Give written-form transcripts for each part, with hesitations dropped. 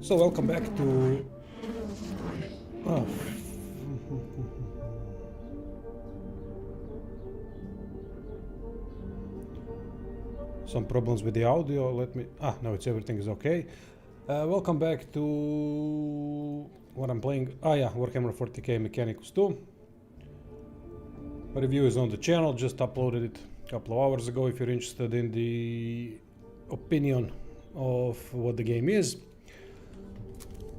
So welcome back to... Oh. Some problems with the audio, let me... no, everything is okay. Welcome back to... what I'm playing... W40k Mechanicus 2. Review is on the channel, just uploaded it a couple of hours ago if you're interested in the opinion of what the game is.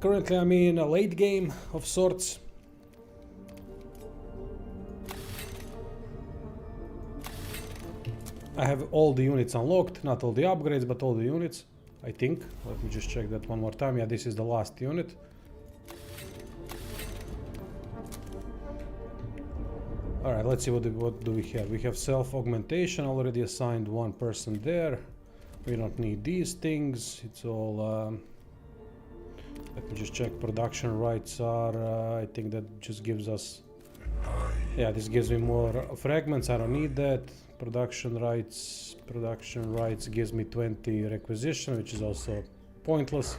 Currently I'm in a late game of sorts. I have all the units unlocked, not all the upgrades, but all the units, I think. Let me just check that one more time. Yeah, this is the last unit. Alright, let's see what do we have. We have self-augmentation, already assigned one person there. We don't need these things, it's all... let me just check, production rights are... I think that just gives us... yeah, this gives me more fragments, I don't need that. Production rights gives me 20 requisition, which is also pointless.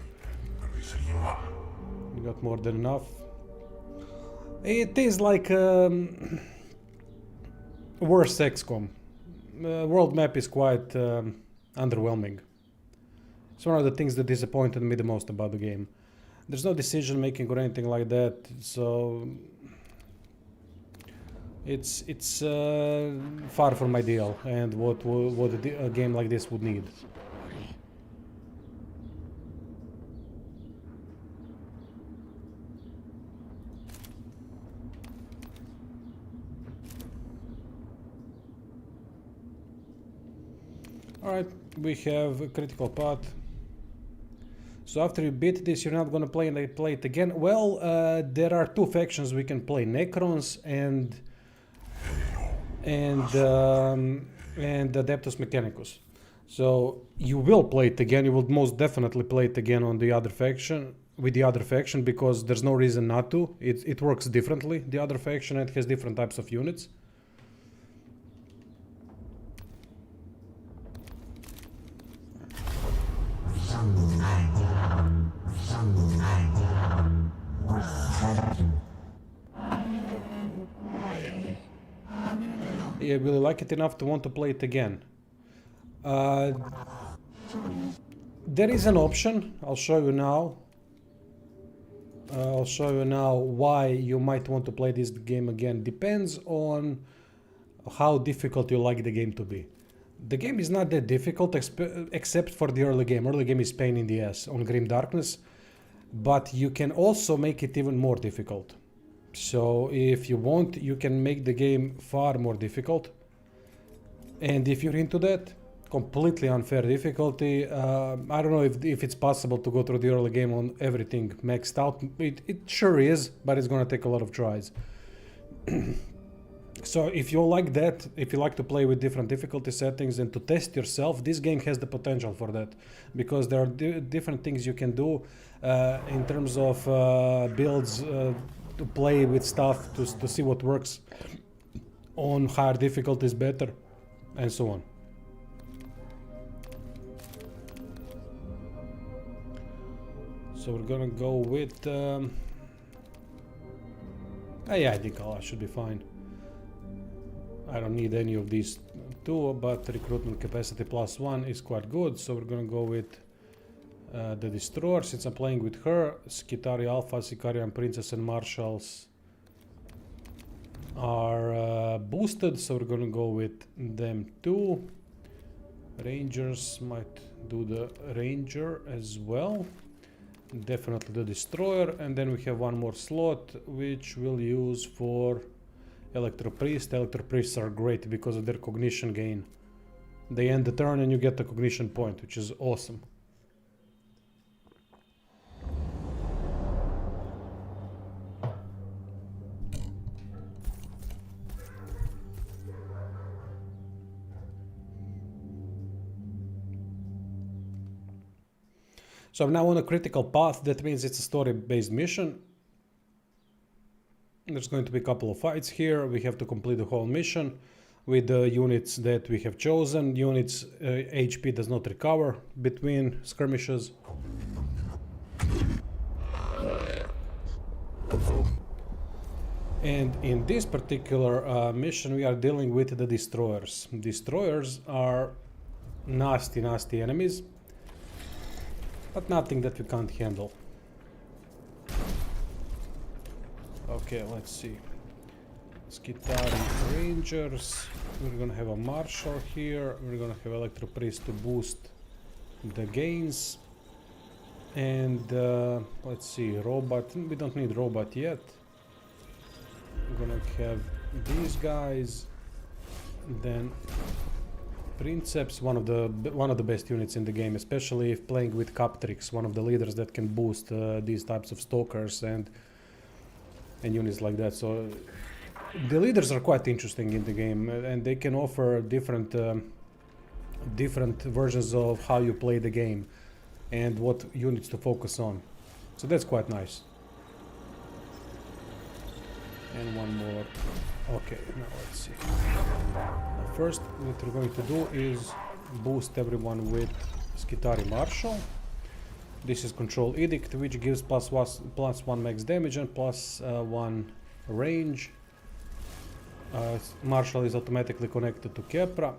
We got more than enough. It is like worse XCOM. World map is quite underwhelming. It's one of the things that disappointed me the most about the game. There's no decision making or anything like that, so it's far from ideal and what a game like this would need. Alright, we have a critical path. So after you beat this, you're not gonna play it again. Well, there are two factions we can play: Necrons and Adeptus Mechanicus. So you will play it again. You will most definitely play it again on the other faction, with the other faction, because there's no reason not to. It works differently, the other faction, and it has different types of units. I really like it enough to want to play it again. There is an option, I'll show you now. I'll show you now why you might want to play this game again. Depends on how difficult you like the game to be. The game is not that difficult except for the early game. Early game is pain in the ass on Grim Darkness, but you can also make it even more difficult. So if you want, you can make the game far more difficult, and if you're into that, completely unfair difficulty. I don't know if it's possible to go through the early game on everything maxed out. It sure is, but it's gonna take a lot of tries. So if you like that, if you like to play with different difficulty settings and to test yourself, this game has the potential for that, because there are different things you can do in terms of builds, to play with stuff, to see what works on higher difficulties better, and so on. So we're gonna go with... yeah, I think I should be fine. I don't need any of these two, but recruitment capacity +1 is quite good, so we're gonna go with the Destroyer. Since I'm playing with her, Skitari Alpha, Sicarian Princess and Marshals are boosted, so we're gonna go with them too. Rangers might do the Ranger as well. Definitely the Destroyer, and then we have one more slot which we'll use for Electro Priest. Electro Priests are great because of their cognition gain. They end the turn and you get a cognition point, which is awesome. So I'm now on a critical path. That means it's a story-based mission. There's going to be a couple of fights here. We have to complete the whole mission with the units that we have chosen. Units HP does not recover between skirmishes. And in this particular mission we are dealing with the destroyers. Destroyers are nasty enemies, but nothing that we can't handle. Okay, let's see. Skitari Rangers. We're gonna have a Marshal here. We're gonna have Electro Priest to boost the gains. And let's see, Robot. We don't need Robot yet. We're gonna have these guys. Then Princeps, one of the best units in the game, especially if playing with Captrix, one of the leaders that can boost these types of stalkers and units like that. So the leaders are quite interesting in the game, and they can offer different versions of how you play the game and what units to focus on. So that's quite nice. And one more. Okay, now let's see. First, what we're going to do is boost everyone with Skitari Marshal. This is Control Edict, which gives +1 max damage and +1 range. Marshal is automatically connected to Kepra.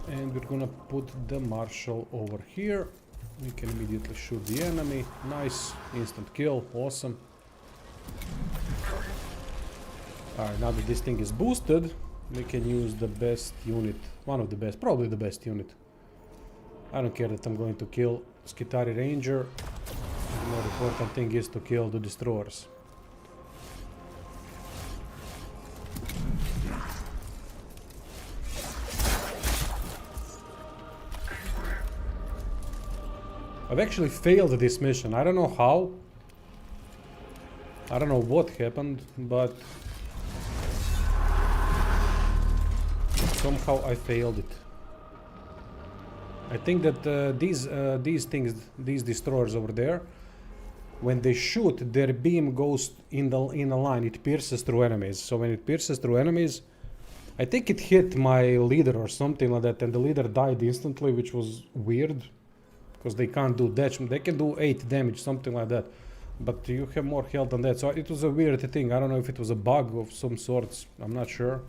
And we're gonna put the Marshal over here. We can immediately shoot the enemy. Nice, instant kill, awesome. Alright, now that this thing is boosted, we can use the best unit. One of the best, probably the best unit. I don't care that I'm going to kill Skitari Ranger. The more important thing is to kill the destroyers. I've actually failed this mission. I don't know how. I don't know what happened, but somehow I failed it. I think that these destroyers over there, when they shoot, their beam goes in a line. It pierces through enemies. So when it pierces through enemies, I think it hit my leader or something like that, and the leader died instantly, which was weird, because they can't do that. They can do 8 damage, something like that, but you have more health than that. So it was a weird thing. I don't know if it was a bug of some sorts. I'm not sure.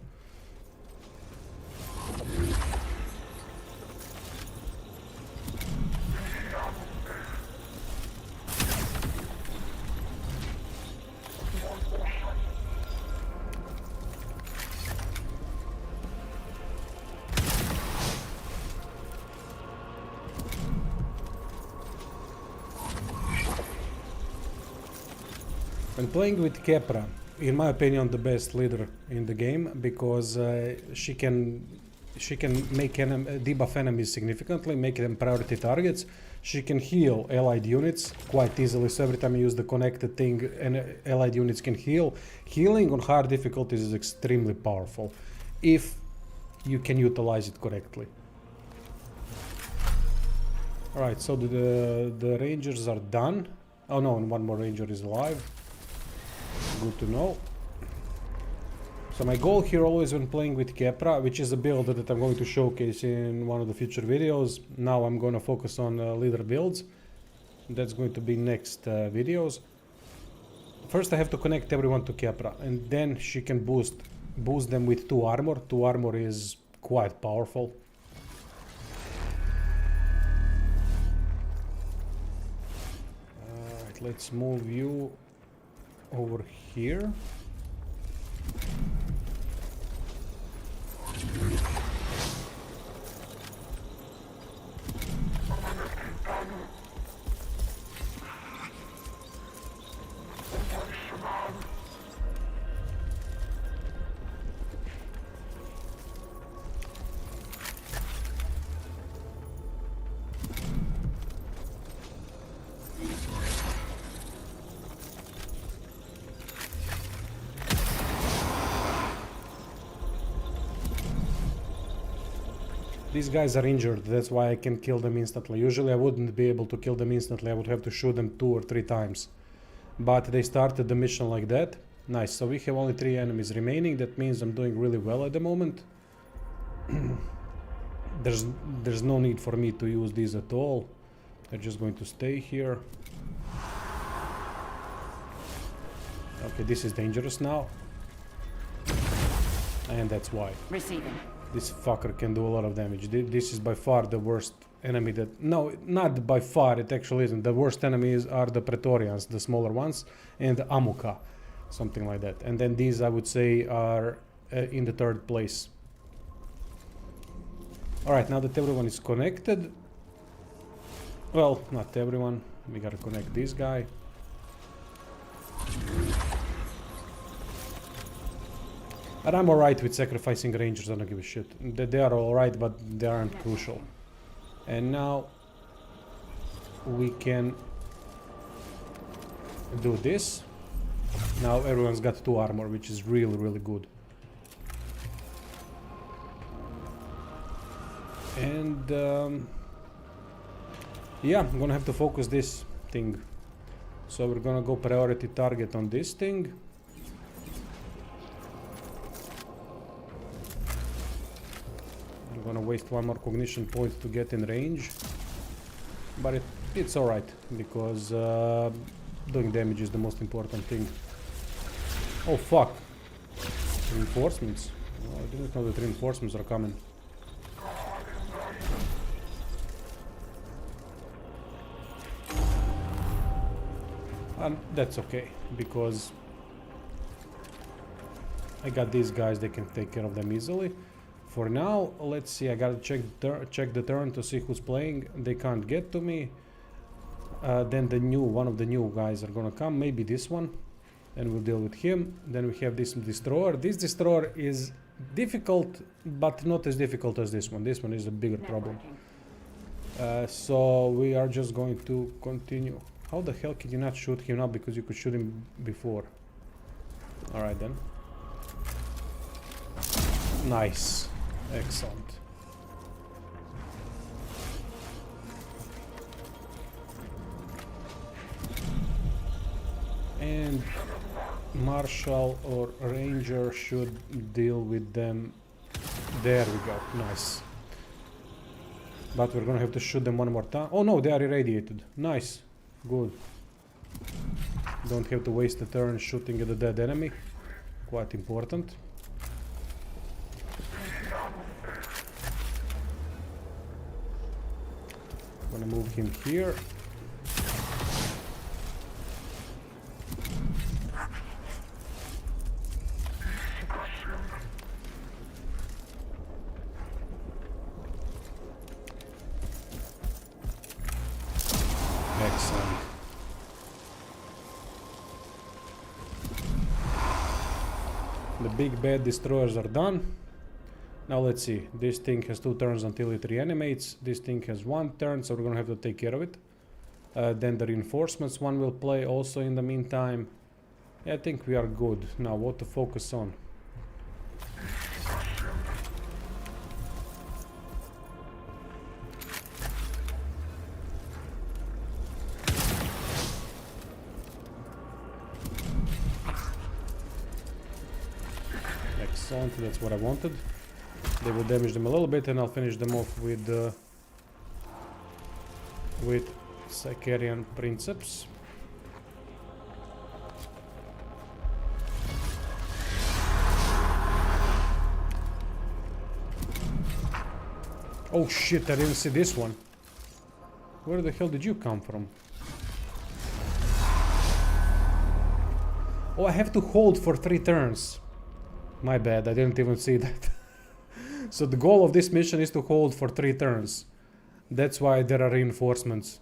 When playing with Kepra, in my opinion, the best leader in the game, because she can make debuff enemies significantly, make them priority targets. She can heal allied units quite easily, so every time you use the connected thing, and allied units can heal. Healing on hard difficulties is extremely powerful, if you can utilize it correctly. Alright, so the rangers are done. Oh no, and one more ranger is alive. Good to know. So my goal here always when playing with Kepra, which is a build that I'm going to showcase in one of the future videos. Now I'm going to focus on leader builds. That's going to be next videos. First I have to connect everyone to Kepra, and then she can boost them with 2 armor. 2 armor is quite powerful. Alright, let's move you over here. These guys are injured, that's why I can kill them instantly. Usually I wouldn't be able to kill them instantly, I would have to shoot them 2 or 3 times. But they started the mission like that. Nice, so we have only 3 enemies remaining. That means I'm doing really well at the moment. There's no need for me to use these at all. They're just going to stay here. Okay, this is dangerous now. And that's why. Receiving. This fucker can do a lot of damage. This is by far the worst enemy that... No, not by far, it actually isn't. The worst enemies are the Praetorians, the smaller ones, and the Amuka. Something like that. And then these, I would say, are in the third place. Alright, now that everyone is connected... Well, not everyone. We gotta connect this guy. And I'm alright with sacrificing rangers, I don't give a shit. They are alright, but they aren't crucial. And now we can do this. Now everyone's got 2 armor, which is really, really good. And yeah, I'm gonna have to focus this thing. So we're gonna go priority target on this thing. I'm gonna waste 1 more cognition point to get in range. But it's alright, because doing damage is the most important thing. Oh fuck! Reinforcements. Oh, I didn't know that reinforcements are coming. And that's okay, because I got these guys, they can take care of them easily. For now, let's see, I gotta check the turn to see who's playing. They can't get to me. Then one of the new guys are gonna come, maybe this one. And we'll deal with him. Then we have this destroyer. This destroyer is difficult, but not as difficult as this one. This one is a bigger problem. So we are just going to continue. How the hell can you not shoot him now? Because you could shoot him before. Alright then. Nice. Excellent. And Marshal or Ranger should deal with them. There we go. Nice. But we're gonna have to shoot them 1 more time. Oh no, they are irradiated. Nice. Good. Don't have to waste a turn shooting at the dead enemy. Quite important. Gonna move him here. Excellent. The big bad destroyers are done. Now let's see. This thing has 2 turns until it reanimates. This thing has 1 turn, so we're gonna have to take care of it. Then the reinforcements one will play also in the meantime. Yeah, I think we are good. Now what to focus on? Excellent, that's what I wanted. They will damage them a little bit and I'll finish them off with Sicarian Princeps. Oh shit, I didn't see this one. Where the hell did you come from? Oh, I have to hold for 3 turns. My bad, I didn't even see that. So the goal of this mission is to hold for 3 turns. That's why there are reinforcements.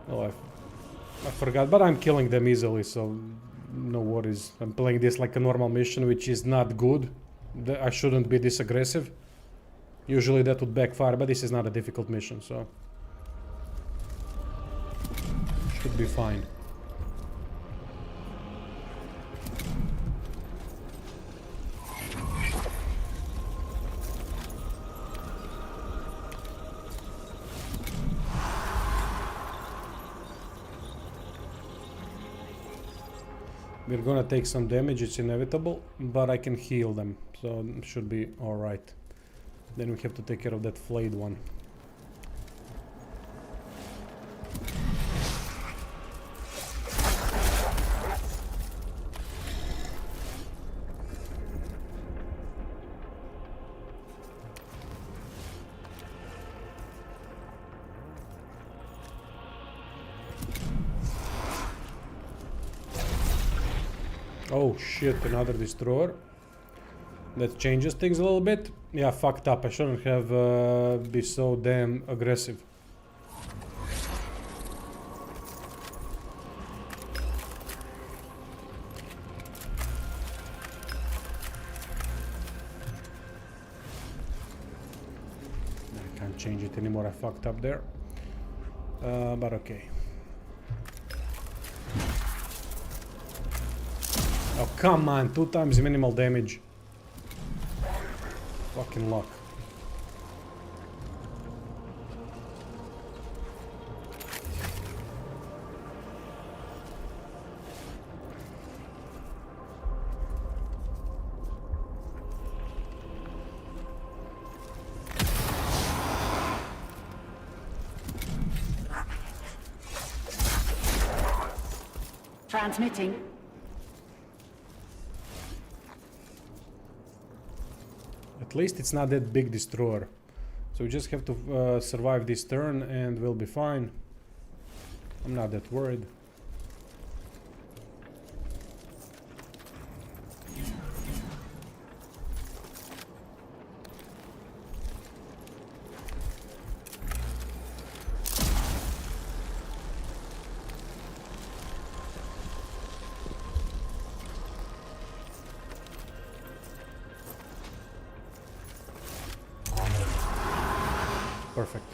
Oh, I forgot, but I'm killing them easily, so no worries. I'm playing this like a normal mission, which is not good. I shouldn't be this aggressive. Usually that would backfire, but this is not a difficult mission, so should be fine. We're gonna take some damage, it's inevitable, but I can heal them, so it should be alright. Then we have to take care of that flayed one. Oh shit, another destroyer. That changes things a little bit. Yeah, fucked up. I shouldn't have been so damn aggressive. I can't change it anymore. I fucked up there. But okay. Oh, come on. 2 times minimal damage. Fucking luck. Transmitting. At least it's not that big destroyer. So we just have to survive this turn and we'll be fine. I'm not that worried. Perfect.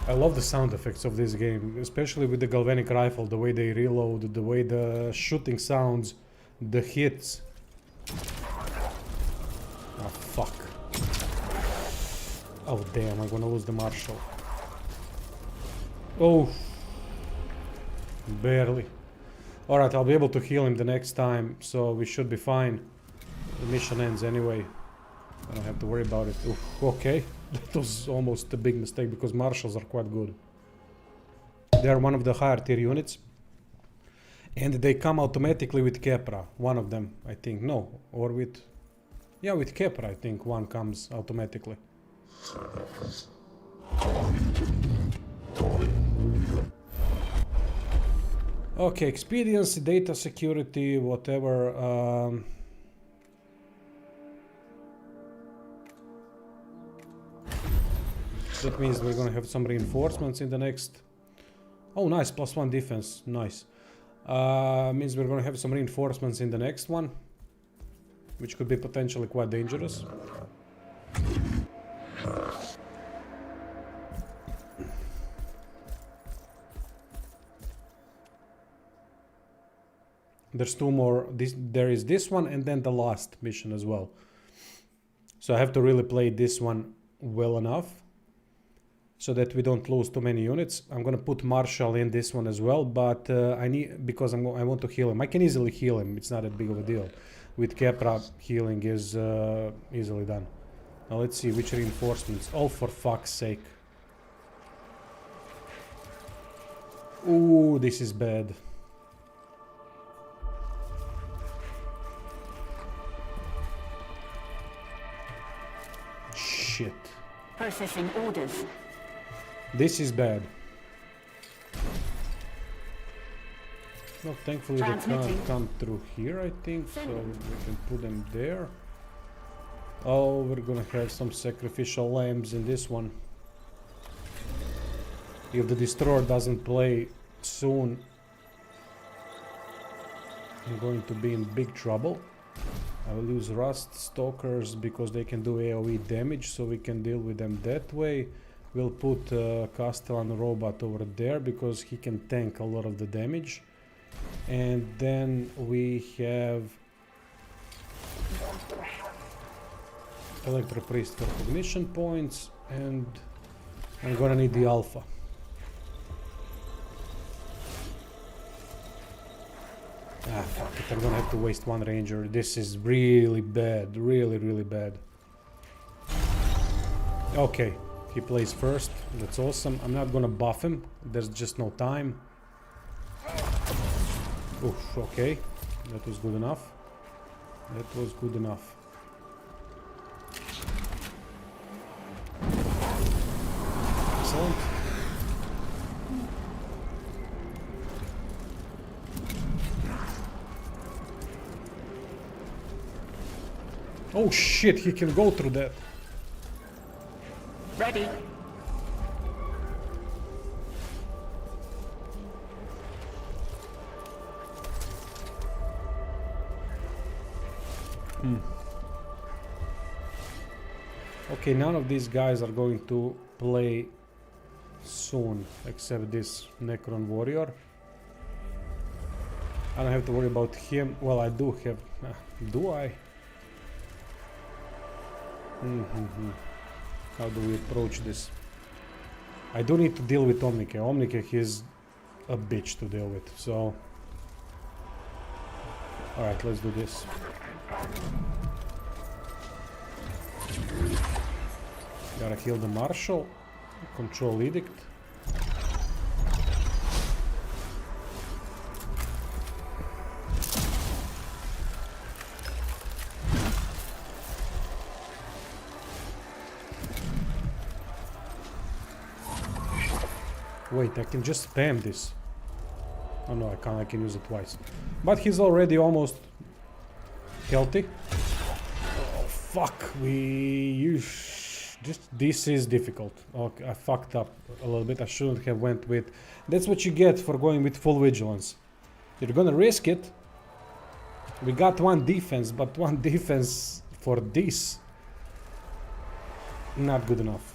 I love the sound effects of this game, especially with the galvanic rifle, the way they reload, the way the shooting sounds, the hits. Oh fuck. Oh damn, I'm gonna lose the marshal. Oh. Barely. Alright, I'll be able to heal him the next time, so we should be fine. The mission ends anyway. I don't have to worry about it. Oof, okay. That was almost a big mistake because marshals are quite good. They are one of the higher tier units. And they come automatically with Kepra. One of them, I think. No, or with... Yeah, with Kepra, I think one comes automatically. Okay, expediency, data security, whatever. That means we're gonna have some reinforcements in the next... Oh, nice, +1 defense, nice. Means we're gonna have some reinforcements in the next one, which could be potentially quite dangerous. There's 2 more. There is this one and then the last mission as well. So I have to really play this one well enough so that we don't lose too many units. I'm gonna put Marshal in this one as well, but I need, because I want to heal him. I can easily heal him. It's not that big of a deal. With Kepra, healing is easily done. Now let's see which reinforcements. Oh, for fuck's sake! Ooh, this is bad. Shit. Processing orders. This is bad. Well, thankfully they can't come through here, I think, so we can put them there. Oh, we're gonna have some sacrificial lambs in this one. If the destroyer doesn't play soon, I'm going to be in big trouble. I will use Rust Stalkers because they can do AoE damage, so we can deal with them that way. We'll put Castellan Robot over there because he can tank a lot of the damage. And then we have Electro Priest for cognition points, and I'm gonna need the Alpha. Ah, fuck it, I'm gonna have to waste one Ranger. This is really bad, really bad. Okay, he plays first, that's awesome. I'm not gonna buff him, there's just no time. Oof, okay, that was good enough. That was good enough. Excellent. Oh shit, he can go through that. Ready. Okay, none of these guys are going to play soon, except this Necron Warrior. I don't have to worry about him. Well, I do have... do I? How do we approach this? I do need to deal with Omnike. Omnike is a bitch to deal with, so... Alright, let's do this. Gotta heal the Marshal. Control Edict. Wait, I can just spam this. Oh no, I can't, I can use it twice. But he's already almost healthy. Oh fuck, this is difficult. Okay, I fucked up a little bit. I shouldn't have went with... That's what you get for going with full vigilance. You're gonna risk it. We got one defense, but one defense for this. Not good enough.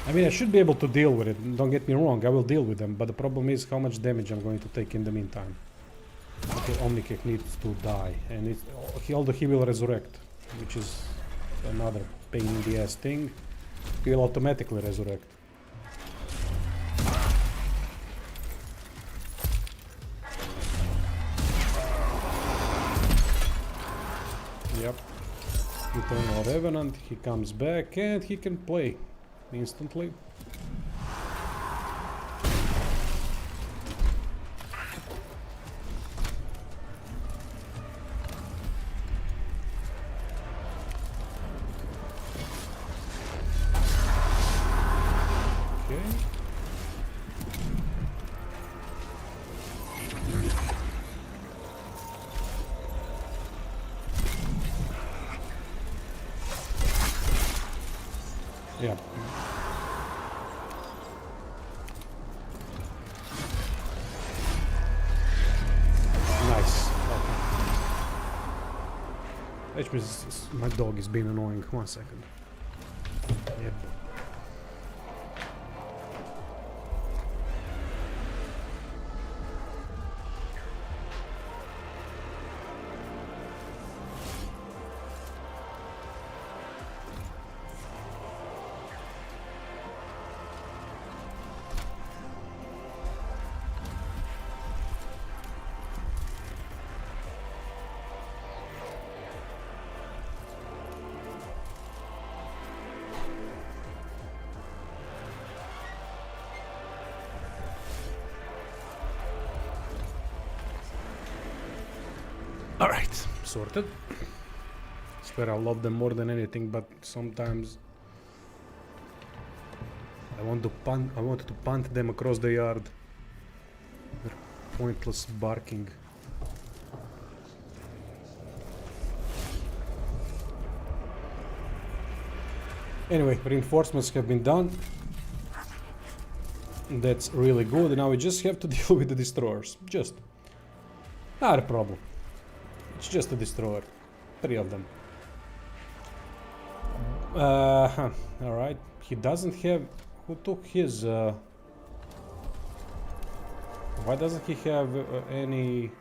I mean, I should be able to deal with it, don't get me wrong, I will deal with them, but the problem is how much damage I'm going to take in the meantime. Okay, Omnikek needs to die, and although he will resurrect, which is another pain in the ass thing. He will automatically resurrect. Yep. Eternal Revenant, he comes back and he can play instantly. Yeah. Nice. Okay. My dog is being annoying. 1 second. Yep. Alright, sorted. I swear I love them more than anything, but sometimes I wanted to punt them across the yard. They're pointless barking. Anyway, reinforcements have been done. That's really good. And now we just have to deal with the destroyers. Just. Not a problem. It's just a destroyer. 3 of them. Alright. He doesn't have... Who took his... Why doesn't he have any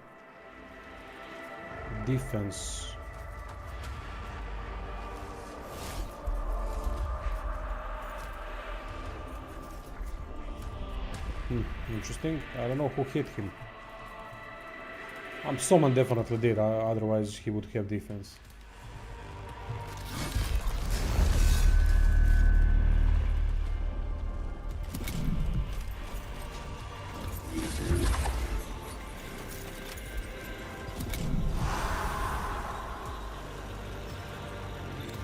defense? Interesting. I don't know who hit him. Someone definitely did, otherwise he would have defense.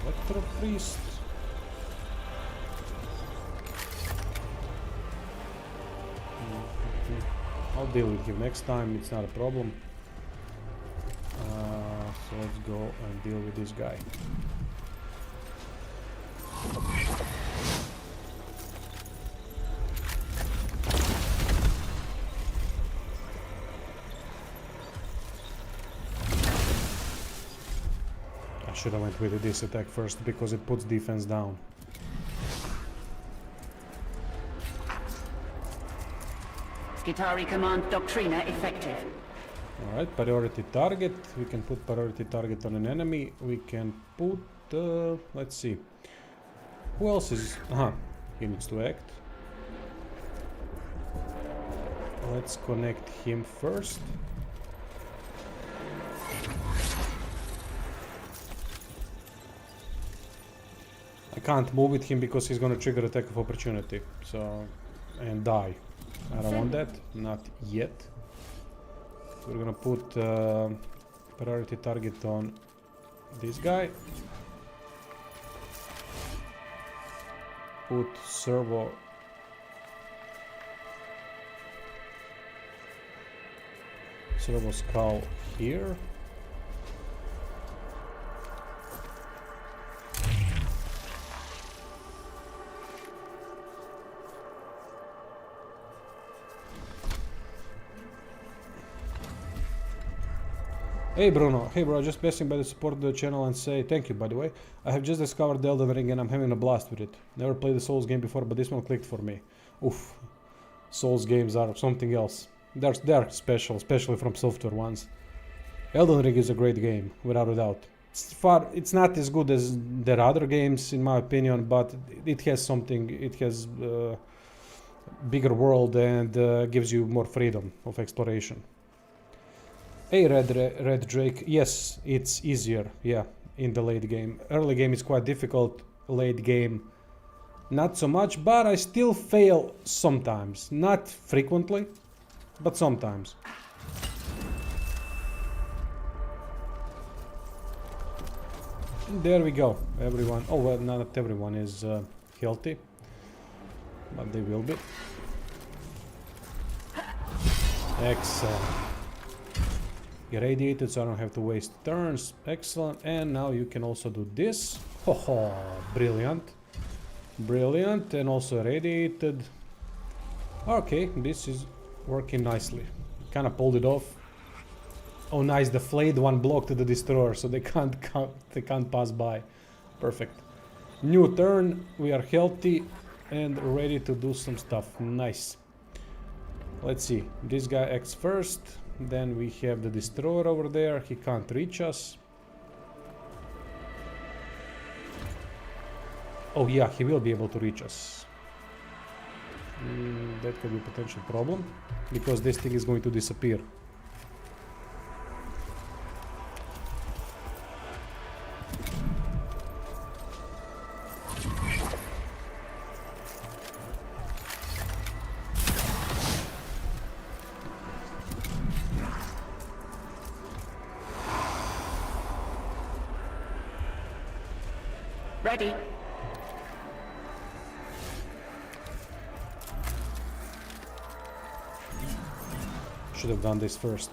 Electro Priest. I'll deal with him next time, it's not a problem. So let's go and deal with this guy. I should have went with this attack first because it puts defense down. Skitari Command Doctrina effective. Alright, priority target. We can put priority target on an enemy. We can put... let's see. Who else is... he needs to act. Let's connect him first. I can't move with him because he's gonna trigger attack of opportunity. So... and die. I don't want that. Not yet. We're gonna put priority target on this guy. Put servo skull here. Hey Bruno, hey bro, just passing by to support the channel and say thank you, by the way. I have just discovered the Elden Ring and I'm having a blast with it. Never played the Souls game before, but this one clicked for me. Oof. Souls games are something else. They're special, especially from software ones. Elden Ring is a great game, without a doubt. It's not as good as their other games, in my opinion, but it has something, it has bigger world and gives you more freedom of exploration. Hey Red Drake, yes, it's easier, yeah, in the late game. Early game is quite difficult, late game not so much, but I still fail sometimes. Not frequently, but sometimes. There we go, everyone. Oh, well, not everyone is healthy, but they will be. Excellent. Irradiated, so I don't have to waste turns. Excellent. And now you can also do this. Oh, brilliant. Brilliant. And also irradiated. Okay, this is working nicely. Kind of pulled it off. Oh, nice. The flayed one blocked the destroyer, so they can't pass by. Perfect. New turn. We are healthy and ready to do some stuff. Nice. Let's see. This guy acts first. Then we have the destroyer over there. He can't reach us. Oh yeah, he will be able to reach us. That could be a potential problem, because this thing is going to disappear. Ready. Should have done this first.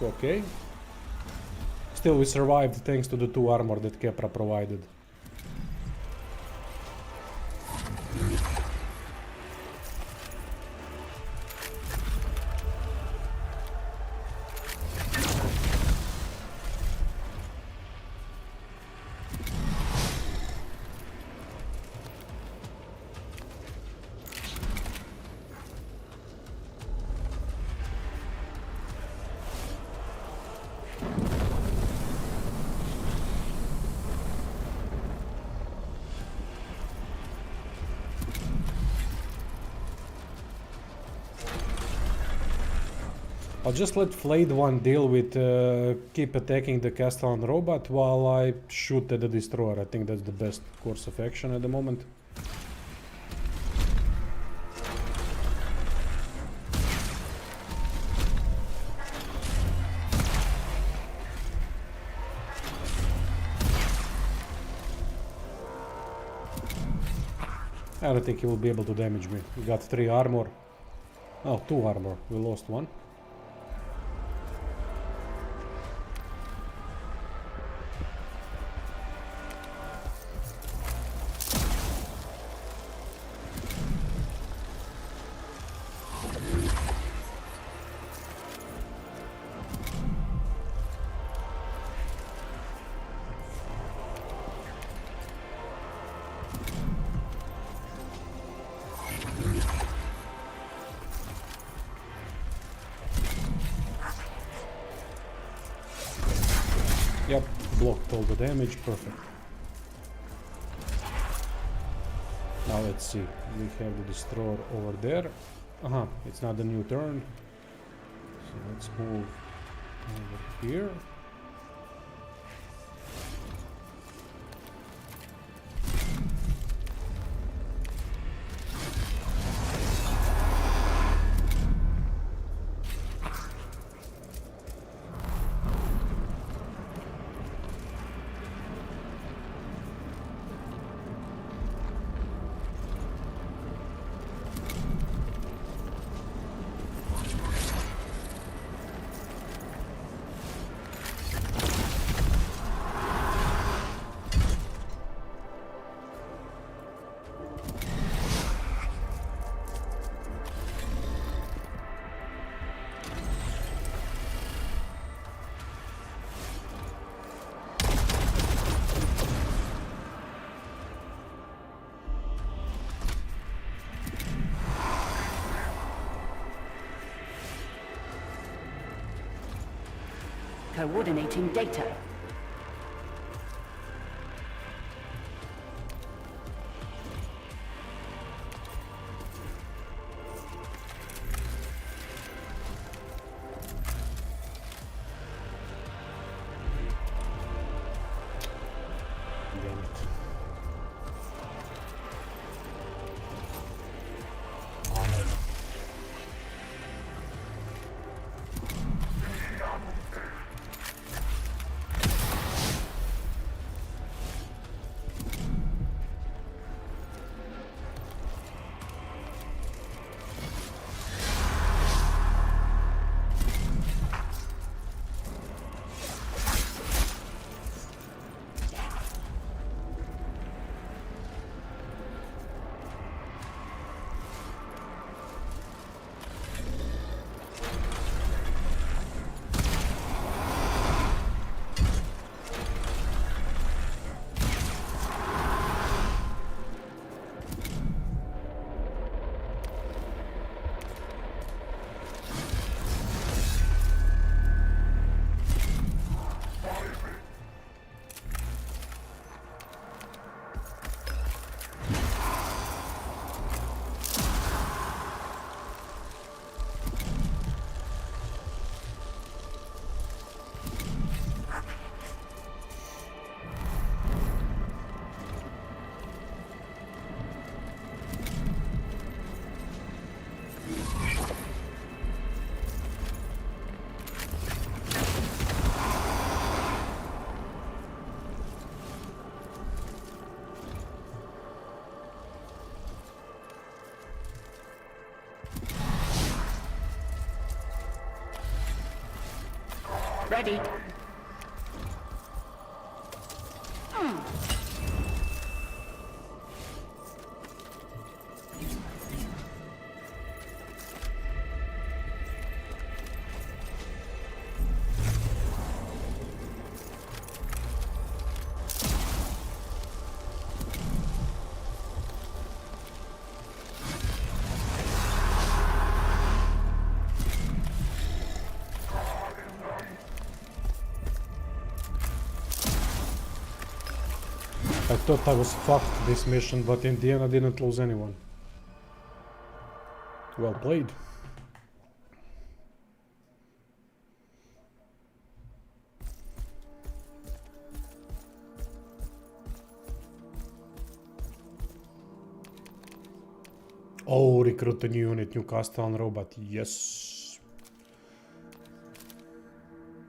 okay. Still, we survived thanks to the 2 armor that Kepra provided. I'll just let Flayed One deal with keep attacking the Castellan robot while I shoot at the destroyer. I think that's the best course of action at the moment. I don't think he will be able to damage me. We got 3 armor. Oh, 2 armor. We lost 1. Yep, blocked all the damage, perfect. Now let's see, we have the destroyer over there. It's not a new turn. So let's move over here. Coordinating data. Damn it. ready. I thought I was fucked this mission, but in the end I didn't lose anyone. Well played. Oh, recruit a new unit, new Castellan robot. Yes.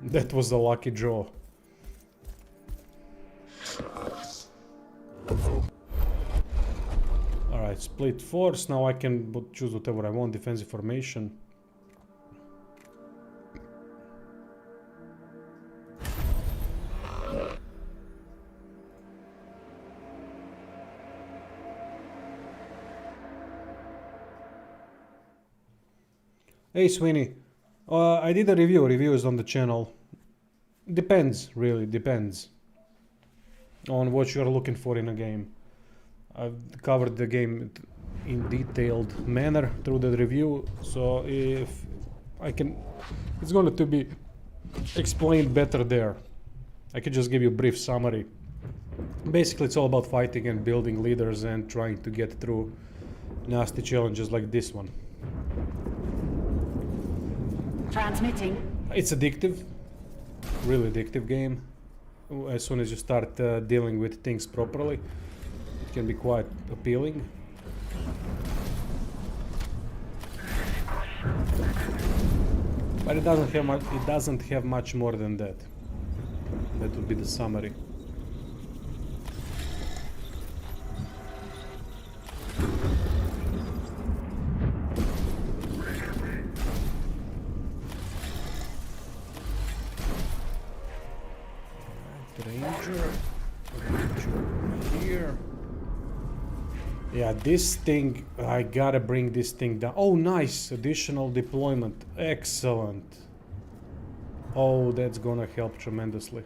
That was a lucky draw. Alright, split force. Now I can choose whatever I want. Defensive formation. Hey Sweeney, I did a review. Review is on the channel. Depends, really, depends on what you're looking for in a game. I've covered the game in detailed manner through the review, so if I can, it's going to be explained better there. I can just give you a brief summary. Basically, it's all about fighting and building leaders and trying to get through nasty challenges like this one. Transmitting. It's addictive, really addictive game. As soon as you start dealing with things properly, it can be quite appealing. But it doesn't have much. It doesn't have much more than that. That would be the summary. Ranger here. Yeah, this thing, I gotta bring this thing down. Oh, nice, additional deployment, excellent. Oh, that's gonna help tremendously.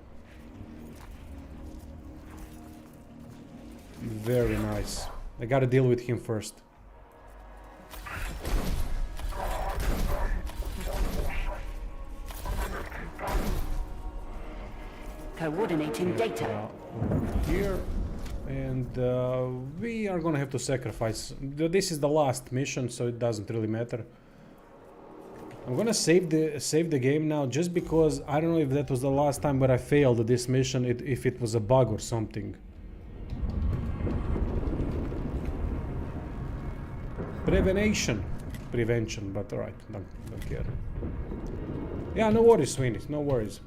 Very nice. I gotta deal with him first. Coordinating data. Here, and we are gonna have to sacrifice. This is the last mission, so it doesn't really matter. I'm gonna save the game now, just because I don't know if that was the last time where I failed this mission, if it was a bug or something. Prevention, but alright, don't care. Yeah, no worries, Sweeney, no worries.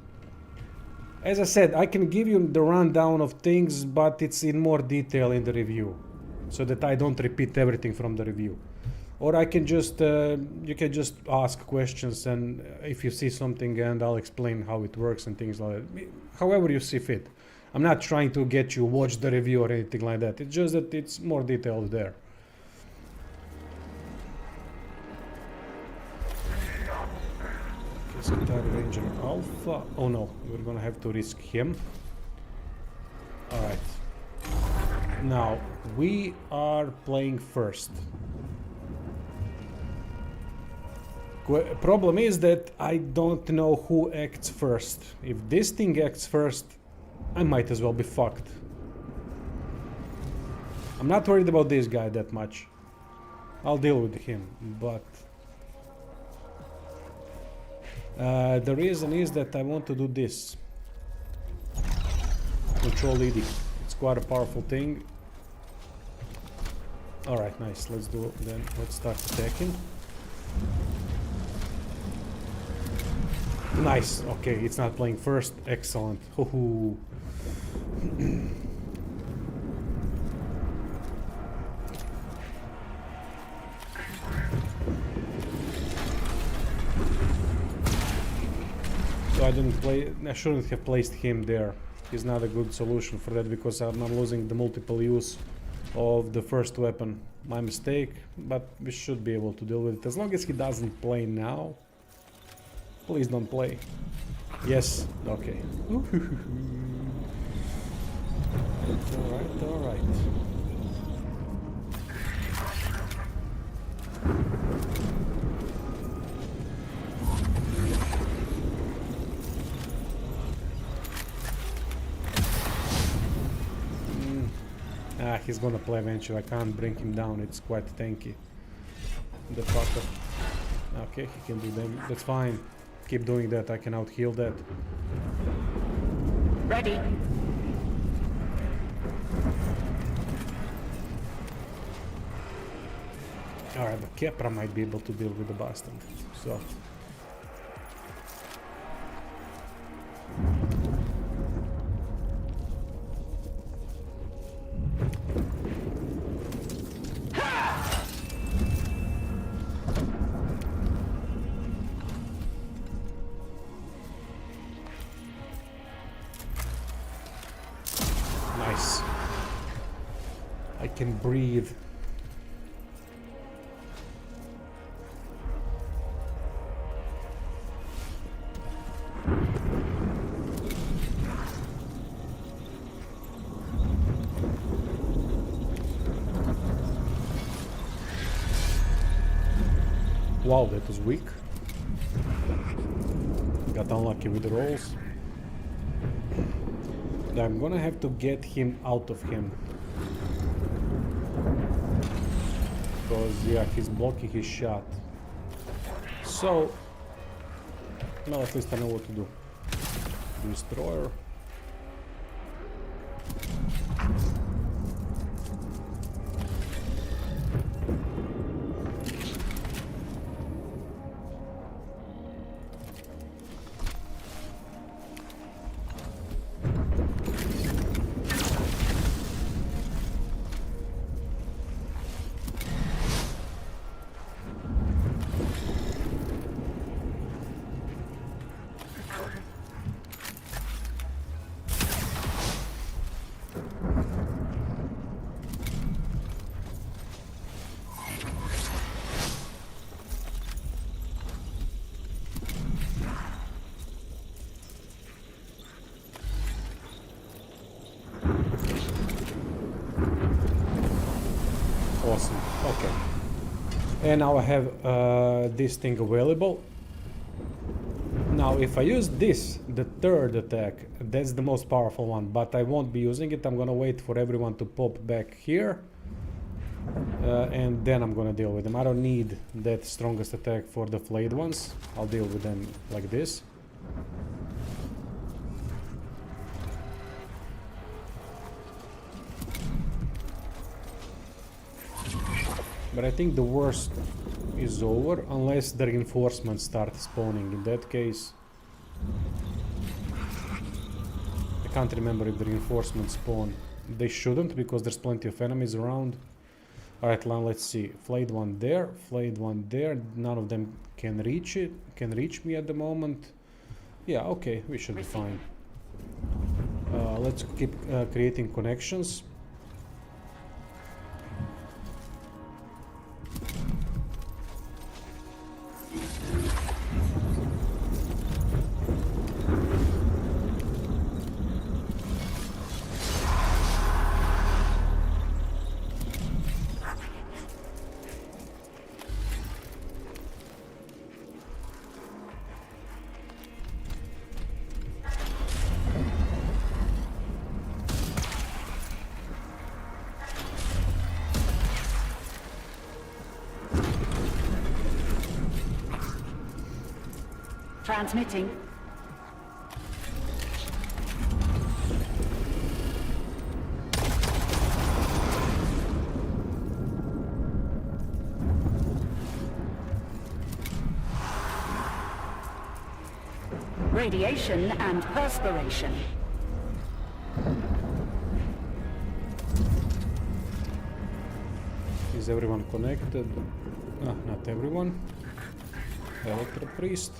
As I said, I can give you the rundown of things, but it's in more detail in the review, so that I don't repeat everything from the review. Or I can just, you can just ask questions, and if you see something, and I'll explain how it works and things like that. However you see fit. I'm not trying to get you watch the review or anything like that. It's just that it's more detailed there. Ranger Alpha. Oh no, we're gonna have to risk him. Alright. Now, we are playing first. Problem is that I don't know who acts first. If this thing acts first, I might as well be fucked. I'm not worried about this guy that much. I'll deal with him, but... the reason is that I want to do this. Control leading. It's quite a powerful thing. Alright, nice. Let's do it then. Let's start attacking. Nice. Okay, it's not playing first. Excellent. Hoo-hoo. So I shouldn't have placed him there. He's not a good solution for that because I'm losing the multiple use of the first weapon. My mistake, but we should be able to deal with it as long as he doesn't play now. Please don't play. Yes, okay. Alright, alright. He's gonna play eventually. I can't bring him down, it's quite tanky. The fucker. Okay, he can do damage. That's fine. Keep doing that, I can out heal that. Ready. Alright, but Kepra might be able to deal with the bastard. So. Nice. I can breathe. Wow, that was weak. Got unlucky with the rolls. I'm gonna have to get him out of him. Because, yeah, he's blocking his shot. So, well, at least I know what to do. Destroyer. Awesome. Okay. And now I have this thing available. Now if I use this, the third attack, that's the most powerful one, but I won't be using it. I'm gonna wait for everyone to pop back here. And then I'm gonna deal with them. I don't need that strongest attack for the flayed ones. I'll deal with them like this. But I think the worst is over, unless the reinforcements start spawning. In that case, I can't remember if the reinforcements spawn. They shouldn't, because there's plenty of enemies around. Alright, let's see. Flayed one there, flayed one there. None of them can reach it. Can reach me at the moment. Yeah, okay, we should be fine. Let's keep creating connections. Transmitting. Radiation and perspiration. Is everyone connected? Ah, not everyone. Electro Priest.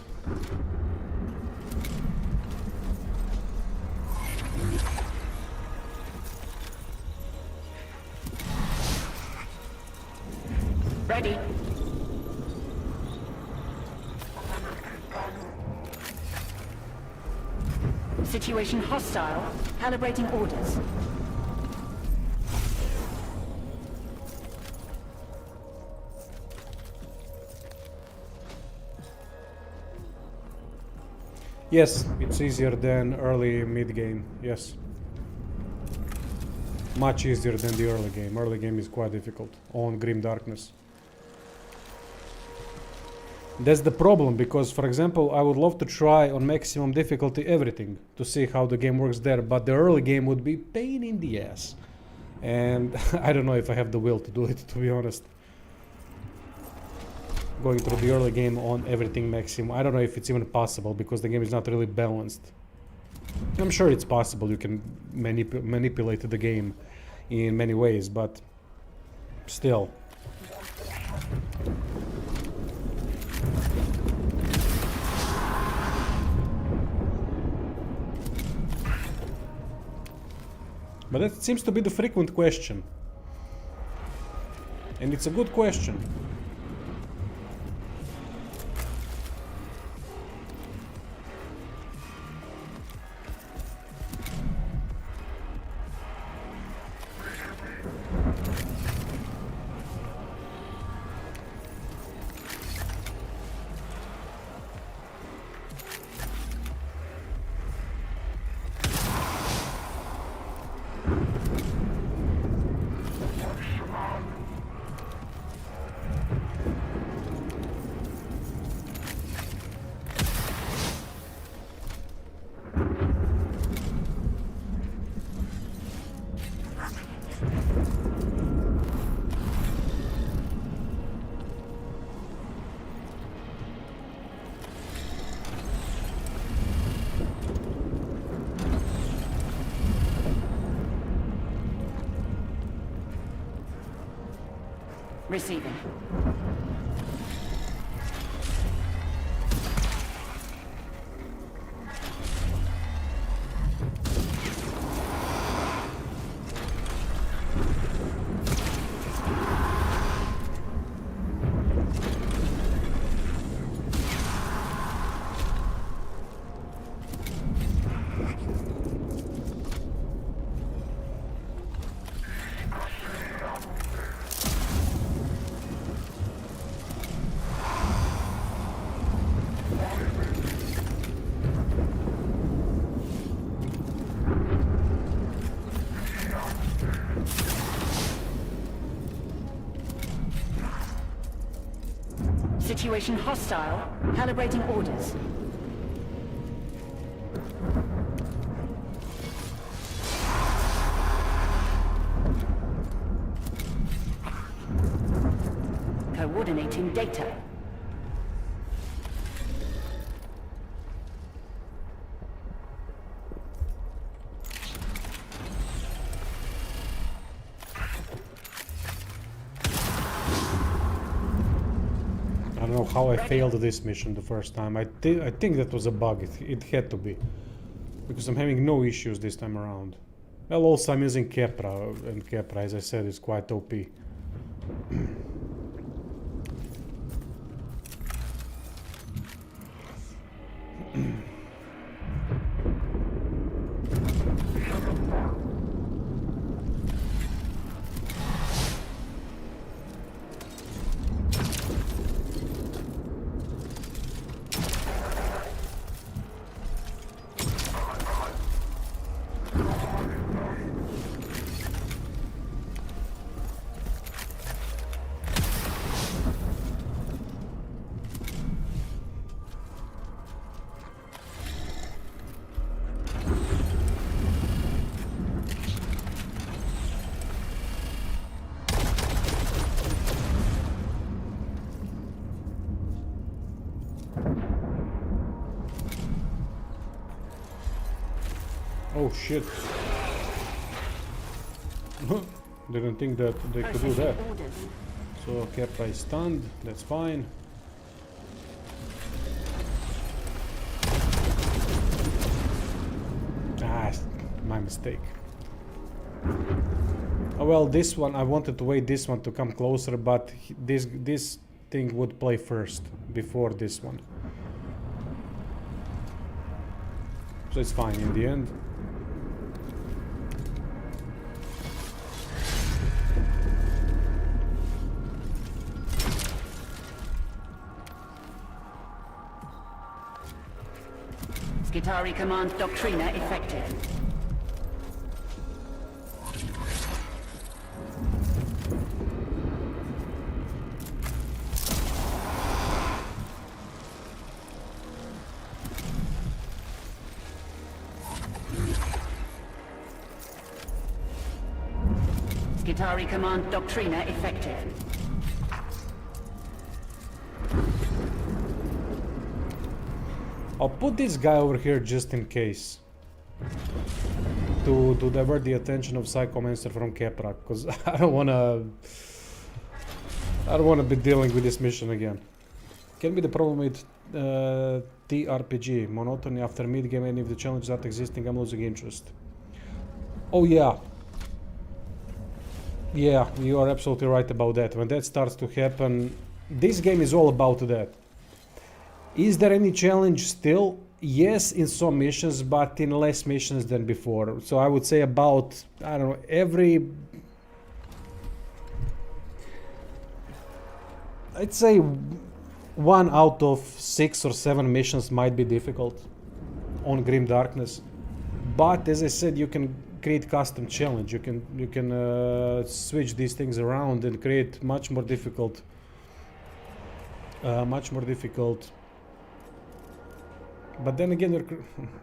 ready. Situation hostile. Calibrating orders. Yes, it's easier than early mid game. Yes. Much easier than the early game. Early game is quite difficult on Grim Darkness. That's the problem, because for example I would love to try on maximum difficulty everything to see how the game works there, but the early game would be pain in the ass. And I don't know if I have the will to do it, to be honest. Going through the early game on everything maximum. I don't know if it's even possible, because the game is not really balanced. I'm sure it's possible, you can manipulate the game in many ways, but still. But that seems to be the frequent question. And it's a good question. Receiving. Situation hostile. Calibrating orders. Coordinating data. I don't know how I failed this mission the first time. I think that was a bug. It had to be. Because I'm having no issues this time around. Well, also I'm using Kepra, and Kepra, as I said, is quite OP. Oh shit. Didn't think that they could do that. So Kepra is stunned, that's fine. Ah, my mistake. Oh Well, this one, I wanted to wait this one to come closer, but this thing would play first, before this one. So it's fine in the end. Skitari Command Doctrina effective. Skitari Command Doctrina effective. I'll put this guy over here just in case. To divert the attention of Psychomancer from Kepra, because I don't wanna be dealing with this mission again. Can be the problem with TRPG. Monotony after mid-game, and if the challenge is not existing, I'm losing interest. Oh yeah. Yeah, you are absolutely right about that. When that starts to happen, this game is all about that. Is there any challenge still? Yes, in some missions, but in less missions than before. So I would say about, I don't know, every... I'd say 1 out of 6 or 7 missions might be difficult on Grim Darkness. But as I said, you can create custom challenge. You can switch these things around and create much more difficult but then again,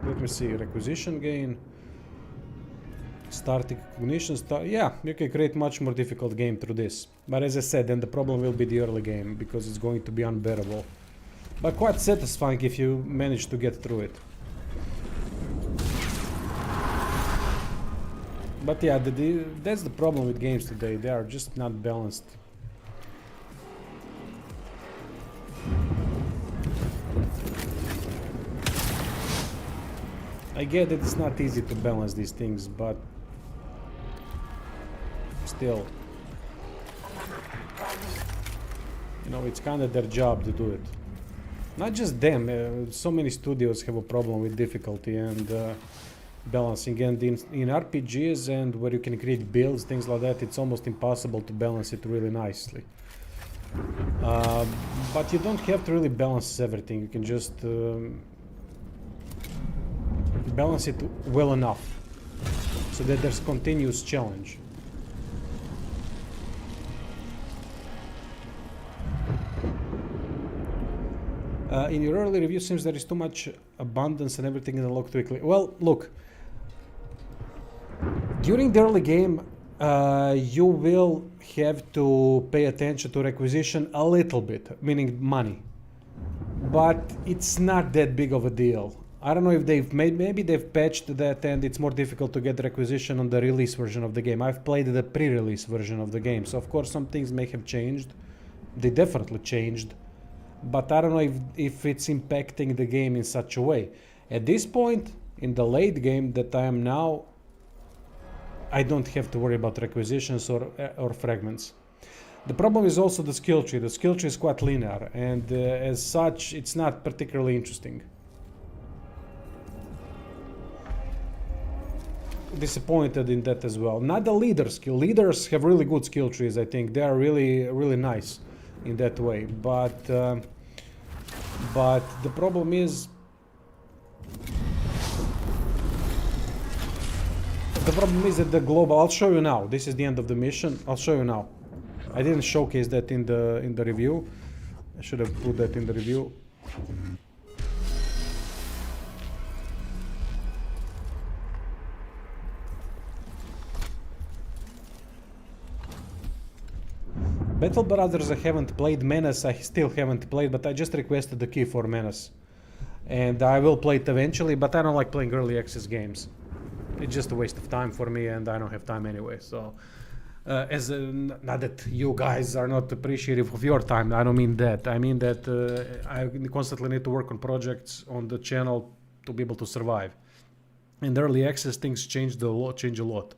let me see, requisition gain, starting cognition, yeah, you can create much more difficult game through this. But as I said, then the problem will be the early game, because it's going to be unbearable. But quite satisfying if you manage to get through it. But yeah, that's the problem with games today, they are just not balanced. I get that it's not easy to balance these things, but still, you know, it's kind of their job to do it. Not just them, so many studios have a problem with difficulty and balancing, and in RPGs and where you can create builds, things like that, it's almost impossible to balance it really nicely. But you don't have to really balance everything, you can just balance it well enough so that there's continuous challenge. In your early review seems there is too much abundance and everything is unlocked quickly. Well, look, during the early game you will have to pay attention to requisition a little bit, meaning money, but it's not that big of a deal. I don't know if they've maybe they've patched that and it's more difficult to get requisition on the release version of the game. I've played the pre-release version of the game, so of course some things may have changed. They definitely changed, but I don't know if it's impacting the game in such a way. At this point, in the late game that I am now, I don't have to worry about requisitions or fragments. The problem is also the skill tree. The skill tree is quite linear, and as such, it's not particularly interesting. Disappointed in that as well. Not the leader skill. Leaders have really good skill trees, I think. They are really nice in that way. But the problem is... The problem is that the global... I'll show you now. This is the end of the mission. I'll show you now. I didn't showcase that in the review. I should have put that in the review. Battle Brothers I haven't played. Menace I still haven't played, but I just requested the key for Menace. And I will play it eventually, but I don't like playing early access games. It's just a waste of time for me, and I don't have time anyway, so... not that you guys are not appreciative of your time, I don't mean that. I mean that I constantly need to work on projects on the channel to be able to survive. In early access things change a lot.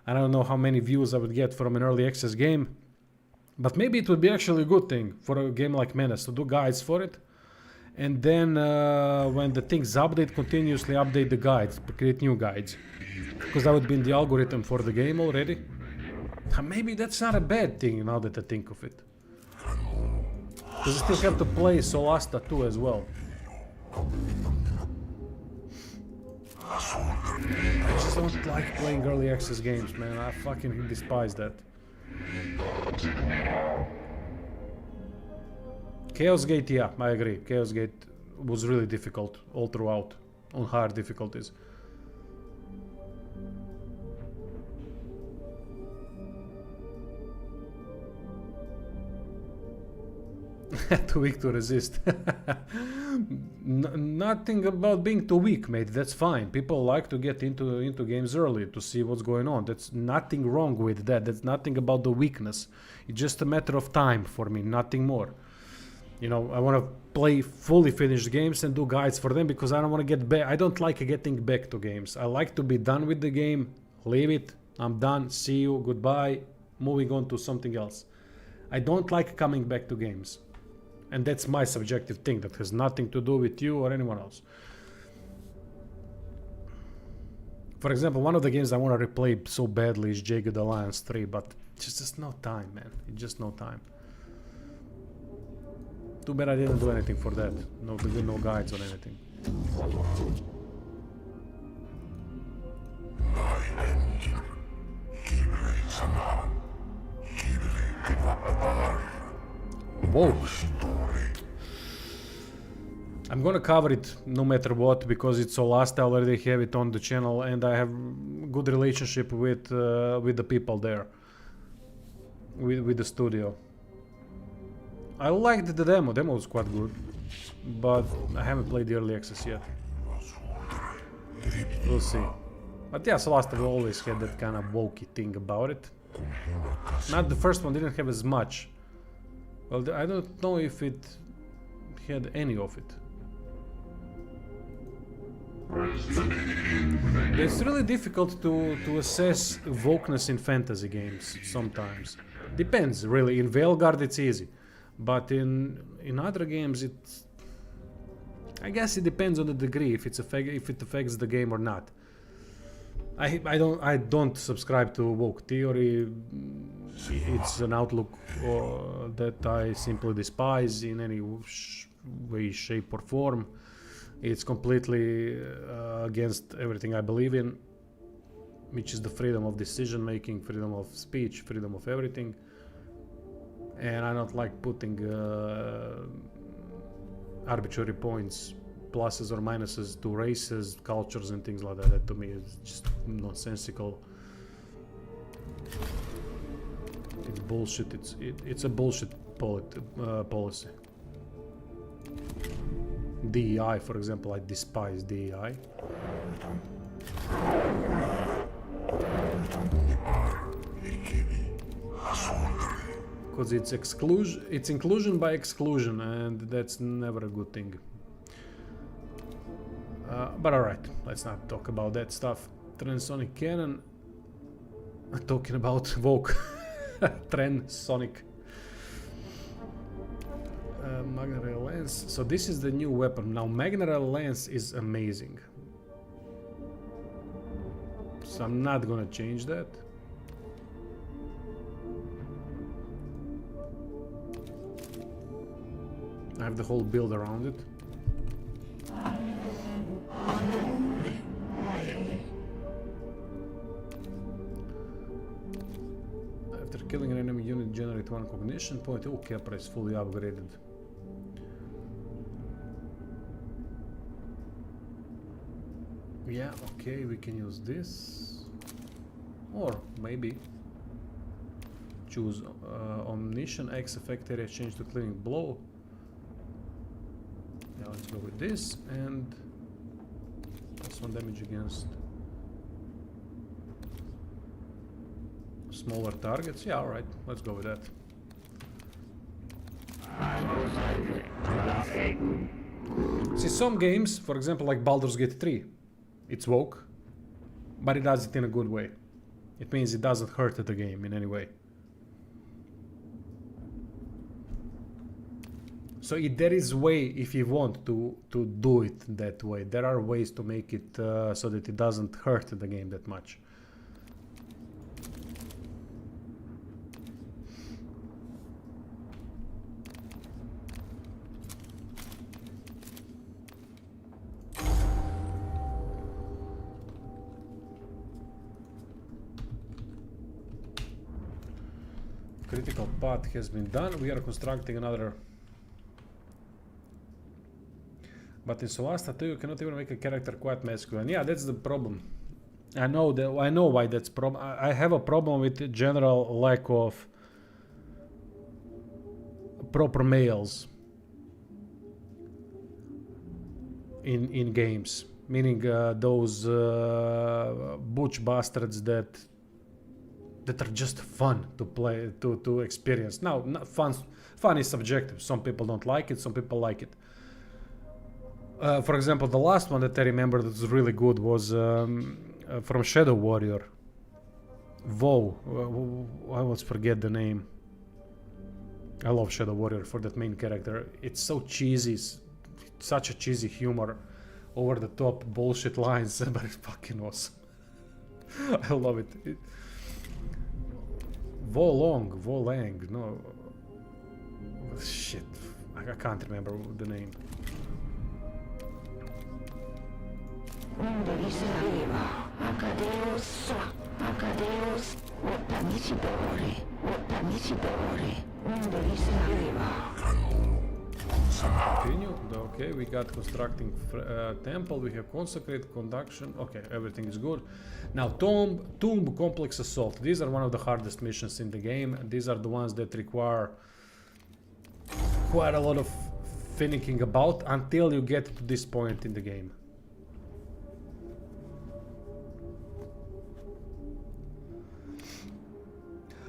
I don't know how many views I would get from an early access game, but maybe it would be actually a good thing for a game like Menace to do guides for it, and then when the things update, continuously update the guides, create new guides, because that would be in the algorithm for the game already. Maybe that's not a bad thing now that I think of it. Because I still have to play Solasta 2 as well. I just don't like playing early access games, man. I fucking despise that. Chaos Gate, yeah, I agree. Chaos Gate was really difficult all throughout on hard difficulties. Too weak to resist. Nothing about being too weak, mate. That's fine. People like to get into games early to see what's going on. That's nothing wrong with that. That's nothing about the weakness. It's just a matter of time for me, nothing more. You know, I want to play fully finished games and do guides for them because I don't want to get back. I don't like getting back to games. I like to be done with the game, leave it, I'm done, see you, goodbye, moving on to something else. I don't like coming back to games. And that's my subjective thing that has nothing to do with you or anyone else. For example, one of the games I want to replay so badly is Jagged Alliance 3, but just no time, man. It's just no time. Too bad I didn't do anything for that. No guides or anything. Whoa. I'm gonna cover it no matter what because it's Solasta. I already have it on the channel and I have good relationship with the people there, with the studio. I liked the demo. Demo was quite good, but I haven't played the early access yet. We'll see. But yeah, Solasta always had that kind of wokey thing about it. Not the first one didn't have as much. Well, I don't know if it had any of it. It's really difficult to assess wokeness in fantasy games sometimes. Depends, really. In Veilguard it's easy. But in other games it's... I guess it depends on the degree, if it affects the game or not. I don't subscribe to woke theory. It's an outlook that I simply despise in any way, shape or form. It's completely against everything I believe in, which is the freedom of decision making, freedom of speech, freedom of everything. And I don't like putting arbitrary points, pluses or minuses to races, cultures and things like that. That to me is just nonsensical. It's bullshit. It's a bullshit policy. DEI, for example, I despise DEI. Because it's inclusion by exclusion, and that's never a good thing. But alright, let's not talk about that stuff. Transonic cannon. Talking about woke. Transonic. Magna Rail Lance. So this is the new weapon. Now Magna Rail Lance is amazing. So I'm not gonna change that. I have the whole build around it. After killing an enemy unit, generate 1 cognition point. Oh, Capra is fully upgraded. Yeah, okay, we can use this. Or maybe choose Omniscient X effect area change to clearing blow. Yeah, let's go with this and +1 damage against smaller targets. Yeah, alright, let's go with that. See, some games, for example like Baldur's Gate 3, it's woke, but it does it in a good way. It means it doesn't hurt the game in any way. So there is way, if you want to do it that way, there are ways to make it so that it doesn't hurt the game that much. Critical path has been done. We are constructing another. But in Solasta 2 you cannot even make a character quite masculine. Yeah, that's the problem. I know why that's problem. I have a problem with the general lack of proper males in games. Meaning those butch bastards that are just fun to play, to experience. Now, fun is subjective. Some people don't like it, some people like it. For example, the last one that I remember that was really good was from Shadow Warrior. Vow. I always forget the name. I love Shadow Warrior for that main character. It's so cheesy. It's such a cheesy humor. Over the top bullshit lines, but it's fucking awesome. I love it. Volang, no. Shit. I can't remember the name. Continue. Okay, we got constructing temple. We have consecrate conduction. Okay, everything is good. Now tomb complex assault. These are one of the hardest missions in the game. These are the ones that require quite a lot of finicking about until you get to this point in the game.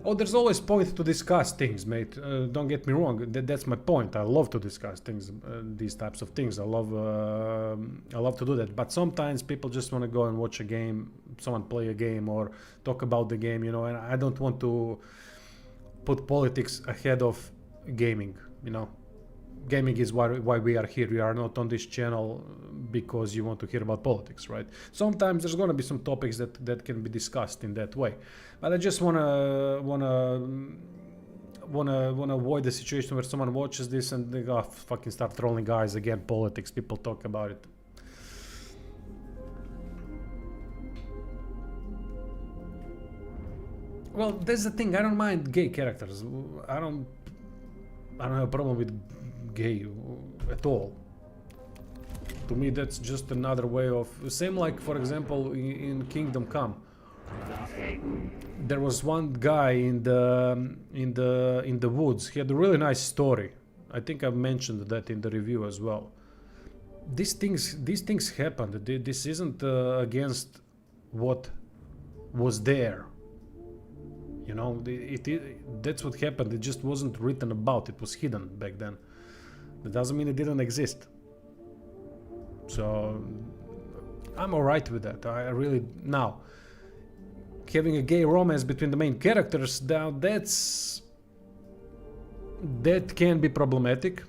Oh, there's always point to discuss things, mate. Don't get me wrong. That's my point. I love to discuss things, these types of things. I love to do that. But sometimes people just want to go and watch a game, someone play a game, or talk about the game, you know. And I don't want to put politics ahead of gaming, you know. Gaming is why we are here. We are not on this channel because you want to hear about politics, right? Sometimes there's gonna be some topics that can be discussed in that way, but I just wanna avoid the situation where someone watches this and they go, fucking start trolling guys again. Politics, people talk about it. Well, that's the thing. I don't mind gay characters. I don't have a problem with gay at all. To me, that's just another way of same like, for example, in Kingdom Come. There was one guy in the woods. He had a really nice story. I think I've mentioned that in the review as well. These things happened. This isn't against what was there. You know, that's what happened. It just wasn't written about. It was hidden back then. That doesn't mean it didn't exist. So I'm alright with that. I really now having a gay romance between the main characters, now that can be problematic,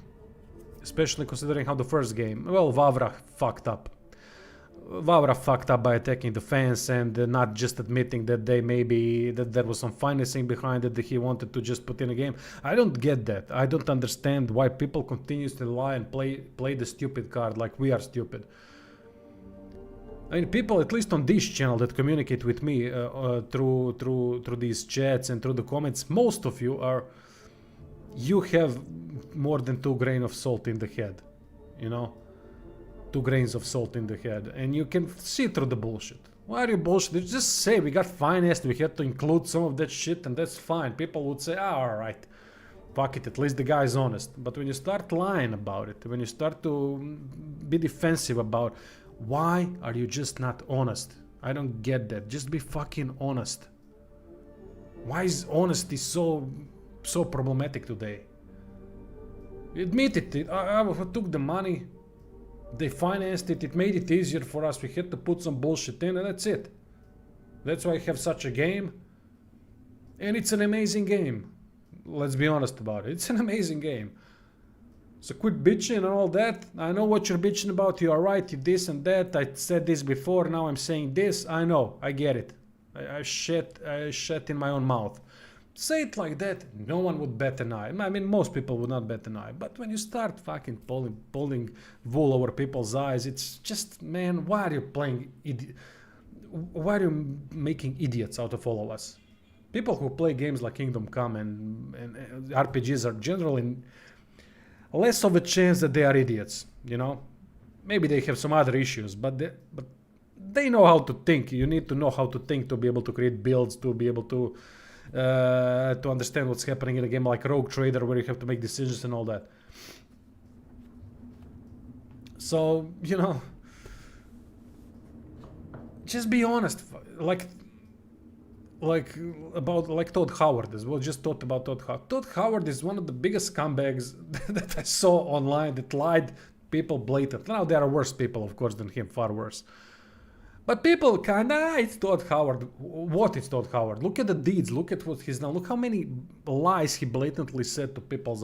especially considering how the first game. Well, Vavra fucked up. Vavra fucked up by attacking the fans and not just admitting that that there was some financing behind it that he wanted to just put in a game. I don't get that. I don't understand why people continuously lie and play the stupid card like we are stupid. I mean, people at least on this channel that communicate with me through these chats and through the comments, most of you have more than 2 grains of salt in the head, you know. 2 grains of salt in the head, and you can see through the bullshit. Why are you bullshit? Just say we got financed, we had to include some of that shit, and that's fine. People would say, alright, fuck it, at least the guy's honest. But when you start lying about it, when you start to be defensive about, why are you just not honest? I don't get that. Just be fucking honest. Why is honesty so problematic today? Admit it. I took the money. They financed it, it made it easier for us, we had to put some bullshit in, and that's it. That's why I have such a game. And it's an amazing game. Let's be honest about it. It's an amazing game. So quit bitching and all that. I know what you're bitching about. You are right. You this and that. I said this before. Now I'm saying this. I know. I get it. I shit in my own mouth. Say it like that. No one would bat an eye. I mean, most people would not bat an eye. But when you start fucking pulling wool over people's eyes, it's just, man, why are you playing why are you making idiots out of all of us? People who play games like Kingdom Come and RPGs are generally less of a chance that they are idiots, you know? Maybe they have some other issues, but they know how to think. You need to know how to think to be able to create builds, to be able to understand what's happening in a game like Rogue Trader, where you have to make decisions and all that. So, you know, just be honest. Like Todd Howard is. Well, just thought about Todd Howard. Todd Howard is one of the biggest scumbags that I saw online that lied people blatantly. Now, there are worse people, of course, than him, far worse. But people kinda, it's Todd Howard. What is Todd Howard? Look at the deeds. Look at what he's done. Look how many lies he blatantly said to people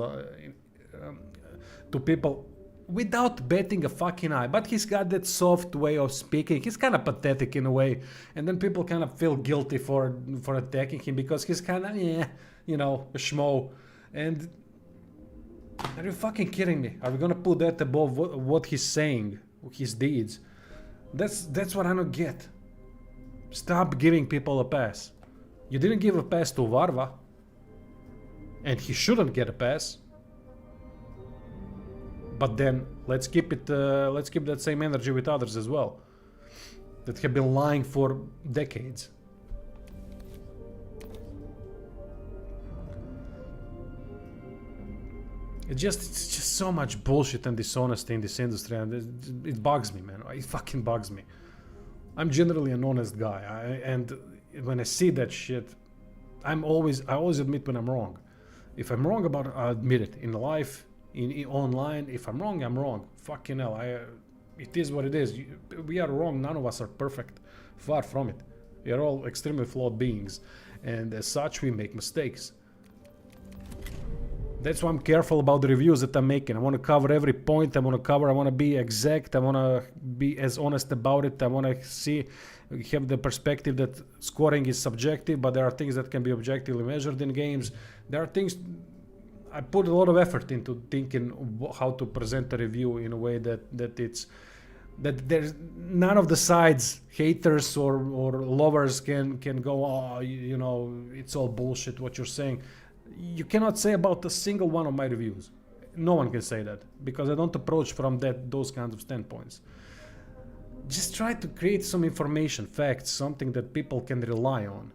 without betting a fucking eye. But he's got that soft way of speaking. He's kind of pathetic in a way. And then people kind of feel guilty for attacking him because he's kind of, you know, a schmo. And are you fucking kidding me? Are we gonna put that above what he's saying, his deeds? That's what I don't get. Stop giving people a pass. You didn't give a pass to Varva, and he shouldn't get a pass. But then let's keep that same energy with others as well, that have been lying for decades. It's just so much bullshit and dishonesty in this industry, and it bugs me, man. It fucking bugs me. I'm generally an honest guy, and when I see that shit, I always admit when I'm wrong. If I'm wrong about it, I'll admit it. In life, in online, if I'm wrong, I'm wrong. Fucking hell, it is what it is. We are wrong. None of us are perfect. Far from it. We are all extremely flawed beings, and as such, we make mistakes. That's why I'm careful about the reviews that I'm making. I want to cover every point I want to be exact, I want to be as honest about it. I want to have the perspective that scoring is subjective, but there are things that can be objectively measured in games. There are things, I put a lot of effort into thinking how to present a review in a way that there's none of the sides, haters or lovers can go, oh, you know, it's all bullshit what you're saying. You cannot say about a single one of my reviews. No one can say that, because I don't approach from those kinds of standpoints. Just try to create some information, facts, something that people can rely on.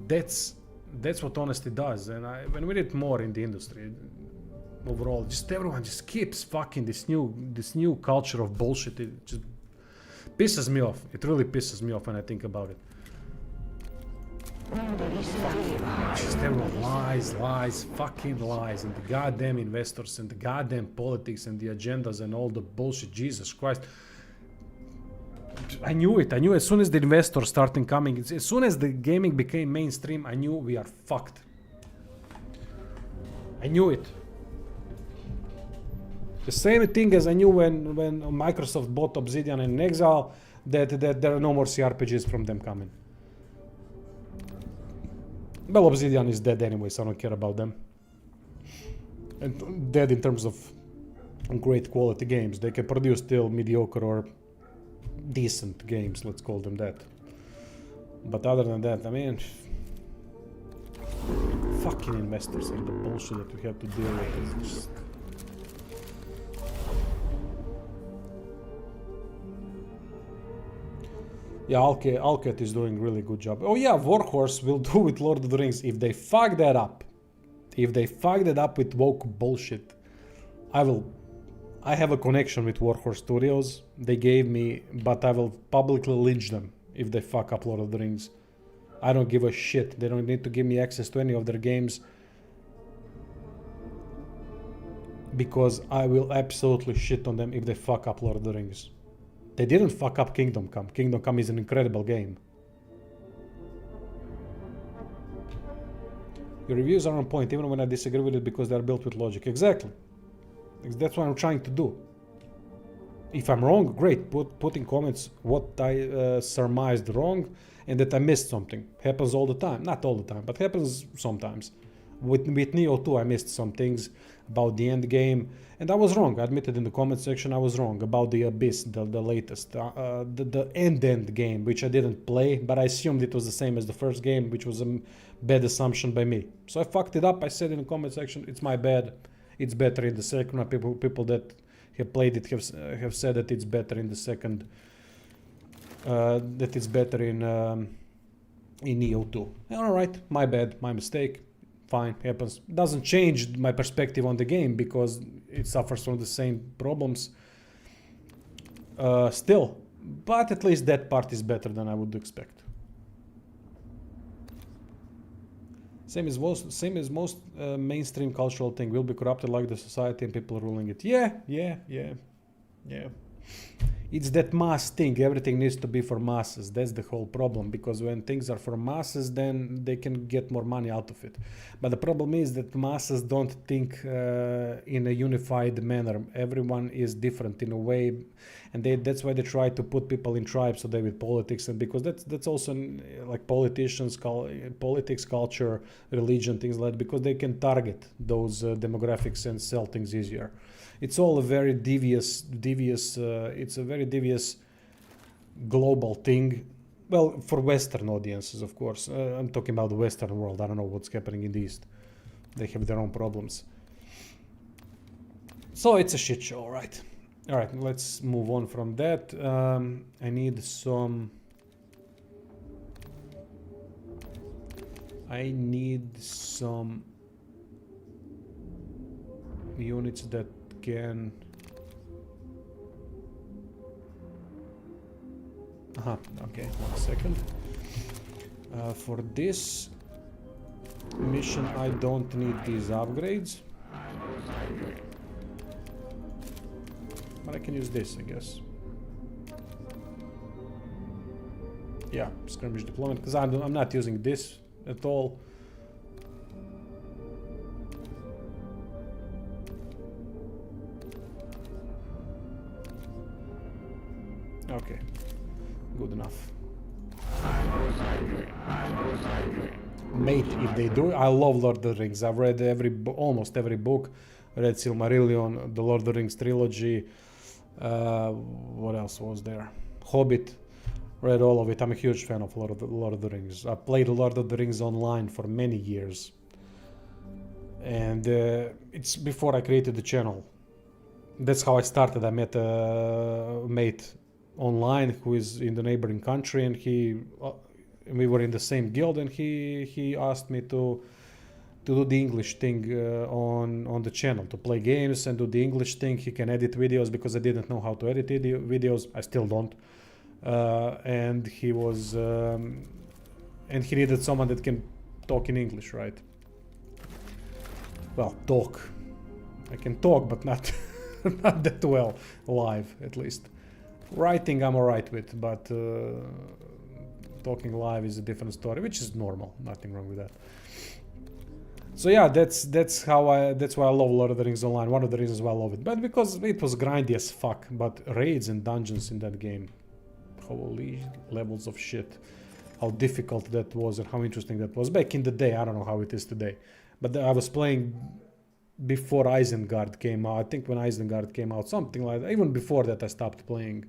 That's what honesty does, and when we need more in the industry overall, just everyone just keeps fucking this new culture of bullshit. It just pisses me off. It really pisses me off when I think about it. Just everyone lies, fucking lies, and the goddamn investors and the goddamn politics and the agendas and all the bullshit. Jesus Christ. I knew it. As soon as the investors started coming, as soon as the gaming became mainstream, I knew we are fucked. I knew it. The same thing as I knew when Microsoft bought Obsidian and Exile, that there are no more CRPGs from them coming. Well, Obsidian is dead anyway, so I don't care about them. And dead in terms of great quality games. They can produce still mediocre or decent games, let's call them that. But other than that, I mean, fucking investors and the bullshit that we have to deal with is just... Yeah, Alcat is doing really good job. Oh yeah, Warhorse will do with Lord of the Rings. If they fuck that up, with woke bullshit, I have a connection with Warhorse Studios. They gave me, but I will publicly lynch them if they fuck up Lord of the Rings. I don't give a shit. They don't need to give me access to any of their games, because I will absolutely shit on them if they fuck up Lord of the Rings. They didn't fuck up Kingdom Come. Kingdom Come is an incredible game. Your reviews are on point, even when I disagree with it because they're built with logic. Exactly. That's what I'm trying to do. If I'm wrong, great. Put in comments what I surmised wrong and that I missed something. Happens all the time. Not all the time, but happens sometimes. With Neo 2, I missed some things about the end game, and I was wrong. I admitted in the comment section I was wrong about the Abyss, the latest, the end game, which I didn't play, but I assumed it was the same as the first game, which was a bad assumption by me. So I fucked it up. I said in the comment section, it's my bad. It's better in the second. People that have played it have said that it's better in the second. That it's better in Neo 2. All right, my bad, my mistake. Fine, happens. Doesn't change my perspective on the game because it suffers from the same problems still. But at least that part is better than I would expect. Same as most mainstream cultural thing will be corrupted like the society and people ruling it. Yeah. It's that mass thing. Everything needs to be for masses. That's the whole problem. Because when things are for masses, then they can get more money out of it. But the problem is that masses don't think in a unified manner. Everyone is different in a way, and that's why they try to put people in tribes so they with politics. And because that's also like politics, culture, religion, things like that. Because they can target those demographics and sell things easier. It's all a very devious. It's a very devious global thing. Well, for Western audiences, of course. I'm talking about the Western world. I don't know what's happening in the East. They have their own problems. So it's a shit show, all right. All right, let's move on from that. I need some units that can okay, 1 second. For this mission I don't need these upgrades, but I can use this, I guess. Yeah, skirmish deployment, because I'm not using this at all. Okay, good enough. Mate, if they do, I love Lord of the Rings. I've read almost every book. I read Silmarillion, the Lord of the Rings trilogy. What else was there? Hobbit. Read all of it. I'm a huge fan of Lord of the Rings. I played Lord of the Rings online for many years. And it's before I created the channel. That's how I started. I met a mate online who is in the neighboring country, and we were in the same guild, and he asked me to do the English thing on the channel, to play games and do the English thing. He can edit videos because I didn't know how to edit videos. I still don't. And he was and he needed someone that can talk in English, right? Well, talk. I can talk, but not not that well live, at least. Writing I'm alright with, but talking live is a different story, which is normal. Nothing wrong with that. So yeah, that's why I love Lord of the Rings Online. One of the reasons why I love it, but because it was grindy as fuck. But raids and dungeons in that game, holy levels of shit! How difficult that was and how interesting that was back in the day. I don't know how it is today, but I was playing before Isengard came out. I think when Isengard came out, something like that. Even before that, I stopped playing.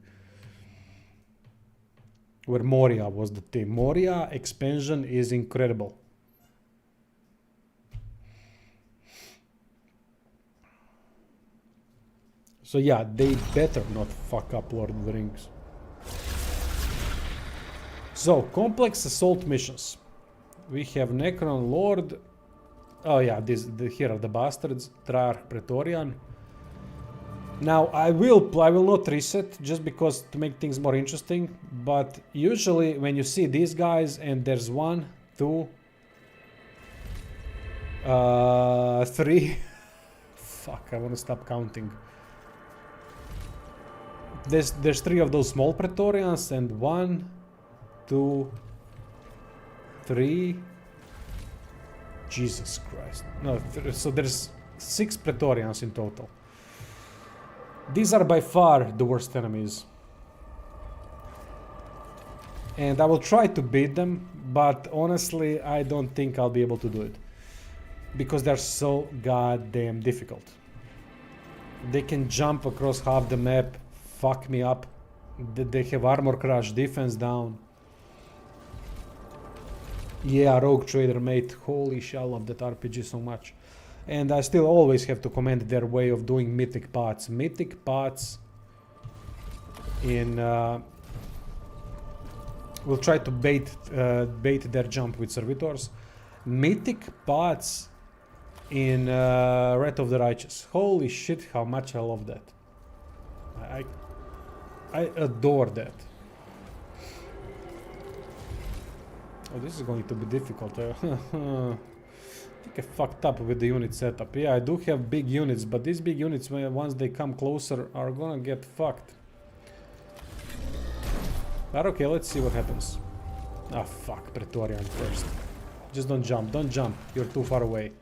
Where Moria was the theme. Moria expansion is incredible. So yeah, they better not fuck up Lord of the Rings. So, complex assault missions. We have Necron Lord. Oh yeah, here are the bastards. Trarch Praetorian. Now I will not reset just because to make things more interesting. But usually when you see these guys and there's 1, 2, 3. Fuck, I want to stop counting. There's 3 of those small Praetorians and 1, 2, 3, Jesus Christ. No, so there's 6 Praetorians in total. These are by far the worst enemies. And I will try to beat them, but honestly, I don't think I'll be able to do it. Because they're so goddamn difficult. They can jump across half the map, fuck me up. They have armor crush, defense down. Yeah, Rogue Trader mate, holy shit, I love that RPG so much. And I still always have to commend their way of doing mythic pots. Mythic pots in... we'll try to bait their jump with servitors. Mythic pots in Wrath of the Righteous. Holy shit, how much I love that. I adore that. Oh, this is going to be difficult. I think I fucked up with the unit setup. Yeah, I do have big units, but these big units, once they come closer, are gonna get fucked. But okay, let's see what happens. Ah, fuck, Praetorian first. Just don't jump, don't jump. You're too far away.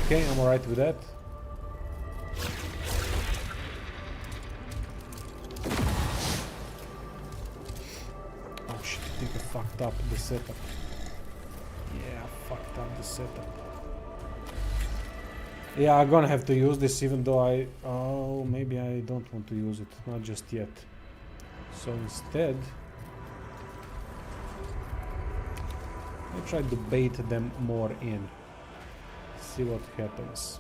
Okay, I'm alright with that. Oh shit, I think I fucked up the setup. Yeah, I fucked up the setup. Yeah, I'm gonna have to use this even though oh, maybe I don't want to use it. Not just yet. So instead... I try to bait them more in. See what happens.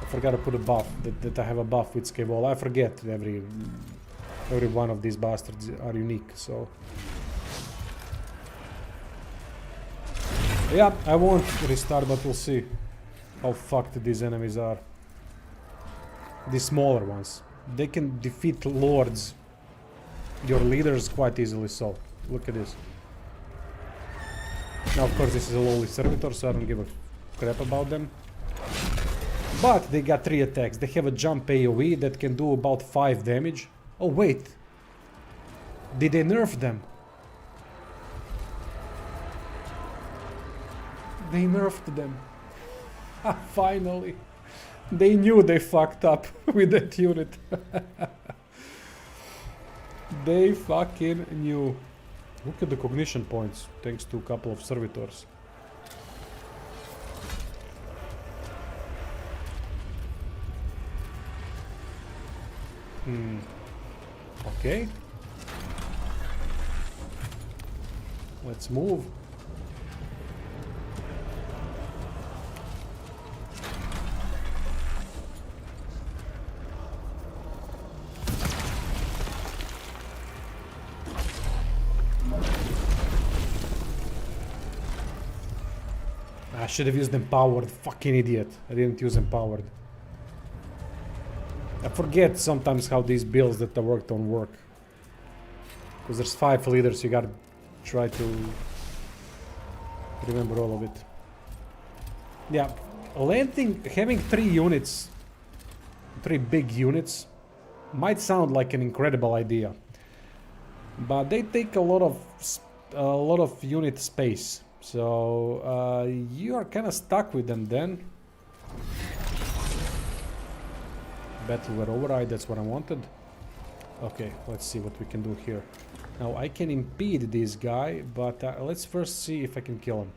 I forgot to put a buff, that I have a buff with Scavol. I forget every one of these bastards are unique, so... Yeah, I won't restart, but we'll see how fucked these enemies are. The smaller ones. They can defeat lords, your leaders, quite easily, so look at this. Now, of course, this is a lowly servitor, so I don't give a crap about them. But they got 3 attacks. They have a jump AoE that can do about 5 damage. Oh, wait. Did they nerf them? They nerfed them. Ah, finally. They knew they fucked up with that unit. They fucking knew. Look at the cognition points, thanks to a couple of servitors. Okay. Let's move. I should have used empowered, fucking idiot. I didn't use empowered. I forget sometimes how these builds that I worked on work. Because there's 5 leaders, you gotta try to remember all of it. Yeah, having 3 units, 3 big units, might sound like an incredible idea. But they take a lot of unit space. So you are kind of stuck with them then. Battle with override, that's what I wanted. Okay, let's see what we can do here. Now I can impede this guy, but let's first see if I can kill him.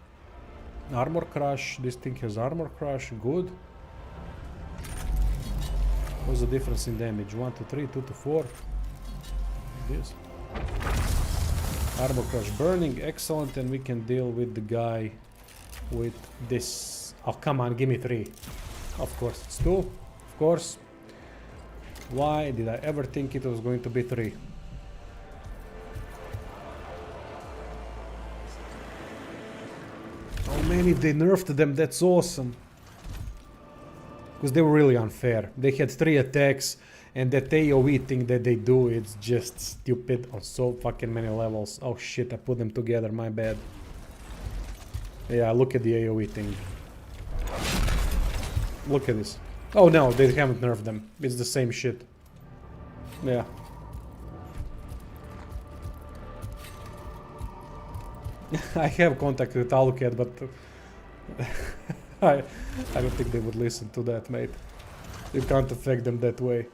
Armor crush, this thing has armor crush, good. What's the difference in damage? 1 to 3, 2 to 4. This. Armor crush burning, excellent, and we can deal with the guy with this. Oh, come on, give me 3. Of course, it's 2. Of course. Why did I ever think it was going to be 3? Oh man, if they nerfed them, that's awesome. Because they were really unfair. They had 3 attacks. And that AoE thing that they do, it's just stupid on so fucking many levels. Oh shit, I put them together, my bad. Yeah, look at the AoE thing. Look at this. Oh no, they haven't nerfed them. It's the same shit. Yeah. I have contact with Alucard, but I don't think they would listen to that, mate. You can't affect them that way.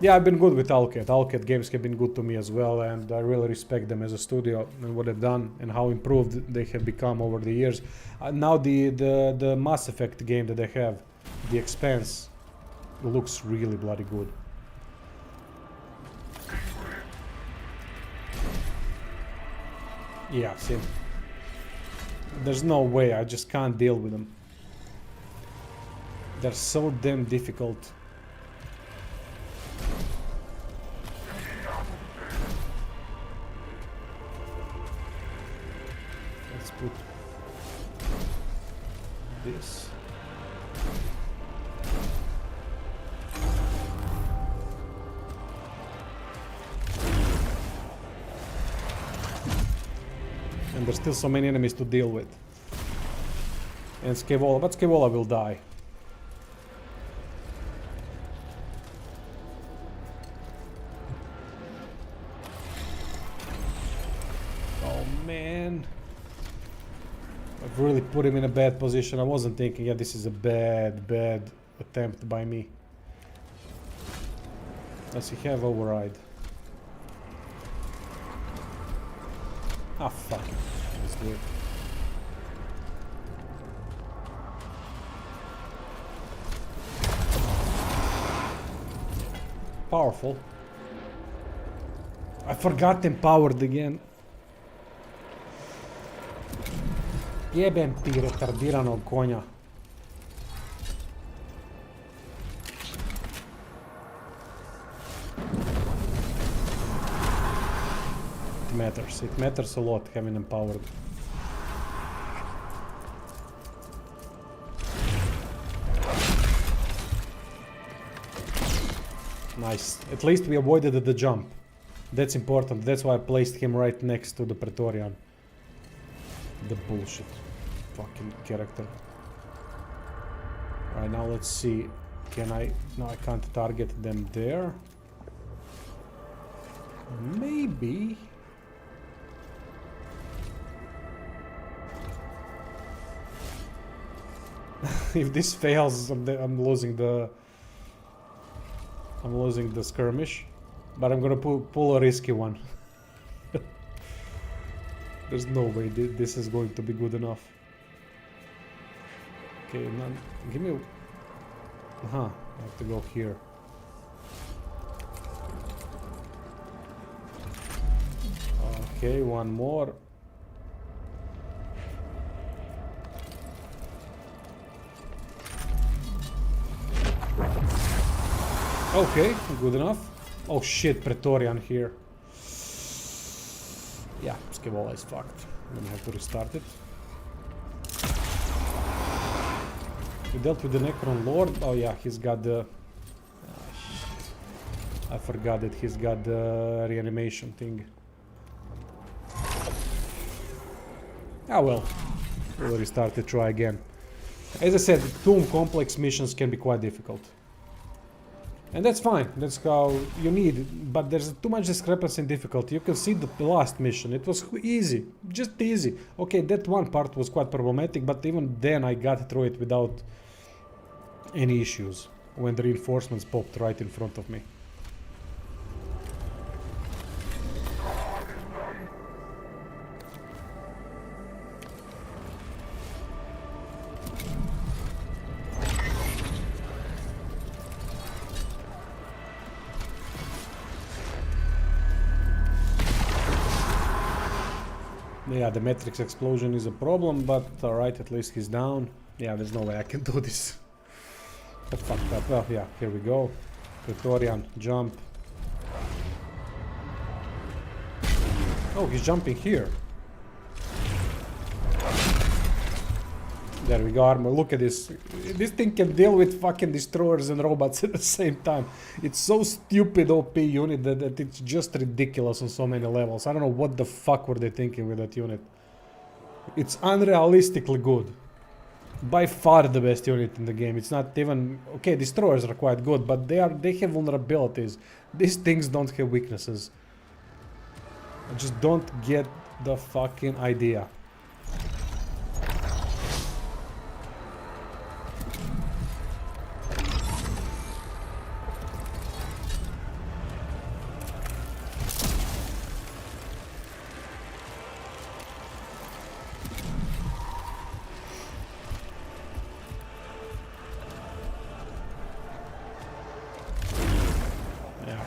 Yeah, I've been good with Alucard. Alucard games have been good to me as well, and I really respect them as a studio and what they've done and how improved they have become over the years. Now the Mass Effect game that they have, The Expanse, looks really bloody good. Yeah, see, there's no way, I just can't deal with them. They're so damn difficult. Let's put this. And there's still so many enemies to deal with. And Scaevola, but Scaevola will die. Oh man. I've really put him in a bad position. I wasn't thinking, yeah, this is a bad attempt by me. Does he have override? Ah, fuck it. Let's do it. Powerful. I forgot empowered again. Jebem ti retardiranog konja. It matters a lot having empowered. Nice. At least we avoided the jump. That's important. That's why I placed him right next to the Praetorian. The bullshit fucking character. Right, now let's see. Can I... No, I can't target them there. Maybe... If this fails, I'm losing the skirmish, but I'm gonna pull a risky one. There's no way this is going to be good enough. Okay, now give me. I have to go here. Okay, one more. Okay, good enough. Oh shit, Praetorian here. Yeah, Scaevola is fucked. I'm gonna have to restart it. We dealt with the Necron Lord. Oh yeah, he's got the... I forgot that he's got the reanimation thing. Ah well, we'll restart it, try again. As I said, Tomb complex missions can be quite difficult. And that's fine, that's how you need, but there's too much discrepancy in difficulty. You can see the last mission, it was easy, just easy. Okay, that one part was quite problematic, but even then I got through it without any issues when the reinforcements popped right in front of me. Yeah, the Matrix explosion is a problem, but alright, at least he's down. Yeah, there's no way I can do this. But fuck that. Well, yeah, here we go. Praetorian, jump. Oh, he's jumping here. There we go, armor. Look at this. This thing can deal with fucking destroyers and robots at the same time. It's so stupid OP unit that it's just ridiculous on so many levels. I don't know what the fuck were they thinking with that unit. It's unrealistically good. By far the best unit in the game. It's not even... Okay, destroyers are quite good, but they have vulnerabilities. These things don't have weaknesses. I just don't get the fucking idea?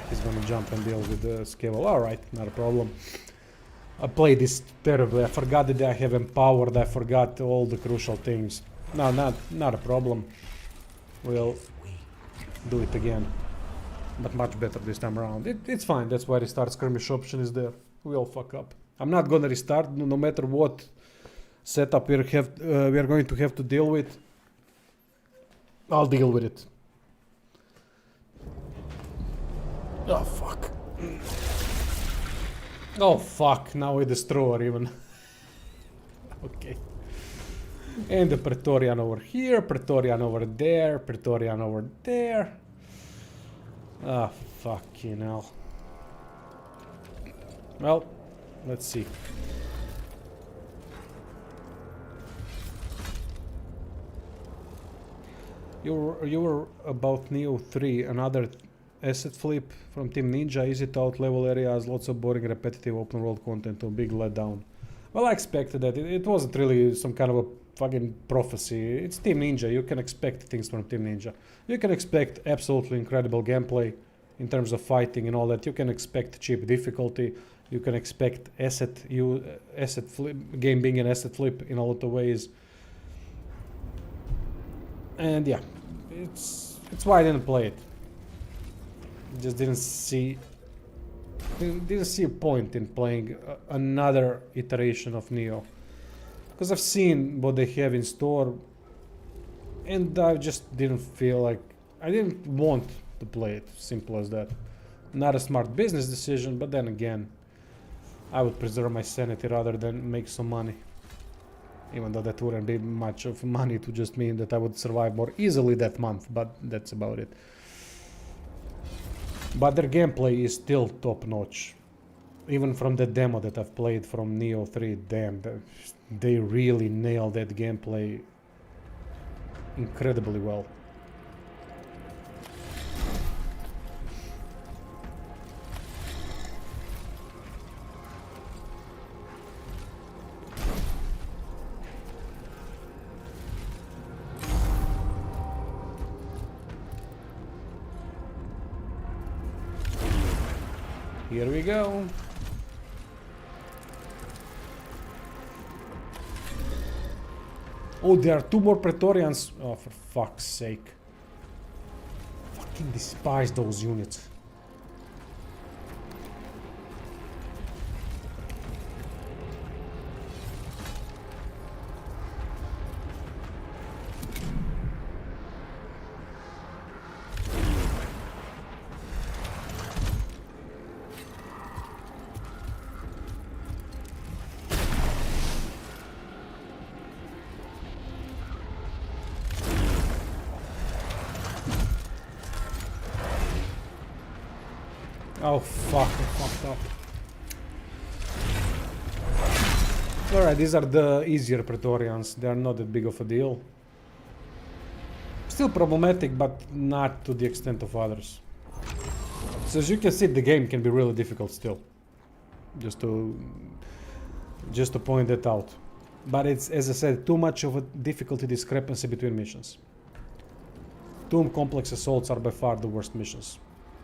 He's gonna jump and deal with the scale. Alright, not a problem. I played this terribly. I forgot that I have empowered. I forgot all the crucial things. No, not a problem. We'll do it again. But much better this time around. It's fine. That's why restart skirmish option is there. We'll fuck up. I'm not gonna restart no matter what setup we are going to have to deal with. I'll deal with it. Oh fuck. Oh fuck, now we destroy even. Okay. And the Praetorian over here, Praetorian over there, Praetorian over there. Ah, fucking hell. Well, let's see. You were about Neo 3, another asset flip from Team Ninja, easy to out level areas, lots of boring repetitive open world content, a big letdown. Well, I expected that. It wasn't really some kind of a fucking prophecy. It's Team Ninja, you can expect things from Team Ninja. You can expect absolutely incredible gameplay in terms of fighting and all that. You can expect cheap difficulty. You can expect asset flip, game being an asset flip in a lot of ways. And yeah, it's why I didn't play it. Just didn't see a point in playing another iteration of Neo, because I've seen what they have in store and I just didn't feel like I didn't want to play it. Simple as that. Not a smart business decision, but then again, I would preserve my sanity rather than make some money, even though that wouldn't be much of money. To just mean that I would survive more easily that month, but that's about it. But their gameplay is still top notch. Even from the demo that I've played from Neo 3, damn, they really nailed that gameplay incredibly well. Here we go. Oh, there are 2 more Praetorians. Oh, for fuck's sake. Fucking despise those units. Oh fuck, I fucked up. Alright, these are the easier Praetorians. They are not that big of a deal. Still problematic, but not to the extent of others. So as you can see, the game can be really difficult still. Just to point that out. But it's, as I said, too much of a difficulty discrepancy between missions. Tomb complex assaults are by far the worst missions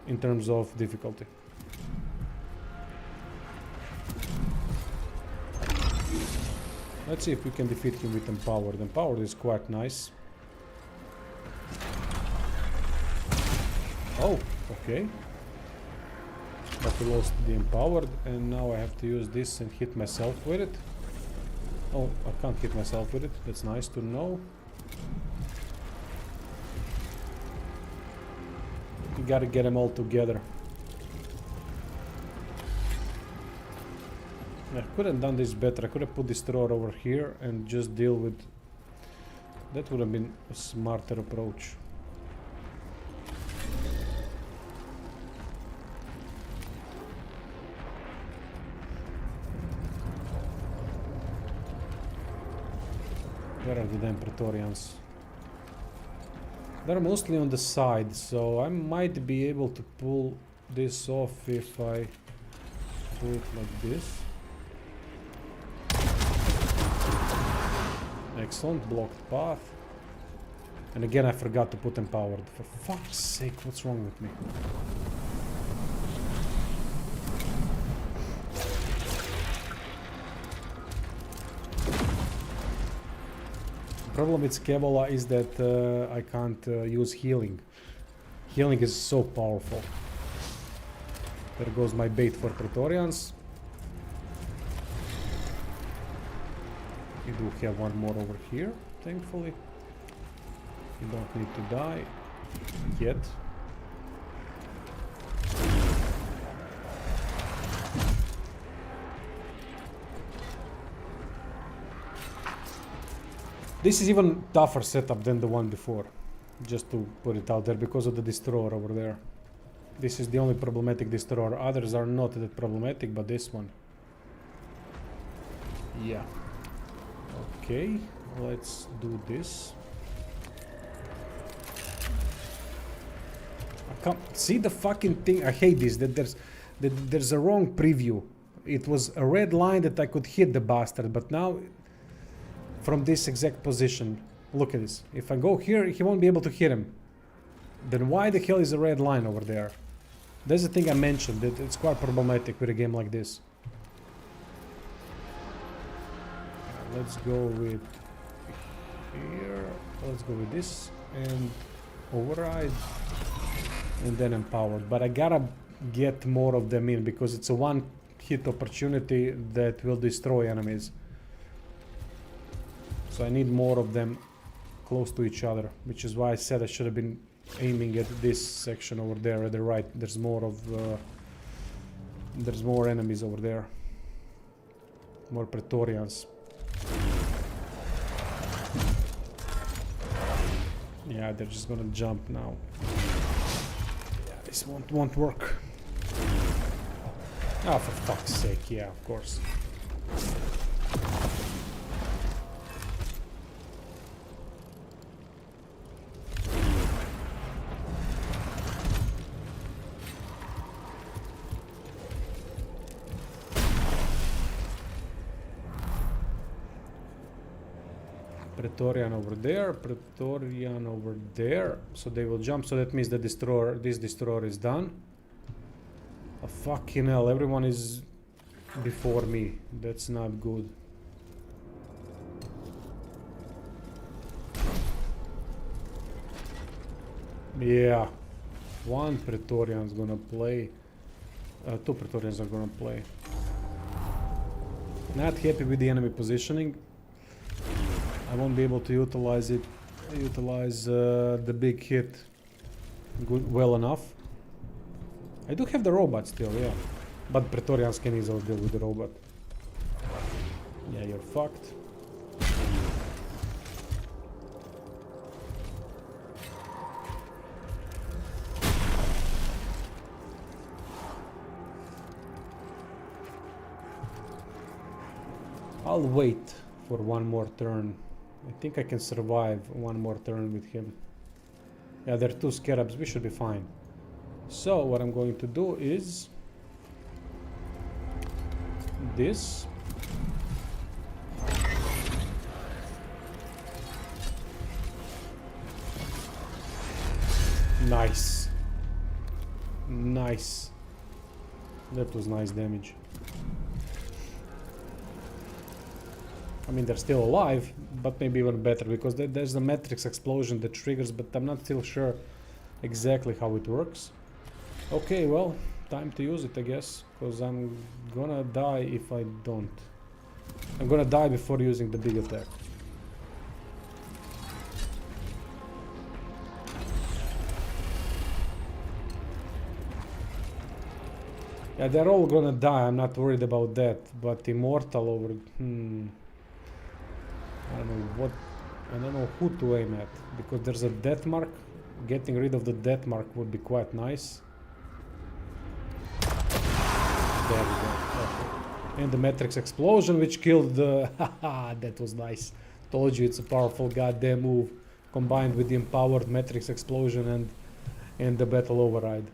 in terms of difficulty. Let's see if we can defeat him with Empowered. Empowered is quite nice. Oh, okay. But we lost the Empowered, and now I have to use this and hit myself with it. Oh, I can't hit myself with it. That's nice to know. You gotta get them all together. I could have done this better. I could have put this thrower over here and just deal with... That would have been a smarter approach. Where are the damn Praetorians? They're mostly on the side, so I might be able to pull this off if I do it like this. Excellent, blocked path. And again, I forgot to put empowered. For fuck's sake, what's wrong with me? The problem with Scaevola is that I can't use healing. Healing is so powerful. There goes my bait for Praetorians. We do have one more over here, thankfully. You don't need to die yet. This is even tougher setup than the one before, just to put it out there, because of the destroyer over there. This is the only problematic destroyer. Others are not that problematic, but this one. Yeah. Okay, let's do this. I can't see the fucking thing. I hate this, that there's a wrong preview. It was a red line that I could hit the bastard, but now from this exact position, look at this. If I go here, he won't be able to hit him. Then why the hell is a red line over there? That's the thing I mentioned, that it's quite problematic with a game like this. Let's go with here. Let's go with this and override and then empowered. But I gotta get more of them in because it's a one-hit opportunity that will destroy enemies. So I need more of them close to each other, which is why I said I should have been aiming at this section over there at the right. There's more enemies over there. More Praetorians. Yeah, they're just gonna jump now. Yeah, this won't work. Oh, for fuck's sake, yeah, of course. Praetorian over there, Praetorian over there, so they will jump, so that means the destroyer, this destroyer is done. Oh, fucking hell, everyone is before me, that's not good. Yeah, one Praetorian is gonna play, two Praetorians are gonna play. Not happy with the enemy positioning. I won't be able to utilize the big hit well enough. I do have the robot still, yeah. But Praetorians can easily deal with the robot. Yeah, you're fucked. I'll wait for one more turn. I think I can survive one more turn with him. Yeah, there are two scarabs. We should be fine. So what I'm going to do is this. Nice. Nice. That was nice damage. I mean, they're still alive, but maybe even better, because there's a matrix explosion that triggers, but I'm not still sure exactly how it works. Okay, well, time to use it, I guess, because I'm gonna die if I don't. I'm gonna die before using the big attack. Yeah, they're all gonna die, I'm not worried about that, but immortal over... I don't know who to aim at, because there's a death mark. Getting rid of the death mark would be quite nice. There we go. Okay. And the matrix explosion, which killed the... Haha, that was nice. Told you it's a powerful goddamn move, combined with the empowered Matrix explosion and the battle override.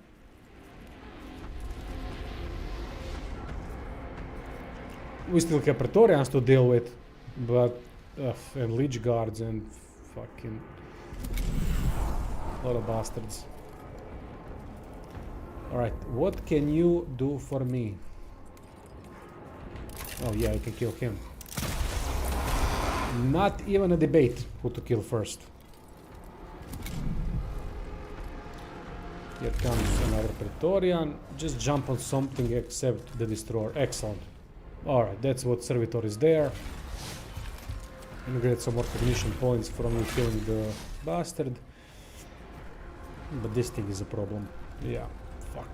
We still have Praetorians to deal with, but and Leech Guards and fucking a lot of bastards. Alright, what can you do for me? Oh yeah, I can kill him. Not even a debate who to kill first. Here comes another Praetorian. Just jump on something except the Destroyer. Excellent. Alright, that's what Servitor is there. And get some more cognition points from you killing the bastard. But this thing is a problem. Yeah, fuck.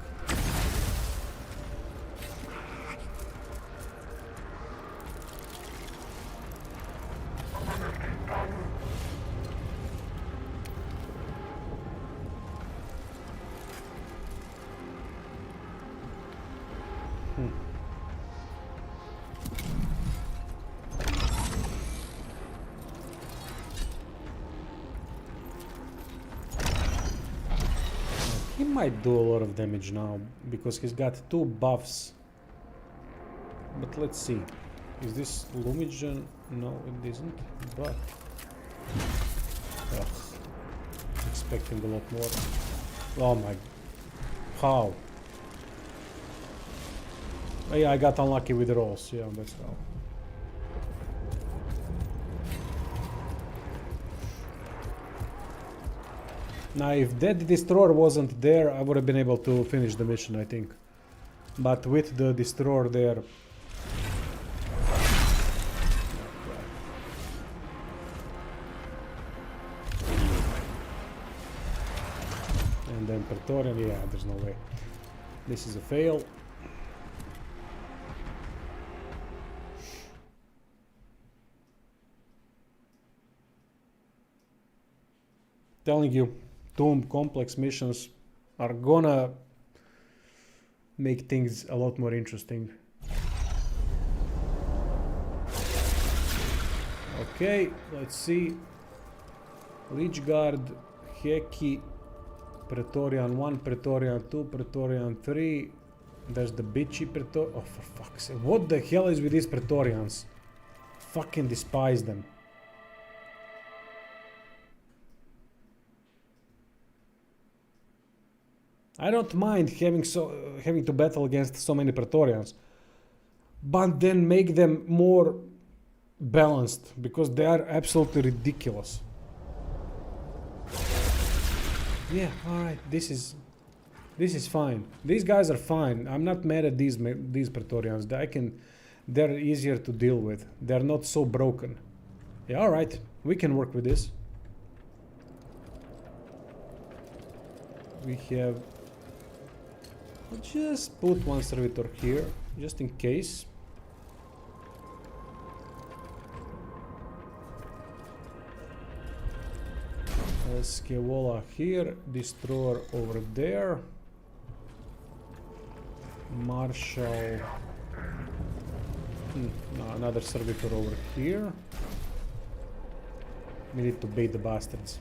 He might do a lot of damage now because he's got 2 buffs. But let's see. Is this Lumigen? No, it isn't. But expecting a lot more. Oh my! How? Oh, yeah, I got unlucky with the rolls. Yeah, that's how. Now, if that Destroyer wasn't there, I would have been able to finish the mission, I think. But with the Destroyer there... And then Praetorian, yeah, there's no way. This is a fail. Telling you. Tomb complex missions are gonna make things a lot more interesting. Okay, let's see. Leech Guard, Heki, Praetorian 1, Praetorian 2, Praetorian 3. There's the bitchy Praetorian. Oh, for fuck's sake. What the hell is with these Praetorians? Fucking despise them. I don't mind having to battle against so many Praetorians, but then make them more balanced because they are absolutely ridiculous. Yeah, all right, this is fine. These guys are fine. I'm not mad at these Praetorians. They're easier to deal with. They're not so broken. Yeah, all right, we can work with this. We have. I'll just put one servitor here, just in case. Scaevola here, Destroyer over there. Marshal. No, another servitor over here. We need to bait the bastards.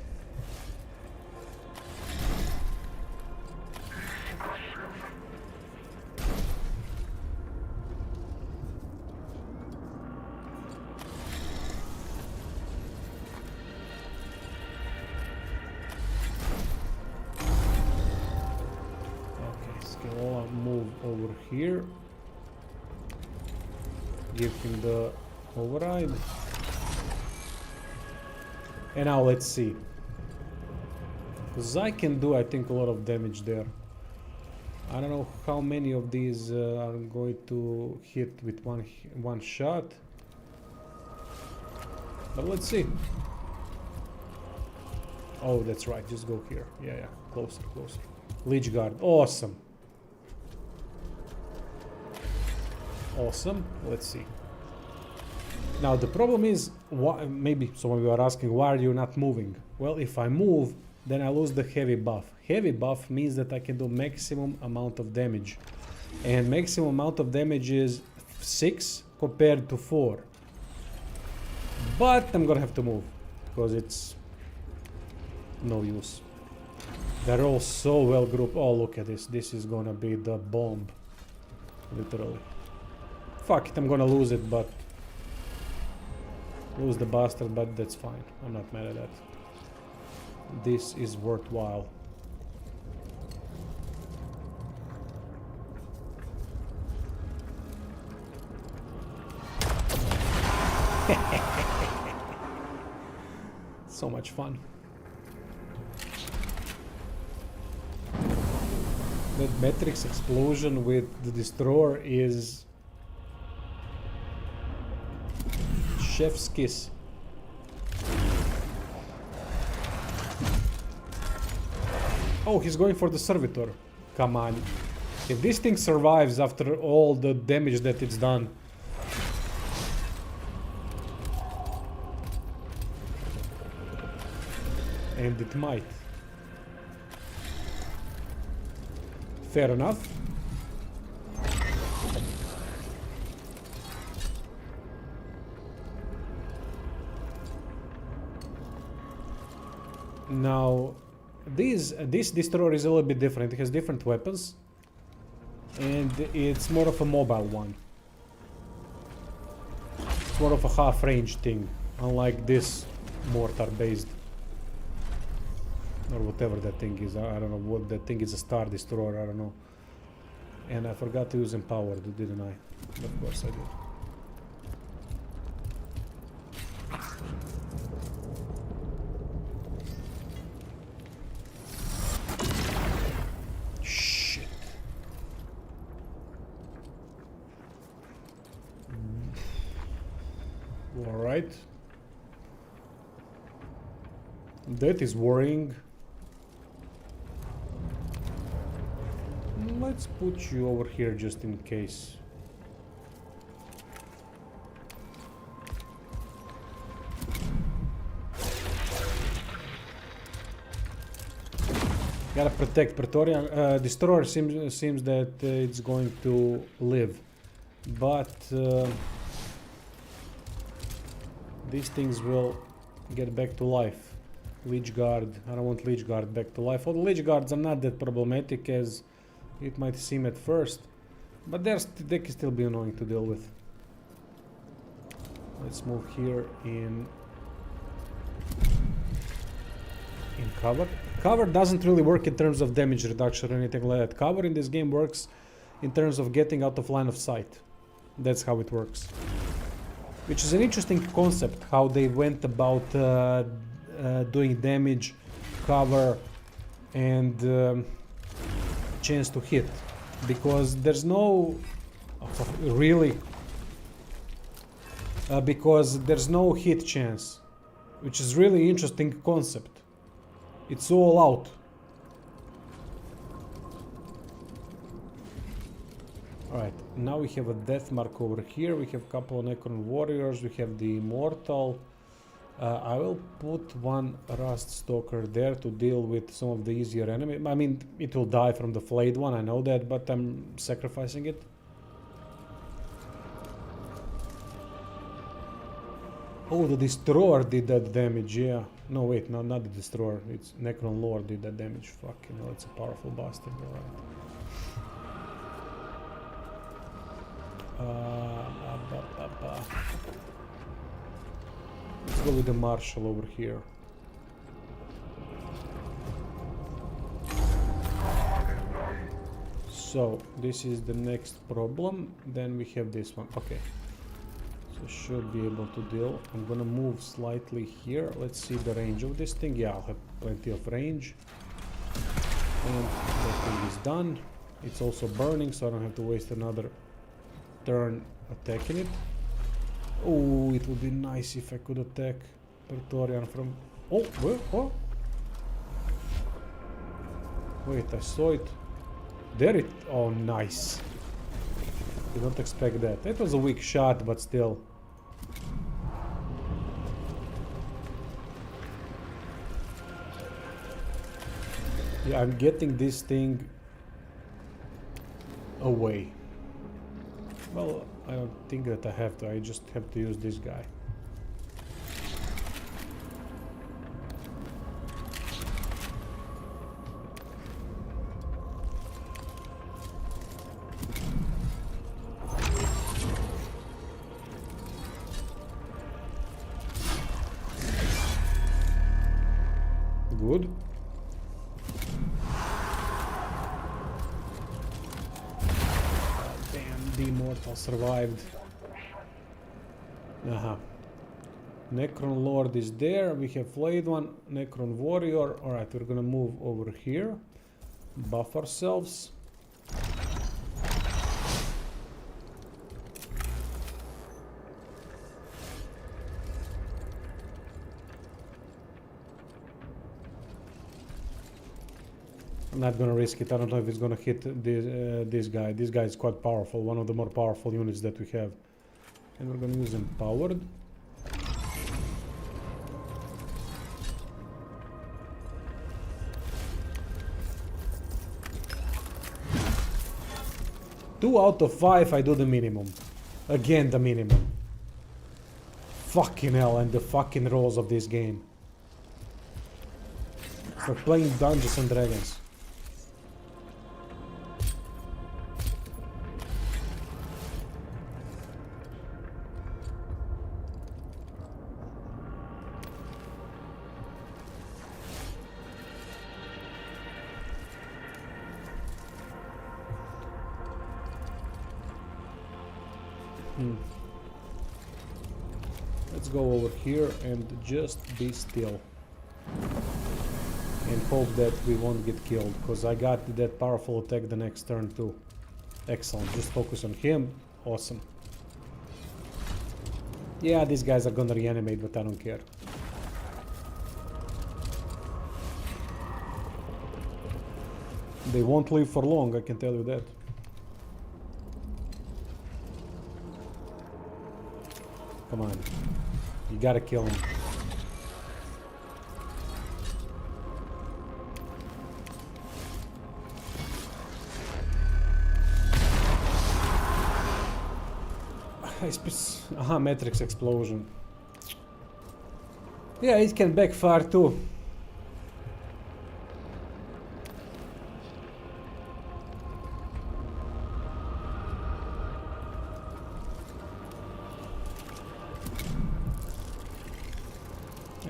Over here, give him the override, and now let's see, because I can do, I think, a lot of damage there. I don't know how many of these are going to hit with one shot, but let's see. Oh, that's right, just go here. Yeah, closer. Leech Guard, awesome. Awesome. Let's see. Now the problem is, maybe some of you are asking, why are you not moving? Well, if I move, then I lose the heavy buff. Heavy buff means that I can do maximum amount of damage, and maximum amount of damage is 6 compared to 4. But I'm gonna have to move, because it's no use. They're all so well grouped. Oh, look at this. This is gonna be the bomb. Literally. Fuck it, I'm gonna lose it, but... lose the bastard, but that's fine. I'm not mad at that. This is worthwhile. So much fun. That Matrix explosion with the destroyer is chef's kiss. Oh, he's going for the servitor. Come on. If this thing survives after all the damage that it's done. And it might. Fair enough. Now, this destroyer is a little bit different. It has different weapons, and it's more of a mobile one. It's more of a half-range thing, unlike this mortar-based, or whatever that thing is. I don't know what that thing is. A star destroyer. I don't know. And I forgot to use empowered, didn't I? Of course I did. Alright. That is worrying. Let's put you over here just in case. Gotta protect Praetorian. Destroyer seems that it's going to live, but these things will get back to life. Lich Guard. I don't want Lich Guard back to life. All the Lich Guards are not that problematic as it might seem at first, but they can still be annoying to deal with. Let's move here in cover. Cover doesn't really work in terms of damage reduction or anything like that. Cover in this game works in terms of getting out of line of sight. That's how it works. Which is an interesting concept, how they went about doing damage, cover, and chance to hit. Because there's no... really... because there's no hit chance. Which is really interesting concept. It's all out. Alright, now we have a death mark over here. We have a couple of Necron warriors. We have the immortal. I will put one Rust Stalker there to deal with some of the easier enemy. I mean, it will die from the flayed one, I know that, but I'm sacrificing it. Oh, the destroyer did that damage, yeah. No, wait, no, not the destroyer. It's Necron Lord did that damage. Fucking hell, it's a powerful bastard, alright. Let's go with the Marshal over here. So, this is the next problem. Then we have this one. Okay. So, should be able to deal. I'm gonna move slightly here. Let's see the range of this thing. Yeah, I'll have plenty of range. And that thing is done. It's also burning, so I don't have to waste another turn attacking it. Oh, it would be nice if I could attack Praetorian from... Oh, where? Oh. Wait, I saw it. There it... Oh, nice. You don't expect that. That was a weak shot, but still. Yeah, I'm getting this thing away. Well, I don't think that I have to. I just have to use this guy. The Immortal survived. Necron Lord is there. We have Flayed One. Necron Warrior. Alright, we're gonna move over here. Buff ourselves. I'm not gonna risk it. I don't know if it's gonna hit this guy. This guy is quite powerful. One of the more powerful units that we have. And we're gonna use Empowered. Two out of 5, I do the minimum. Again, the minimum. Fucking hell, and the fucking rules of this game. For playing Dungeons and Dragons. Let's go over here and just be still. And hope that we won't get killed, because I got that powerful attack the next turn too. Excellent, just focus on him. Awesome. Yeah, these guys are gonna reanimate, but I don't care. They won't live for long, I can tell you that. Come on. You gotta kill him. Matrix explosion. Yeah, it can backfire too.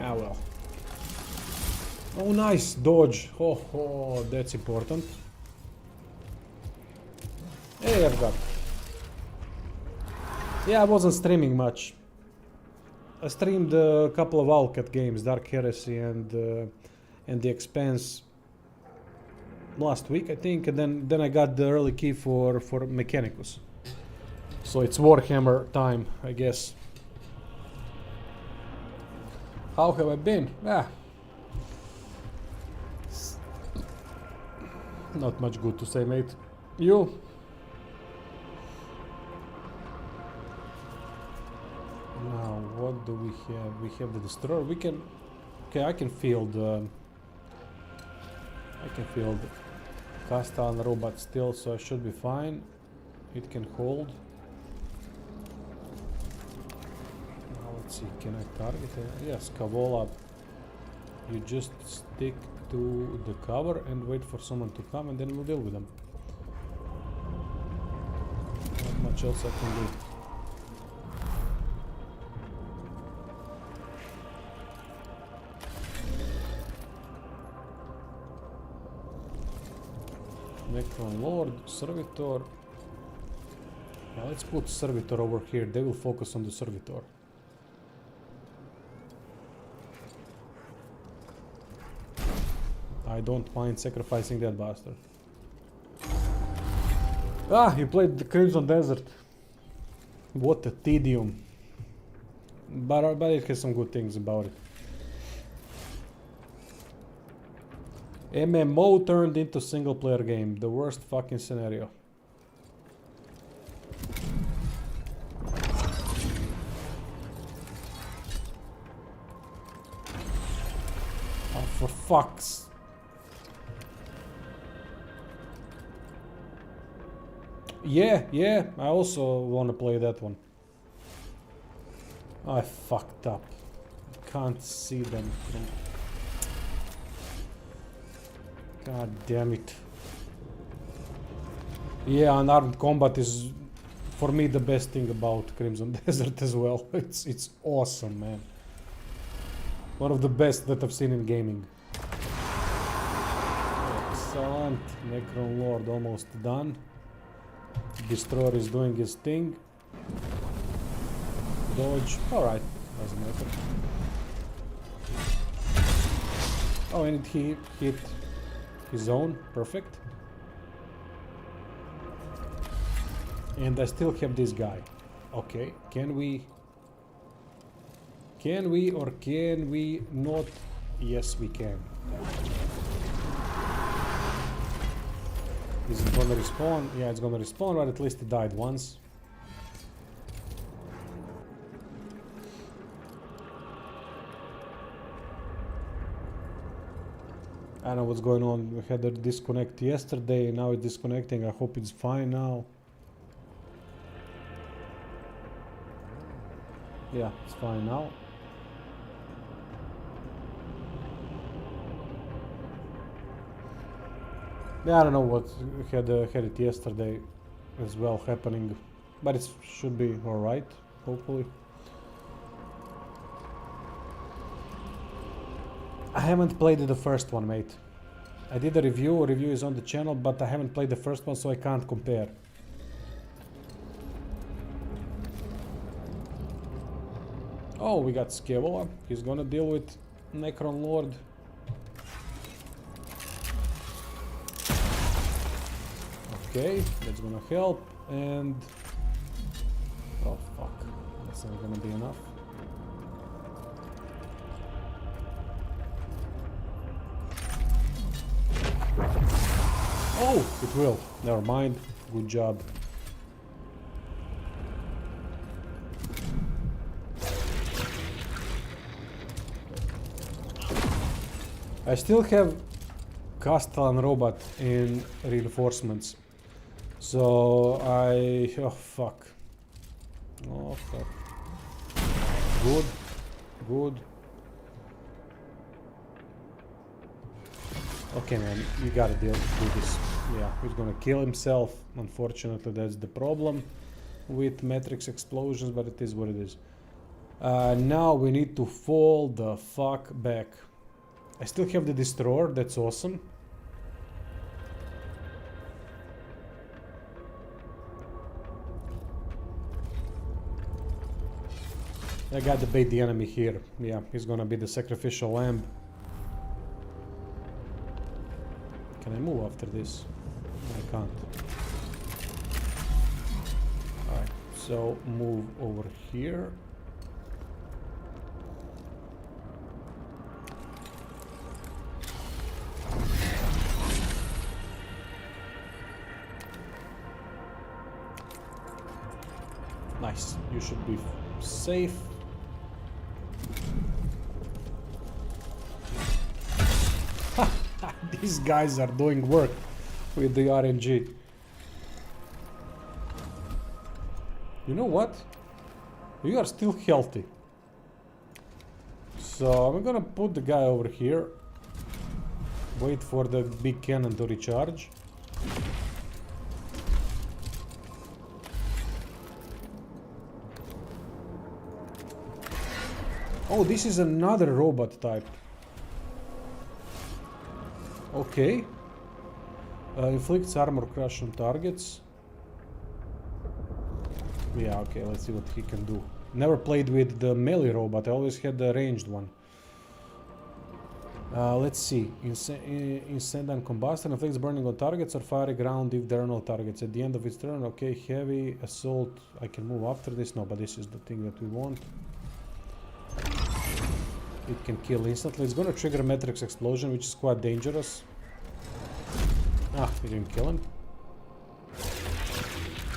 Ah well. Oh nice, dodge. Oh, that's important. Hey, I've got. Yeah, I wasn't streaming much. I streamed a couple of Wildcat games, Dark Heresy and The Expanse last week, I think, and then I got the early key for Mechanicus. So it's Warhammer time, I guess. How have I been? Not much good to say, mate. You? Now, what do we have? We have the destroyer. We can. Okay, I can field. I can field Casta and robot still, so I should be fine. It can hold. Now let's see. Can I target it? Yes, Cavola. You just stick to the cover and wait for someone to come, and then we'll deal with them. Not much else I can do. Necron Lord, Servitor. Now let's put Servitor over here. They will focus on the Servitor. I don't mind sacrificing that bastard. Ah, you played the Crimson Desert. What a tedium. But it has some good things about it. MMO turned into single player game. The worst fucking scenario. Oh, for fuck's. Yeah, I also want to play that one. I fucked up. Can't see them. God damn it. Yeah, unarmed combat is for me the best thing about Crimson Desert as well. It's awesome, man. One of the best that I've seen in gaming. Excellent. Necron Lord almost done. Destroyer is doing his thing. Dodge. Alright, doesn't matter. Oh, and he hit his own. Perfect. And I still have this guy. Okay, can we or can we not? Yes, we can. Is it gonna respawn? Yeah, it's gonna respawn, but at least it died once. I don't know what's going on. We had a disconnect yesterday, now it's disconnecting. I hope it's fine now. Yeah, it's fine now. Yeah, I don't know what had it yesterday as well happening, but it should be alright, hopefully. I haven't played the first one, mate. I did a review is on the channel, but I haven't played the first one, so I can't compare. Oh, we got Scaevola. He's gonna deal with Necron Lord. Okay, that's gonna help, and... oh fuck, that's not gonna be enough. Oh, it will. Never mind. Good job. I still have Castellan robot in reinforcements. So oh fuck. Oh fuck. Good. Good. Okay, man, you gotta do this. Yeah, he's gonna kill himself. Unfortunately, that's the problem with Matrix explosions, but it is what it is. Now we need to fall the fuck back. I still have the destroyer, that's awesome. I gotta bait the enemy here. Yeah, he's gonna be the sacrificial lamb. Can I move after this? I can't. Alright, so move over here. Nice, you should be safe. These guys are doing work with the RNG. You know what? We are still healthy. So I'm gonna put the guy over here. Wait for the big cannon to recharge. Oh, this is another robot type. Okay. Inflicts armor crush on targets. Yeah, okay, let's see what he can do. Never played with the melee robot, I always had the ranged one. Let's see. Incendiary combustion inflicts burning on targets or fiery ground if there are no targets. At the end of its turn, okay, heavy assault. I can move after this. No, but this is the thing that we want. It can kill instantly. It's gonna trigger Matrix explosion, which is quite dangerous. Ah, we didn't kill him.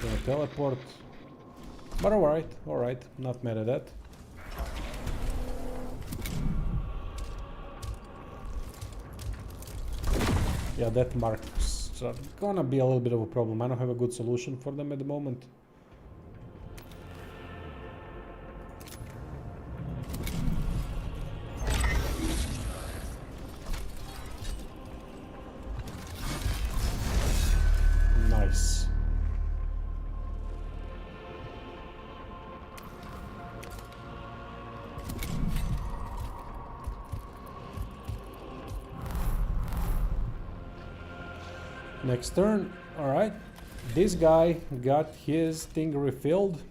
Gonna teleport. But alright, not mad at that. Yeah, that marks are gonna be a little bit of a problem. I don't have a good solution for them at the moment. Nice. Next turn, alright. This guy got his thing refilled,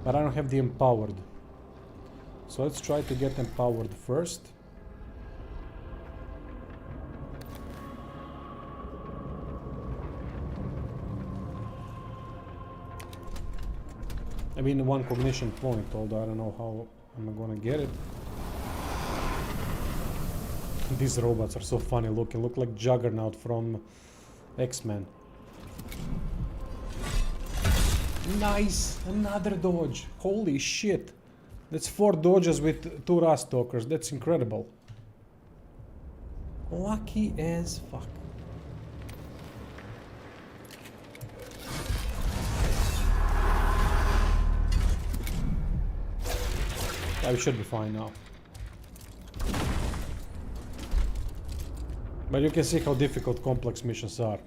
but I don't have the empowered. So let's try to get empowered first. I mean, one cognition point, although I don't know how I'm gonna get it. These robots are so funny looking, look like Juggernaut from X-Men. Nice! Another dodge! Holy shit! That's 4 dodges with 2 Rust Stalkers, that's incredible. Lucky as fuck. I should be fine now. But you can see how difficult complex missions are.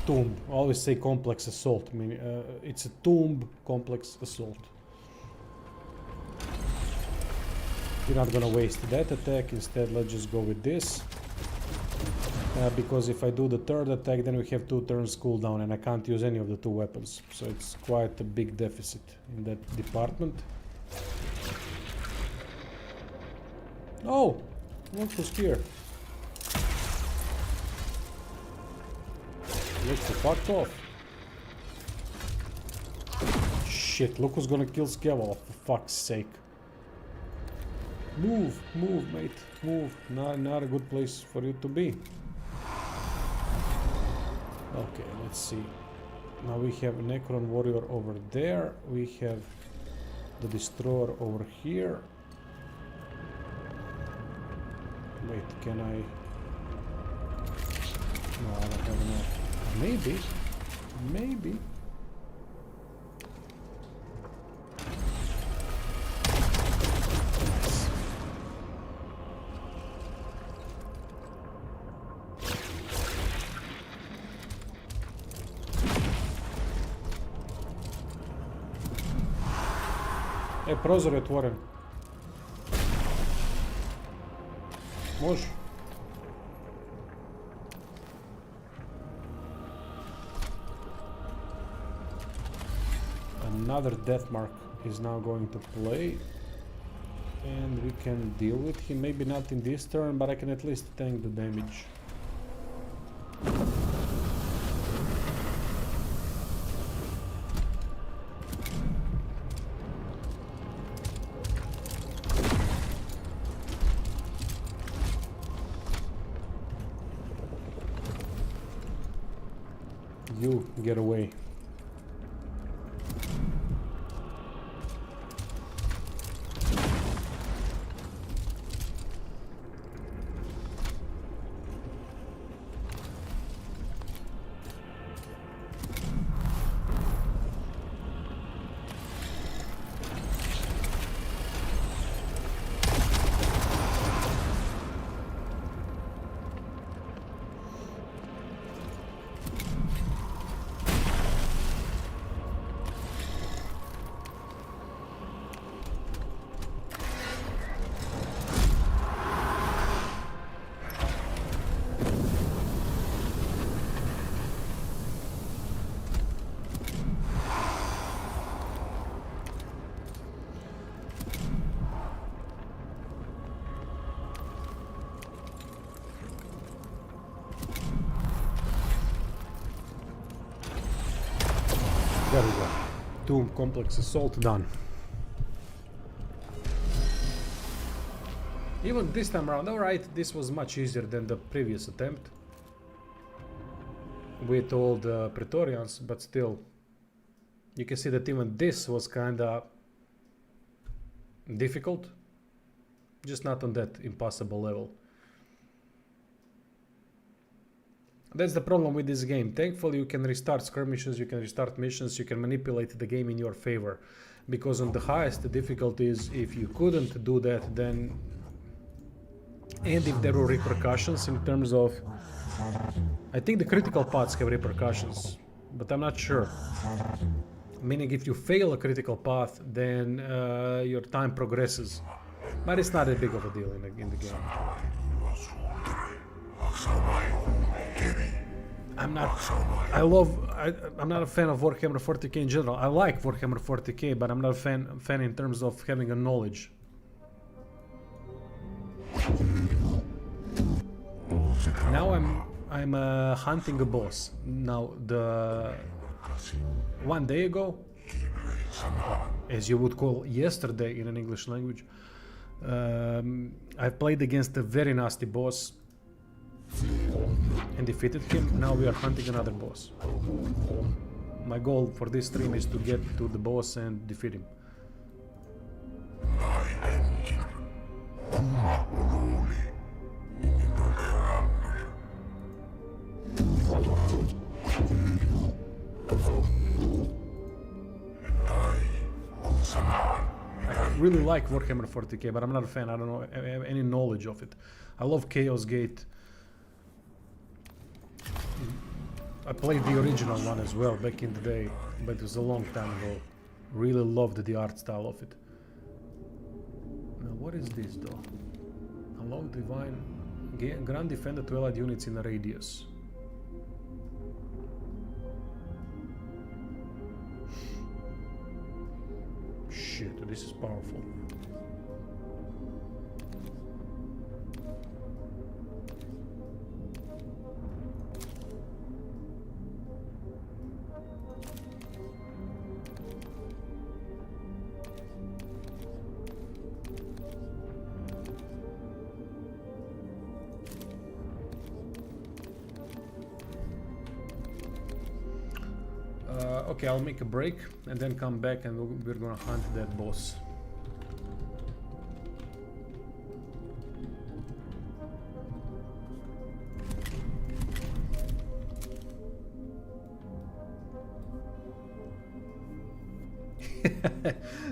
Tomb. I always say complex assault. I mean, it's a tomb complex assault. We're not gonna waste that attack. Instead, let's just go with this. Because if I do the third attack, then we have 2 turns cooldown and I can't use any of the 2 weapons. So it's quite a big deficit in that department. Oh! Look who's here. Look who fucked off. Shit, look who's gonna kill Skeval, for fuck's sake. Move, move, mate, move. Not a good place for you to be. Okay, let's see. Now we have Necron Warrior over there. We have the Destroyer over here. Wait, can I? No, I don't have enough. Maybe. Maybe. Prozor je otvoren. Može. Another death mark is now going to play. And we can deal with him. Maybe not in this turn, but I can at least tank the damage. You get away. There we go. Tomb complex assault done. Even this time around, alright, this was much easier than the previous attempt with all the Praetorians, but still, you can see that even this was kinda difficult, just not on that impossible level. That's the problem with this game. Thankfully, you can restart skirmishes, you can restart missions, you can manipulate the game in your favor. Because on the highest difficulties, if you couldn't do that, then... And if there were repercussions in terms of... I think the critical paths have repercussions, but I'm not sure. Meaning if you fail a critical path, then your time progresses. But it's not that big of a deal in the game. I'm not. I love. I'm not a fan of Warhammer 40k in general. I like Warhammer 40k, but I'm not a fan in terms of having a knowledge. Now I'm hunting a boss. Now the 1 day ago, as you would call yesterday in an English language, I played against a very nasty boss and defeated him. Now we are hunting another boss. My goal for this stream is to get to the boss and defeat him. I really like Warhammer 40k, but I'm not a fan. I don't know any knowledge of it. I love Chaos Gate. I played the original one as well back in the day, but it was a long time ago. Really loved the art style of it. Now what is this though? Unlock divine grant defender to allied units in a radius. Shit, this is powerful. Okay, I'll make a break and then come back and we're gonna hunt that boss.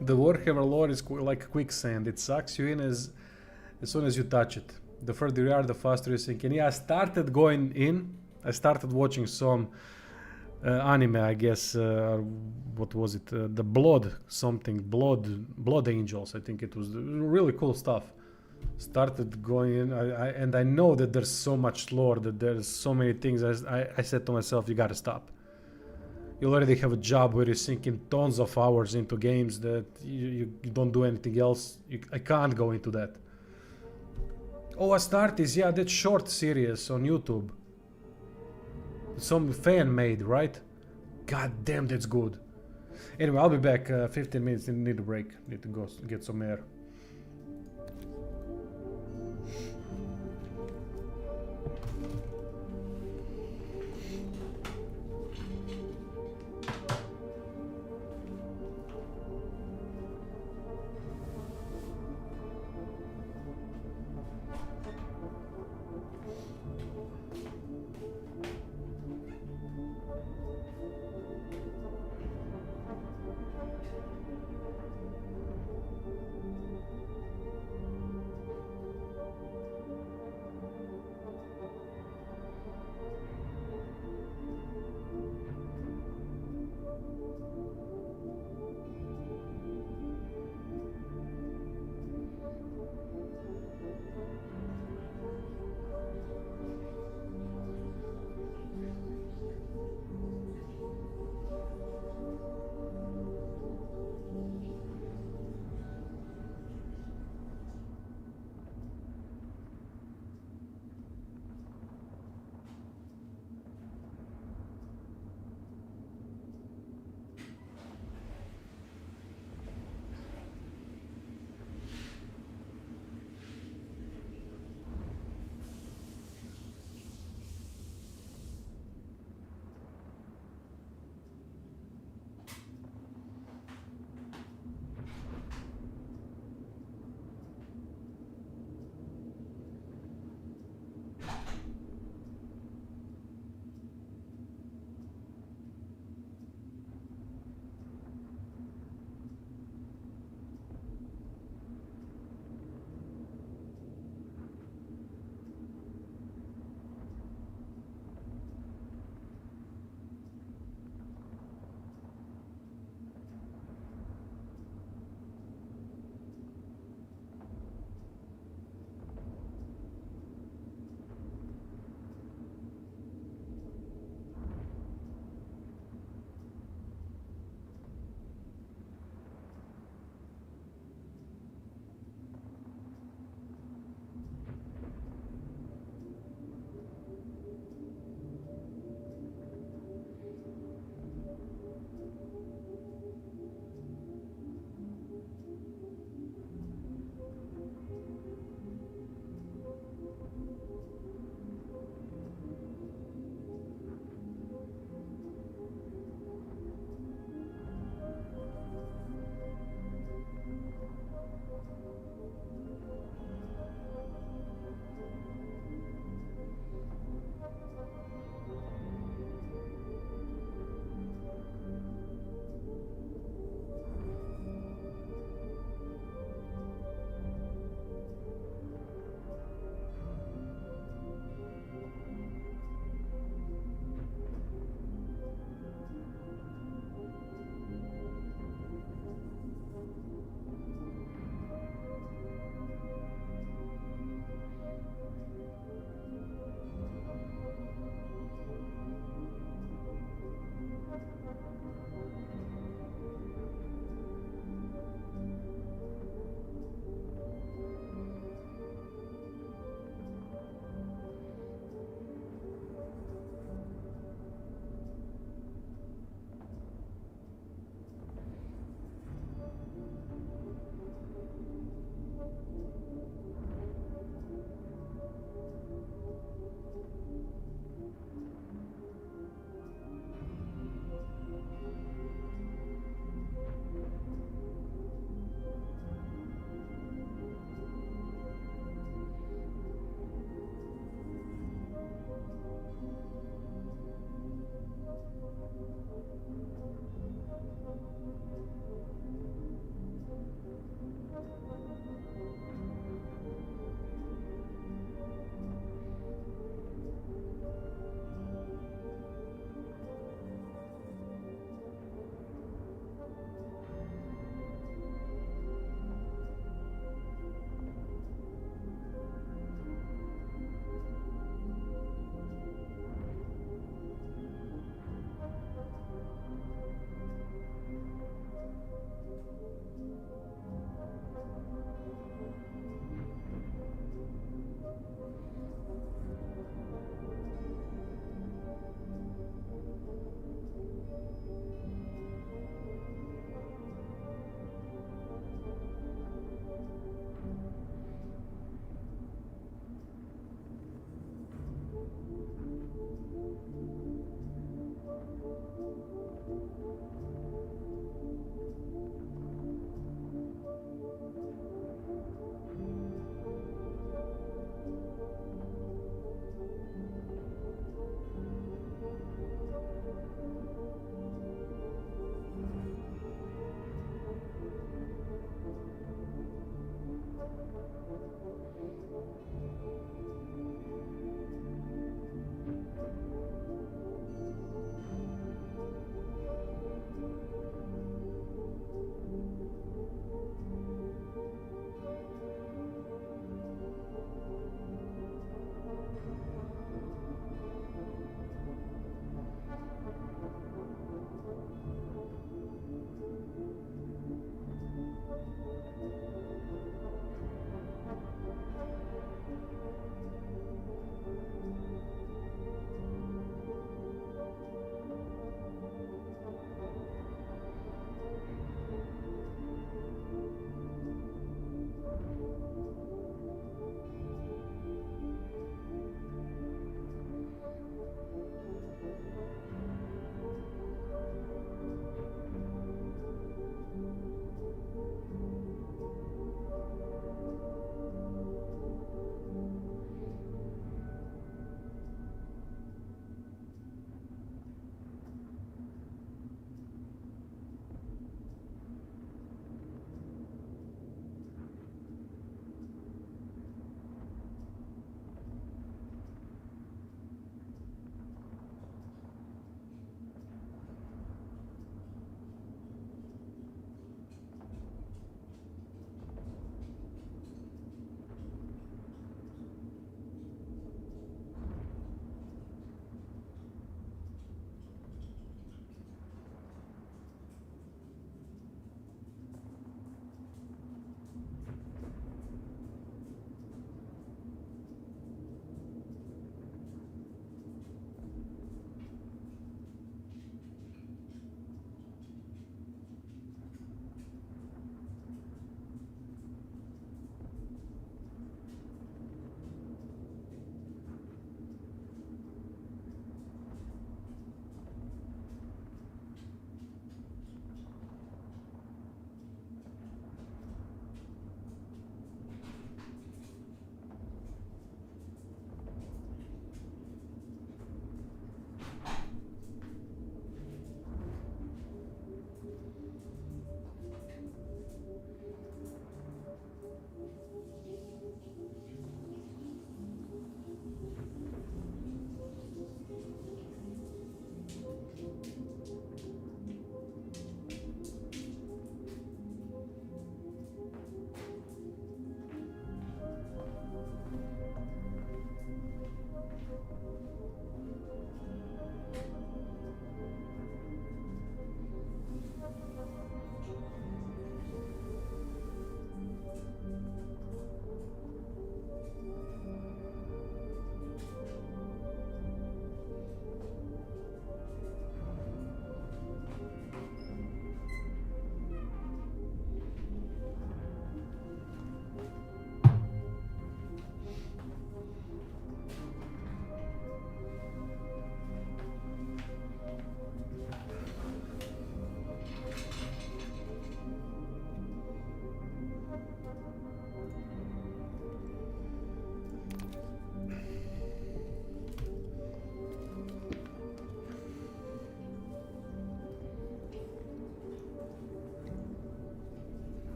The Warhammer lore is like quicksand. It sucks you in as soon as you touch it. The further you are, the faster you sink in. Yeah, I started going in. I started watching some anime, I guess. What was it? The Blood something. Blood Angels. I think it was really cool stuff. Started going in, and I know that there's so much lore, that there's so many things. I said to myself, you gotta stop. You already have a job where you sink in tons of hours into games that you don't do anything else. I can't go into that. Oh, Astartes, yeah, that short series on YouTube. Some fan made, right? God damn, that's good. Anyway, I'll be back. 15 minutes, need a break. Need to go get some air.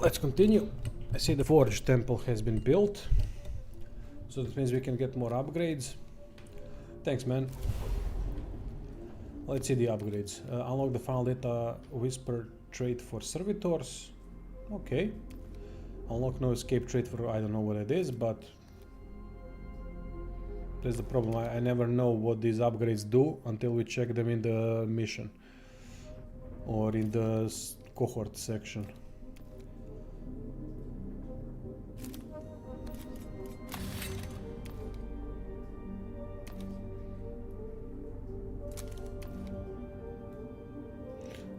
Let's continue. I see the Forge Temple has been built. So that means we can get more upgrades. Thanks, man. Let's see the upgrades. Unlock the final data whisper trait for servitors. Okay. Unlock no escape trait for, I don't know what it is, but that's the problem. I never know what these upgrades do until we check them in the mission or in the cohort section.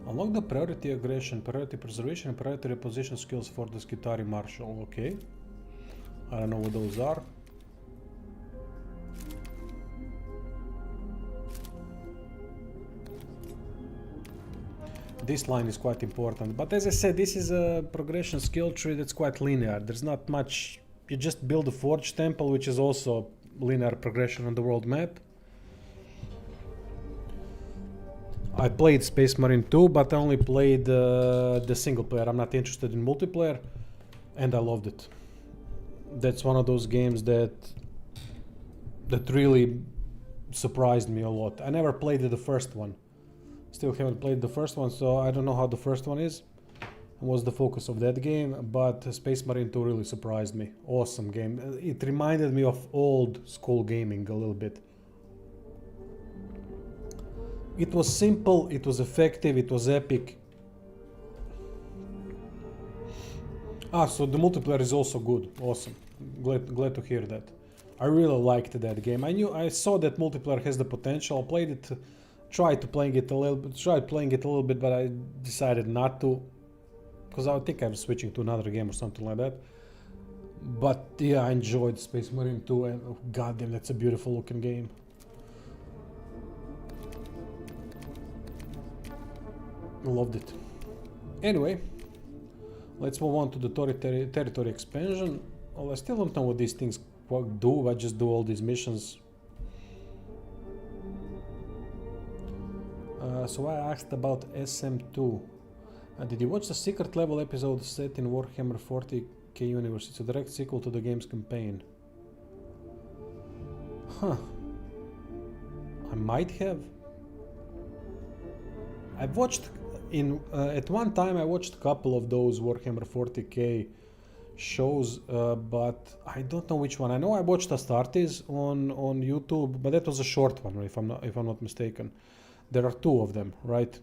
Unlock the priority aggression, priority preservation, and priority reposition skills for the Skitari Marshal. Okay. I don't know what those are. This line is quite important, but as I said, this is a progression skill tree that's quite linear. There's not much. You just build a Forge Temple, which is also linear progression on the world map. I played Space Marine 2, but I only played the single player. I'm not interested in multiplayer, and I loved it. That's one of those games that really surprised me a lot. I never played the first one. Still haven't played the first one, so I don't know how the first one is. Was the focus of that game, but Space Marine 2 really surprised me. Awesome game. It reminded me of old school gaming a little bit. It was simple, it was effective, it was epic. So the multiplayer is also good. Awesome. Glad to hear that. I really liked that game. I saw that multiplayer has the potential. I played it, tried playing it a little bit, but I decided not to, because I think I'm switching to another game or something like that. But yeah, I enjoyed Space Marine 2, and oh, goddamn, that's a beautiful looking game. Loved it. Anyway, let's move on to the territory expansion. Well, I still don't know what these things do. I just do all these missions. So I asked about SM2. Did you watch the secret level episode set in Warhammer 40k universe? It's a direct sequel to the game's campaign. Huh. I might have. I've watched at one time I watched a couple of those Warhammer 40k shows, but I don't know which one. I know I watched Astartes on YouTube, but that was a short one, if I'm not mistaken. There are two of them, right?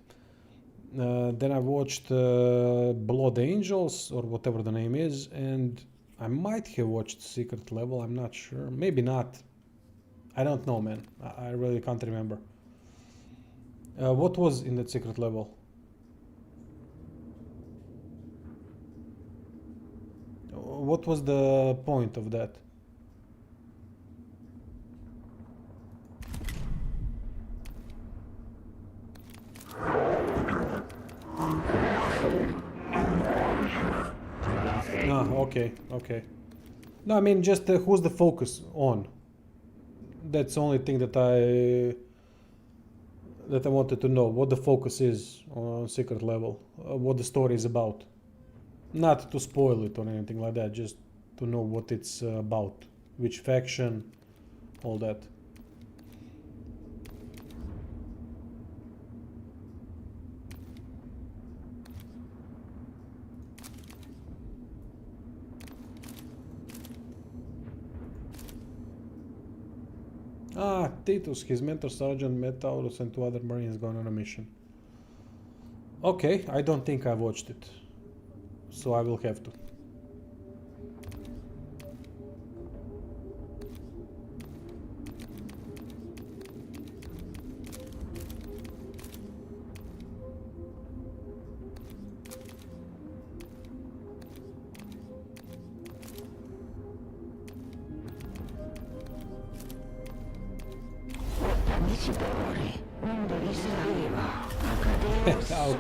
Then I watched Blood Angels, or whatever the name is, and I might have watched Secret Level. I'm not sure. Maybe not. I don't know, man. I really can't remember. What was in that Secret Level? What was the point of that? Okay. No, I mean just who's the focus on? That's the only thing that I wanted to know, what the focus is on Secret Level, what the story is about. Not to spoil it or anything like that, just to know what it's about, which faction, all that. Titus, his mentor Sergeant Metaurus and two other Marines going on a mission. Okay, I don't think I watched it, so I will have to.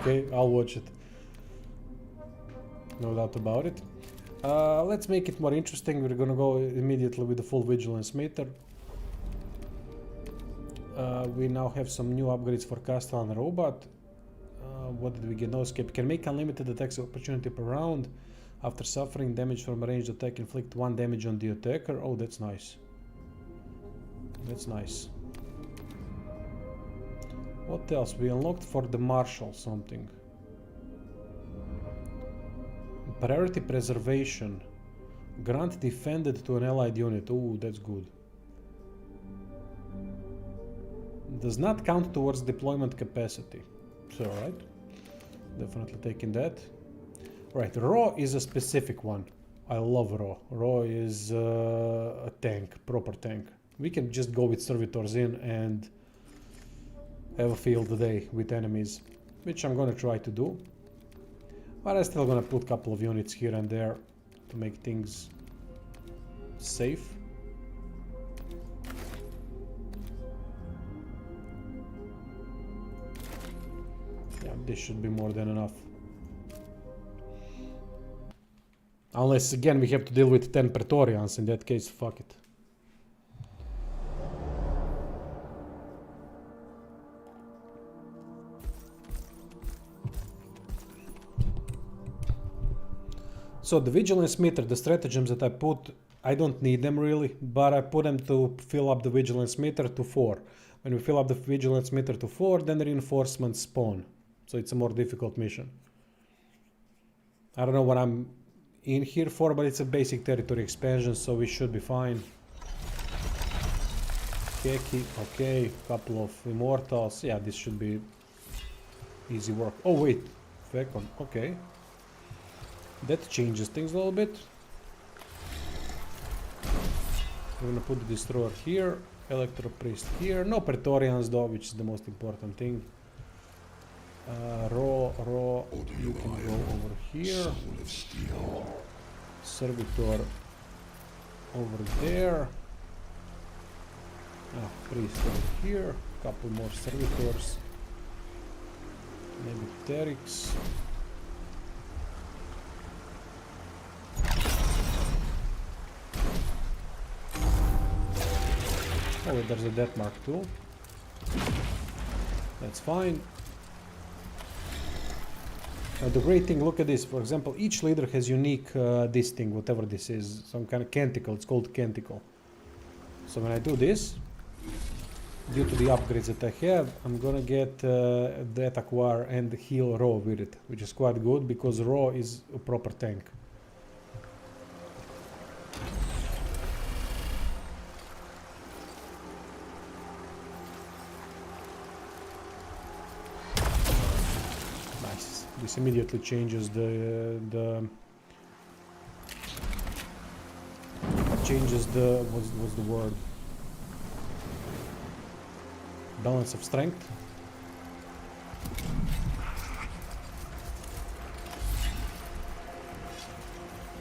Okay, I'll watch it. No doubt about it. Let's make it more interesting. We're gonna go immediately with the full vigilance meter. We now have some new upgrades for Castellan Robot. What did we get? No escape. Can make unlimited attacks of opportunity per round. After suffering damage from a ranged attack, inflict 1 damage on the attacker. Oh, that's nice. That's nice. What else? We unlocked for the marshal something. Priority preservation. Grant defended to an allied unit. Oh, that's good. Does not count towards deployment capacity. So, alright. Definitely taking that. Right, Raw is a specific one. I love Raw. Raw is a tank, proper tank. We can just go with servitors in and have a field day with enemies, which I'm gonna try to do. But I'm still gonna put a couple of units here and there to make things safe. Yeah, this should be more than enough. Unless, again, we have to deal with 10 Praetorians. In that case, fuck it. So the vigilance meter, the stratagems that I put, I don't need them really, but I put them to fill up the vigilance meter to 4. When we fill up the vigilance meter to 4, then the reinforcements spawn. So it's a more difficult mission. I don't know what I'm in here for, but it's a basic territory expansion, so we should be fine. Keki, okay, couple of immortals. Yeah, this should be easy work. Oh wait, Vecon, okay. That changes things a little bit. We're gonna put the destroyer here, electro priest here. No Praetorians though, which is the most important thing. Raw, you can go over here. Servitor over there. Priest over here. Couple more servitors. Maybe Terix. Oh, there's a death mark too. That's fine. The great thing, look at this. For example, each leader has unique this thing, whatever this is, some kind of canticle. It's called canticle. So when I do this, due to the upgrades that I have, I'm gonna get that acquire and heal Raw with it, which is quite good because Raw is a proper tank. This immediately changes what's the word? Balance of strength.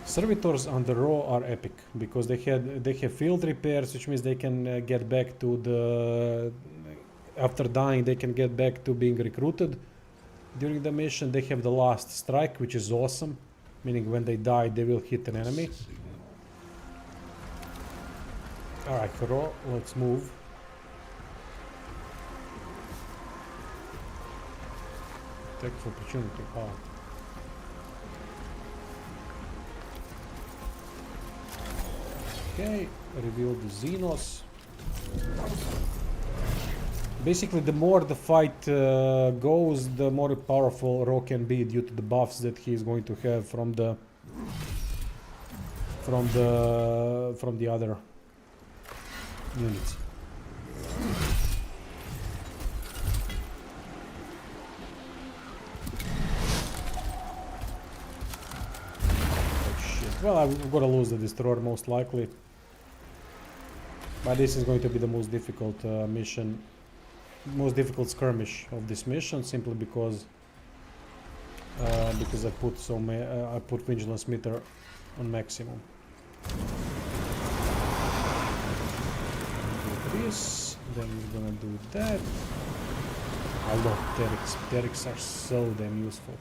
Servitors on the Raw are epic because they have field repairs, which means they can get back to the after dying they can get back to being recruited. During the mission, they have the last strike, which is awesome, meaning when they die, they will hit an enemy. Alright, Raw, let's move. Attack for opportunity. Oh. Okay, reveal the Xenos. Basically, the more the fight goes, the more powerful Raw can be due to the buffs that he is going to have from the other units. Oh shit! Well, I'm gonna lose the destroyer most likely, but this is going to be the most difficult mission. Most difficult skirmish of this mission, simply because I put I put vigilance meter on maximum. Do this, then we're gonna do that. I love Terix. Terix are so damn useful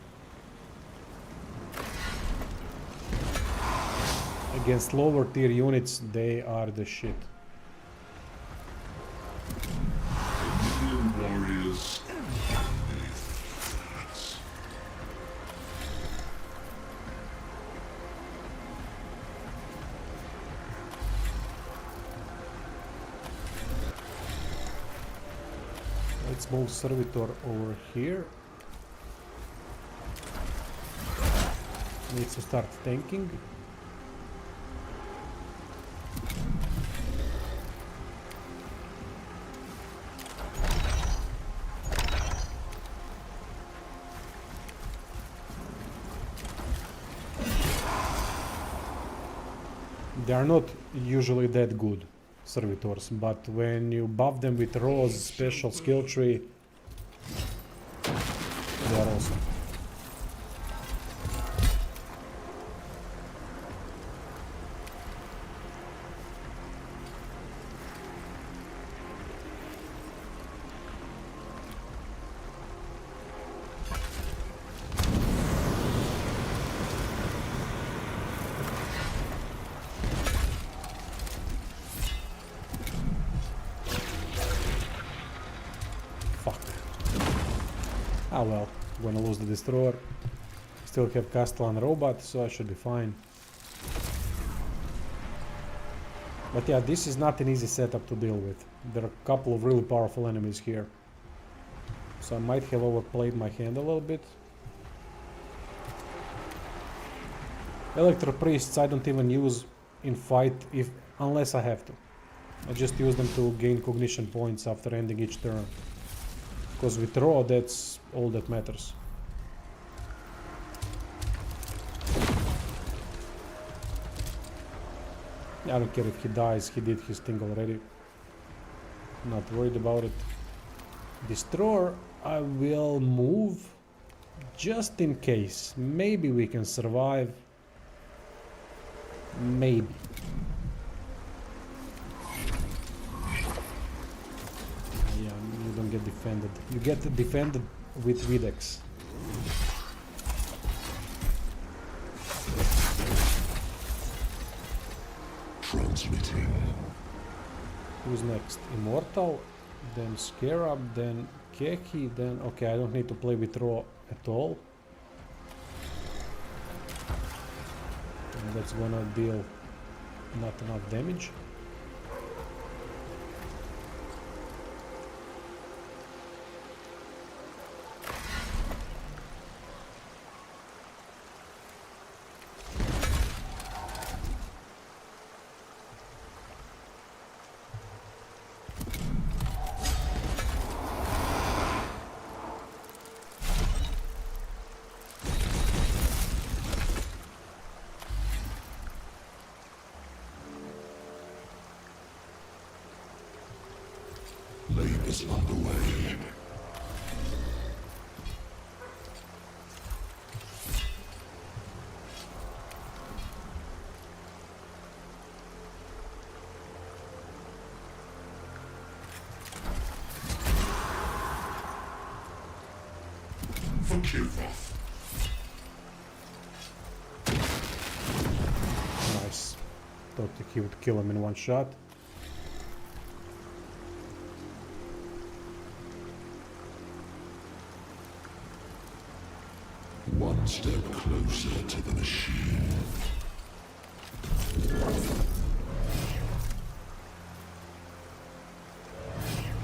against lower tier units. They are the shit. Let's move Servitor over here. Needs to start tanking. They are not usually that good, servitors, but when you buff them with Rose special skill tree, they are awesome. Ah well, gonna lose the destroyer. Still have Castellan robot, so I should be fine. But yeah, this is not an easy setup to deal with. There are a couple of really powerful enemies here. So I might have overplayed my hand a little bit. Electro Priests I don't even use in fight unless I have to. I just use them to gain cognition points after ending each turn. Because with Raw, that's all that matters. I don't care if he dies, he did his thing already. Not worried about it. Destroyer, I will move just in case. Maybe we can survive. Maybe. Yeah, you don't get defended. You get defended with Videx. Transmitting. Who's next? Immortal, then Scarab, then Keki, then... Okay, I don't need to play with Raw at all. And that's gonna deal not enough damage. Labors underway. For Kilroth. Nice. Thought that he would kill him in one shot. One step closer to the machine.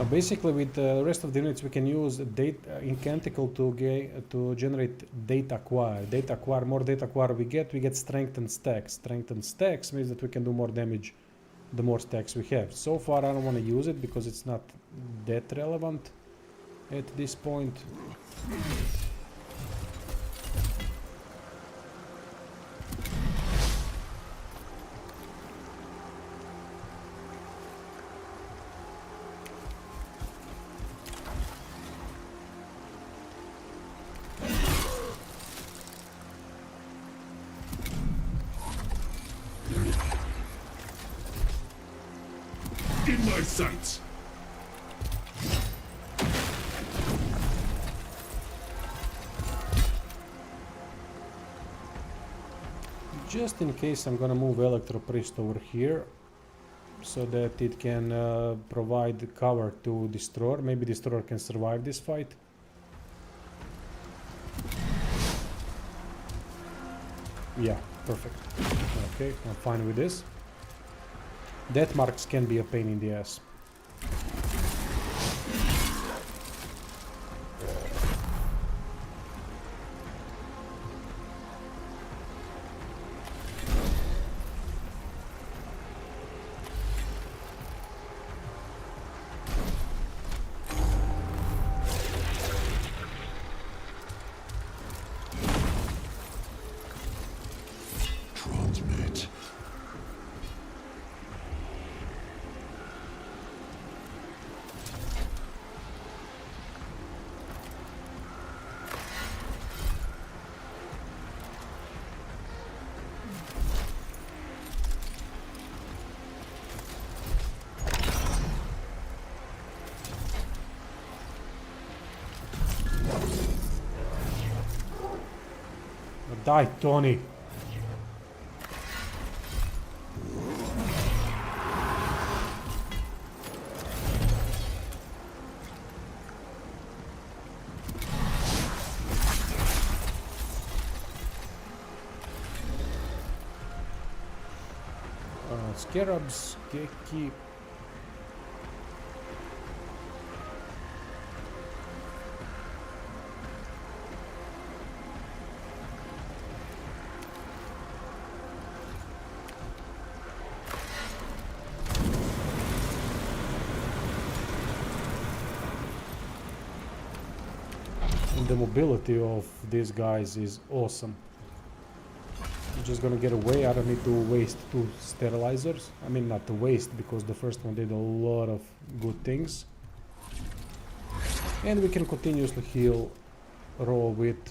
Basically, with the rest of the units, we can use data incantical to generate data acquire. Data acquire, more data acquire we get strengthened stacks. Strengthened stacks means that we can do more damage the more stacks we have. So far, I don't want to use it because it's not that relevant at this point. In my sights. Just in case, I'm gonna move Electro Priest over here so that it can provide cover to Destroyer. Maybe Destroyer can survive this fight. Yeah, perfect. Okay, I'm fine with this. Death marks can be a pain in the ass. Die, Tony. Scarabs, Geki. And the mobility of these guys is awesome. I'm just gonna get away. I don't need to waste 2 sterilizers. I mean, not to waste, because the first one did a lot of good things. And we can continuously heal raw with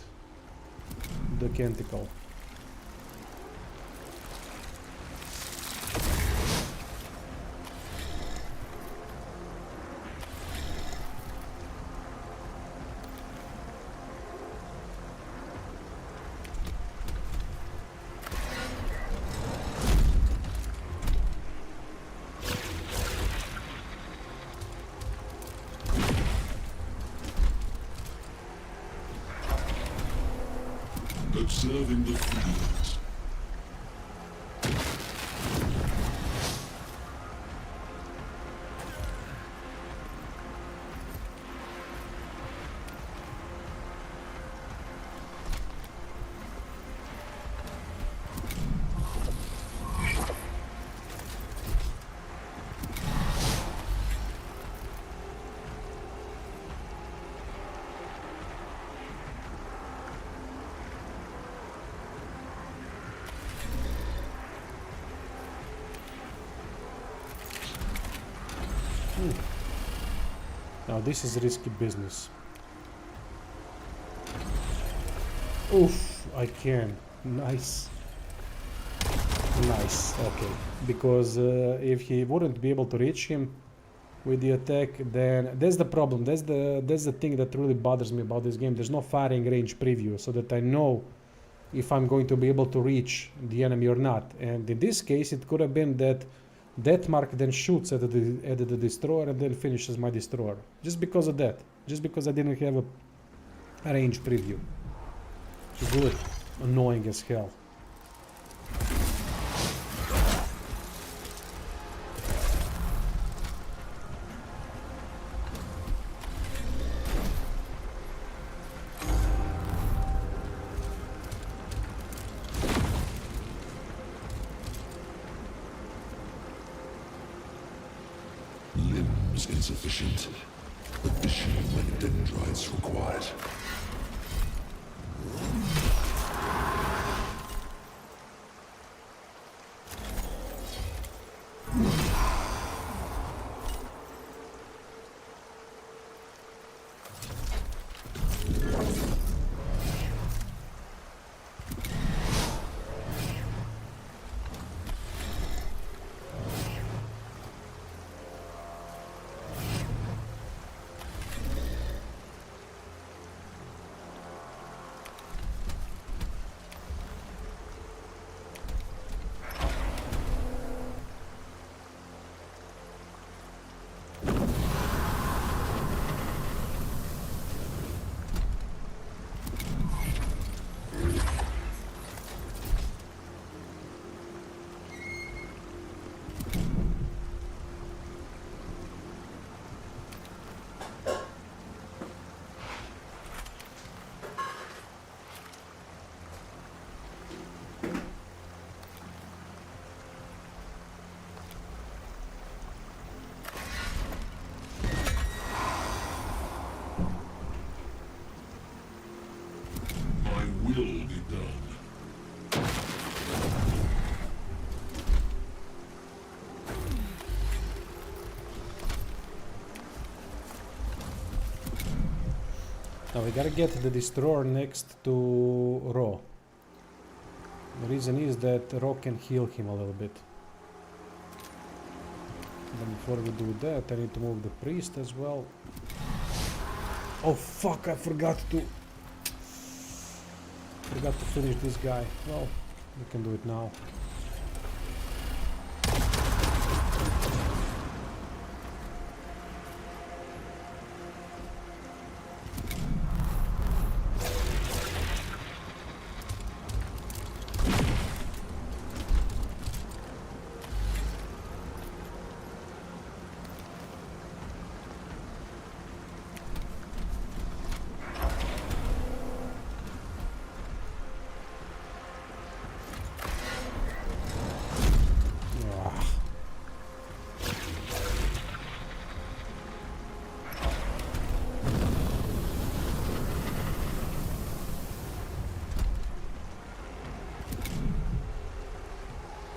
the Canticle. Observing the field. Now this is risky business. Oof, I can. Nice. Nice, okay. Because if he wouldn't be able to reach him with the attack, then that's the problem. That's the thing that really bothers me about this game. There's no firing range preview, so that I know if I'm going to be able to reach the enemy or not. And in this case, it could have been that that mark then shoots at the destroyer and then finishes my destroyer. Just because of that. Just because I didn't have a range preview. Which is really annoying as hell. Limbs insufficient. Additional dendrites required. Will be done. Now we gotta get the destroyer next to Raw. The reason is that Raw can heal him a little bit. Then before we do that, I need to move the priest as well. Oh fuck, I forgot to... Forgot to finish this guy. Well, we can do it now.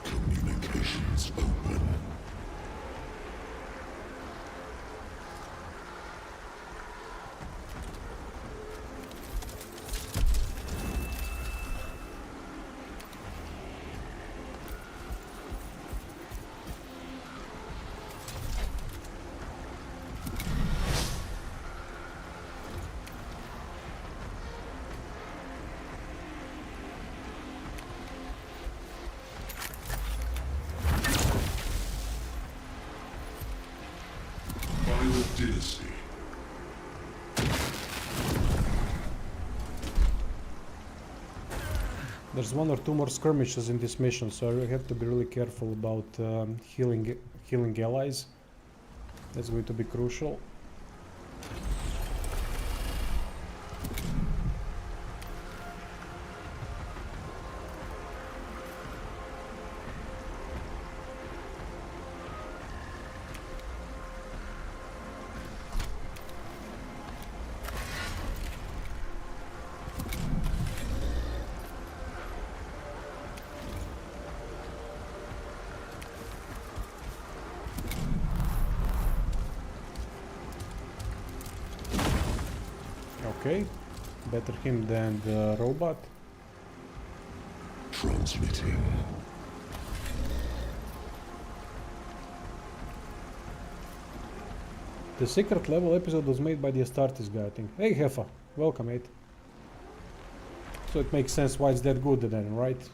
Communications open. Dynasty. There's one or two more skirmishes in this mission, so I have to be really careful about healing allies. That's going to be crucial. Okay, better him than the robot. Transmitting. The secret level episode was made by the Astartes guy, I think. Hey Hefa, welcome mate. So it makes sense why it's that good then, right?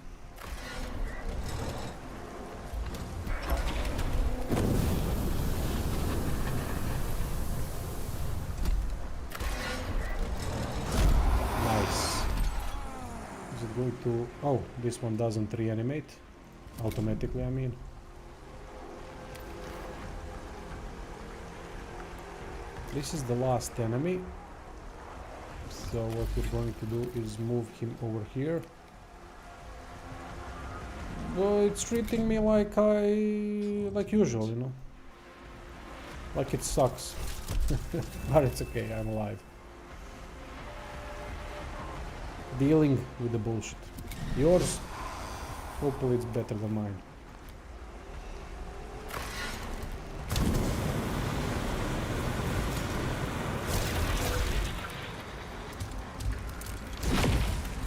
Going to... oh, this one doesn't reanimate automatically, I mean. This is the last enemy, so what we're going to do is move him over here. Well, it's treating me like like usual, you know, like it sucks. But it's okay, I'm alive. Dealing with the bullshit. Yours, hopefully it's better than mine.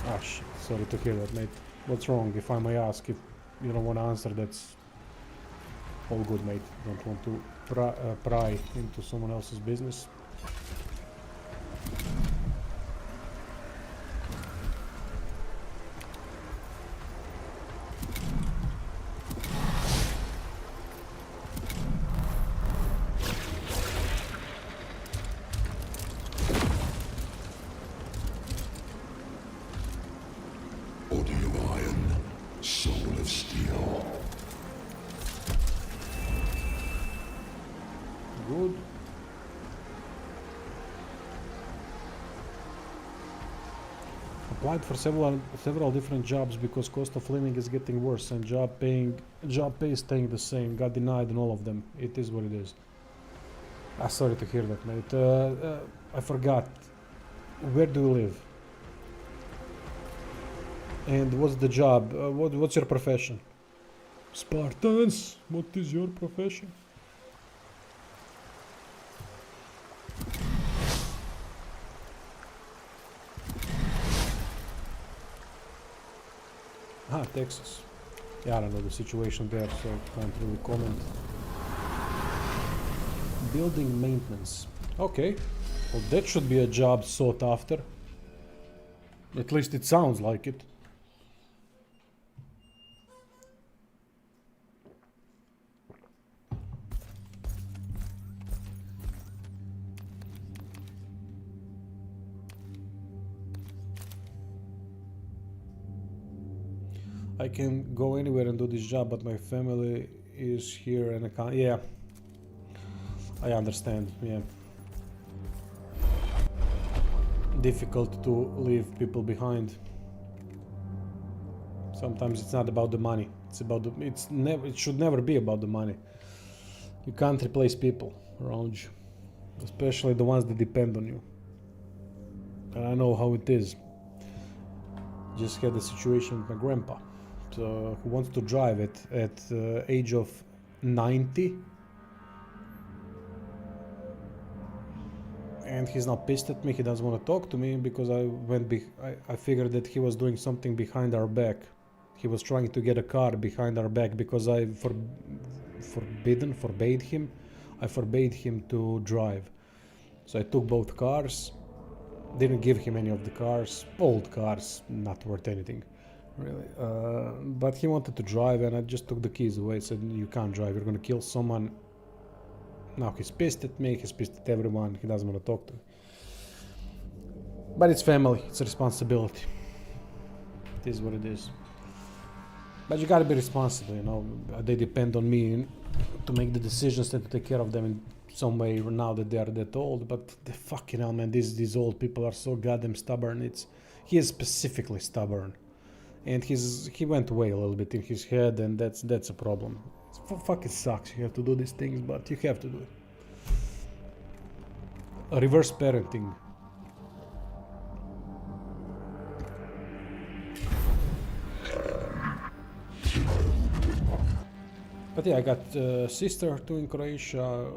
Ah shit, sorry to hear that, mate. What's wrong, if I may ask? If you don't want to answer, that's all good, mate. Don't want to pry into someone else's business. Good. Applied for several different jobs because cost of living is getting worse and job pay is staying the same. Got denied on all of them. It is what it is. Sorry to hear that, mate. I forgot. Where do you live? And what's the job? What's your profession? Spartans, what is your profession? Ah, Texas. Yeah, I don't know the situation there, so can't really comment. Building maintenance. Okay. Well, that should be a job sought after. At least it sounds like it. I can go anywhere and do this job, but my family is here and I can't. Yeah, I understand. Yeah, difficult to leave people behind. Sometimes it's not about the money. It's about the. It should never be about the money. You can't replace people around you, especially the ones that depend on you. And I know how it is. Just had a situation with my grandpa. Who wants to drive at age of 90, and he's not pissed at me. He doesn't want to talk to me because I figured that he was doing something behind our back. He was trying to get a car behind our back because I forbade him to drive. So I took both cars, didn't give him any of the cars, old cars, not worth anything. Really, but he wanted to drive and I just took the keys away. Said, you can't drive, you're gonna kill someone. Now he's pissed at me, he's pissed at everyone, he doesn't want to talk to me. But it's family, it's a responsibility. It is what it is. But you gotta be responsible, you know. They depend on me to make the decisions and to take care of them in some way now that they are that old. But the fucking hell, man, these old people are so goddamn stubborn. He is specifically stubborn. And he went away a little bit in his head, and that's a problem. It fucking sucks. You have to do these things, but you have to do it. A reverse parenting. But yeah, I got a sister too in Croatia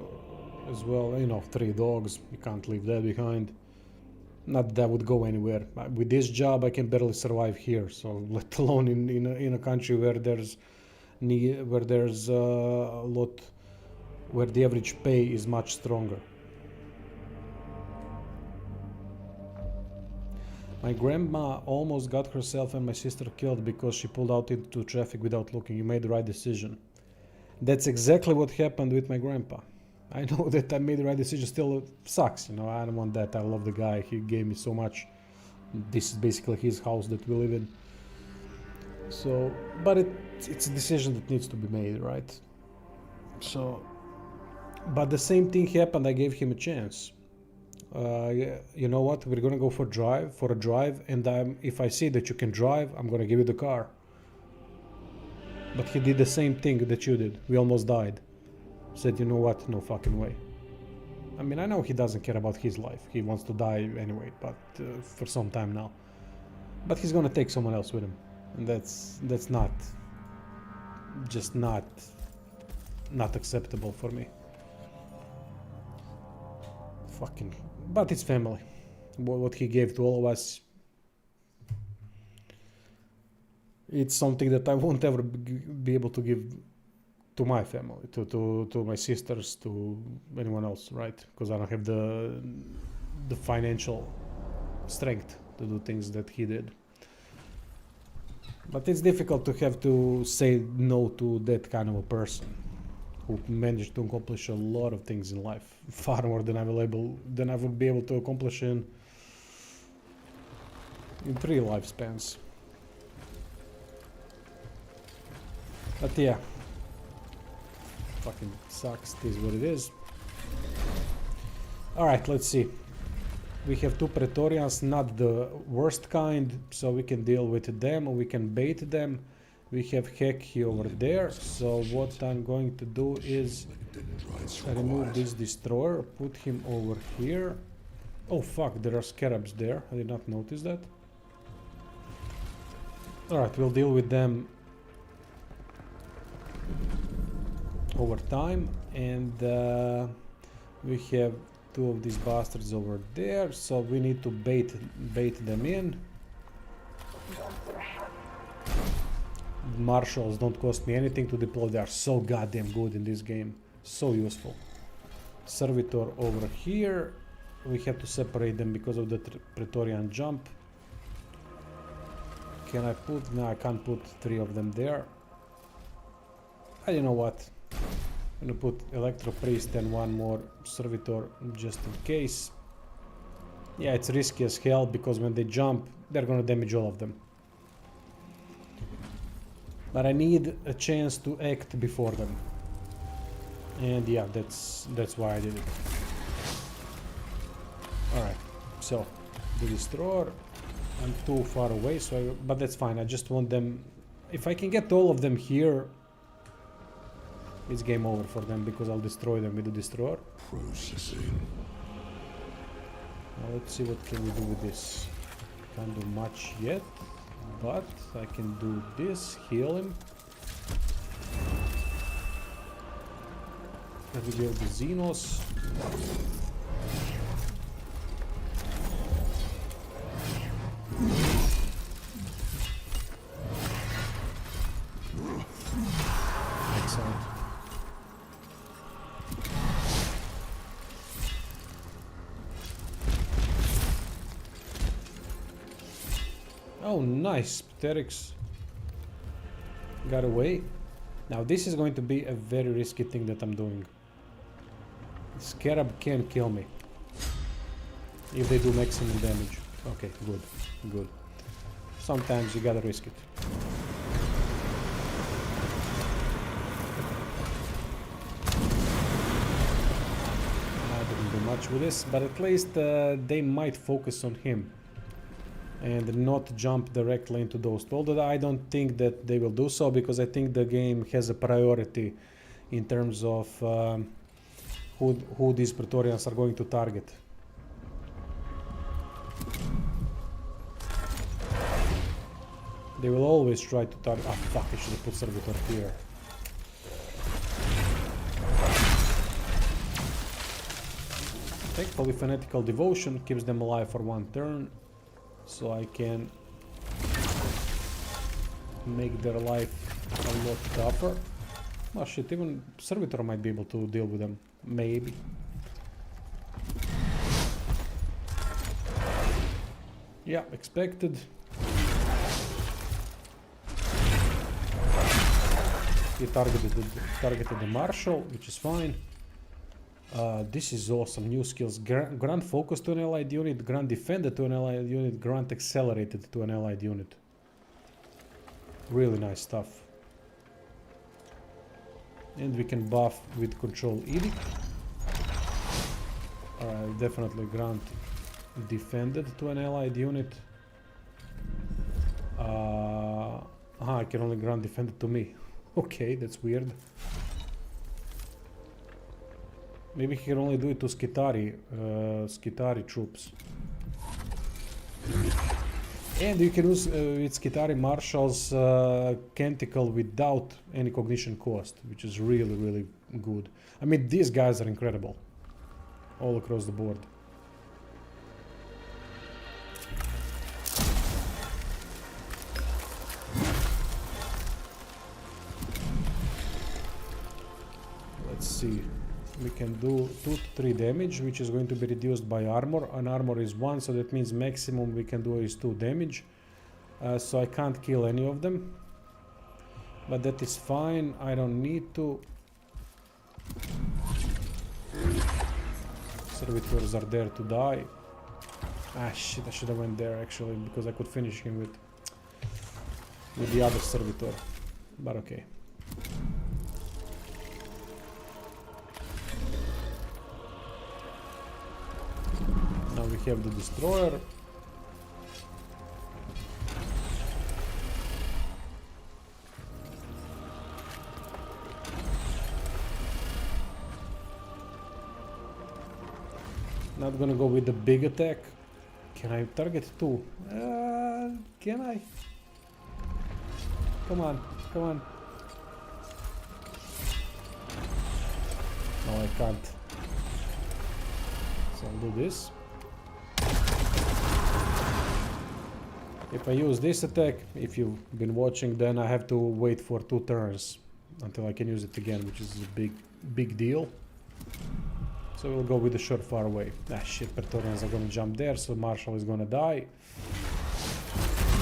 as well. You know, 3 dogs. You can't leave that behind. Not that I would go anywhere. With this job, I can barely survive here. So, let alone in a country where there's a lot, where the average pay is much stronger. My grandma almost got herself and my sister killed because she pulled out into traffic without looking. You made the right decision. That's exactly what happened with my grandpa. I know that I made the right decision. Still, it sucks, you know. I don't want that. I love the guy. He gave me so much. This is basically his house that we live in. So, but it's a decision that needs to be made, right? So, but the same thing happened. I gave him a chance. You know what? We're gonna go for a drive, and if I see that you can drive, I'm gonna give you the car. But he did the same thing that you did. We almost died. Said, you know what? No fucking way. I mean, I know he doesn't care about his life. He wants to die anyway, but for some time now. But he's gonna take someone else with him, and that's not acceptable for me. Fucking. But it's family. What he gave to all of us. It's something that I won't ever be able to give to my family, to my sisters, to anyone else, right? Because I don't have the financial strength to do things that he did. But it's difficult to have to say no to that kind of a person who managed to accomplish a lot of things in life, far more than I would be able to accomplish in 3 lifespans. But yeah, fucking sucks. It is what it is. Alright, let's see. We have 2 Praetorians, not the worst kind, so we can deal with them, or we can bait them. We have Heki over there, so what I'm going to do is remove this destroyer, put him over here. Oh fuck, there are scarabs there. I did not notice that. Alright, we'll deal with them over time, and we have 2 of these bastards over there, so we need to bait them in. Marshals don't cost me anything to deploy. They are so goddamn good in this game, so useful. Servitor over here. We have to separate them because of the Praetorian jump. Can I put... No, I can't put 3 of them there. You know what? I'm gonna put Electro Priest and 1 more Servitor just in case. Yeah, it's risky as hell because when they jump, they're gonna damage all of them. But I need a chance to act before them. And yeah, that's why I did it. Alright, so the Destroyer. I'm too far away, so but that's fine. I just want them... If I can get all of them here, it's game over for them because I'll destroy them with the Destroyer. Processing. Now let's see what can we do with this. Can't do much yet, but I can do this, heal him. Reveal the Xenos. Excellent. Oh, nice. Pterix got away. Now this is going to be a very risky thing that I'm doing. Scarab can kill me if they do maximum damage. Okay, good, good. Sometimes you gotta risk it. I didn't do much with this, but at least they might focus on him and not jump directly into those. Although I don't think that they will do so because I think the game has a priority in terms of who these Praetorians are going to target. They will always try to target... Ah, fuck, I should have put Servitor here. Thankfully, Fanatical Devotion keeps them alive for 1 turn, so I can make their life a lot tougher. Oh shit, even Servitor might be able to deal with them. Maybe. Yeah, expected. He targeted the Marshal, which is fine. This is awesome. New skills. Grant focus to an allied unit, grant defended to an allied unit, grant accelerated to an allied unit. Really nice stuff. And we can buff with control edict. Definitely grant defended to an allied unit. I can only grant defended to me. Okay, that's weird. Maybe he can only do it to Skitari troops. And you can use with Skitari Marshals Canticle without any cognition cost, which is really, really good. I mean, these guys are incredible. All across the board. Let's see. We can do 2 to 3 damage, which is going to be reduced by armor. And armor is 1, so that means maximum we can do is 2 damage. So I can't kill any of them. But that is fine. I don't need to. Servitors are there to die. Ah shit, I should have went there actually, because I could finish him with the other Servitor. But okay. Now we have the Destroyer. Not gonna go with the big attack. Can I target 2? Can I? Come on, come on. No, I can't. So I'll do this. If I use this attack, if you've been watching, then I have to wait for 2 turns until I can use it again, which is a big deal. So we'll go with the short far away. Ah shit, Praetorians are gonna jump there, so Marshal is gonna die.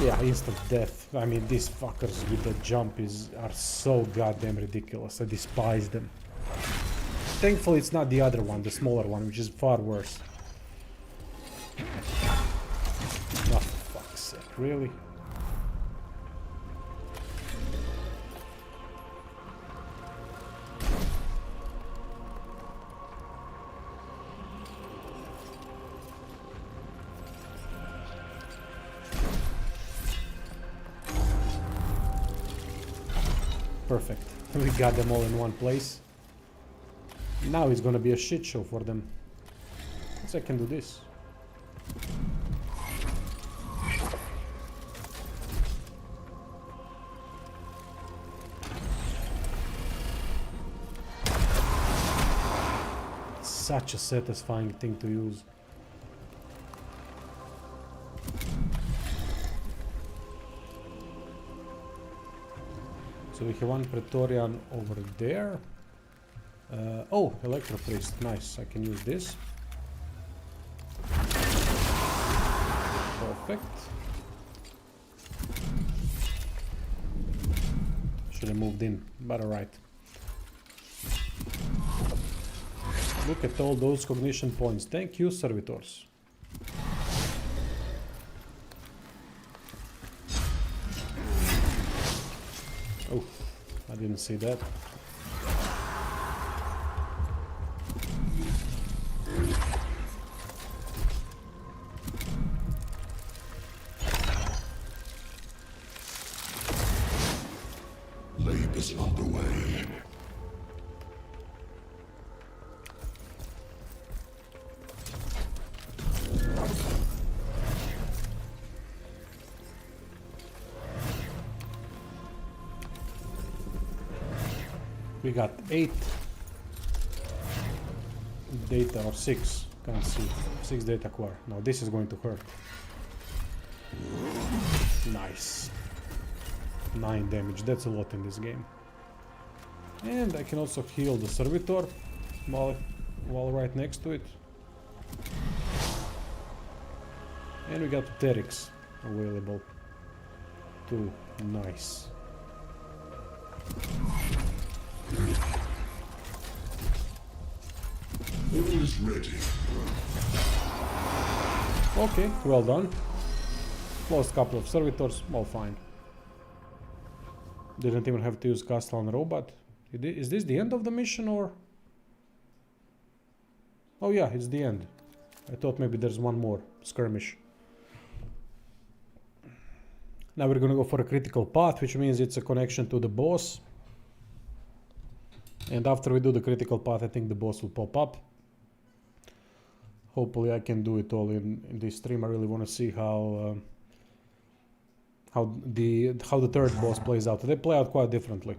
Yeah, instant death. I mean, these fuckers with the jump are so goddamn ridiculous. I despise them. Thankfully, it's not the other one, the smaller one, which is far worse. Oh, for fuck's sake, really? Perfect. We got them all in one place. Now it's gonna be a shit show for them. Guess I can do this. Such a satisfying thing to use. So we have one Praetorian over there. Oh, Electro Priest, nice. I can use this. Perfect. Should have moved in, but alright. Look at all those cognition points. Thank you, servitors. Oh, I didn't see that. Labor's underway. We got 8 data, or 6, can't see. 6 data core. Now this is going to hurt. Nice. 9 damage, that's a lot in this game. And I can also heal the servitor while right next to it. And we got Pterix available too. Nice. All is ready. Okay, well done. Lost a couple of servitors, all fine. Didn't even have to use Castle on Robot. Is this the end of the mission or? Oh yeah, it's the end. I thought maybe there's one more skirmish. Now we're gonna go for a critical path, which means it's a connection to the boss. And after we do the critical path, I think the boss will pop up. Hopefully I can do it all in this stream. I really want to see how the third boss plays out. They play out quite differently.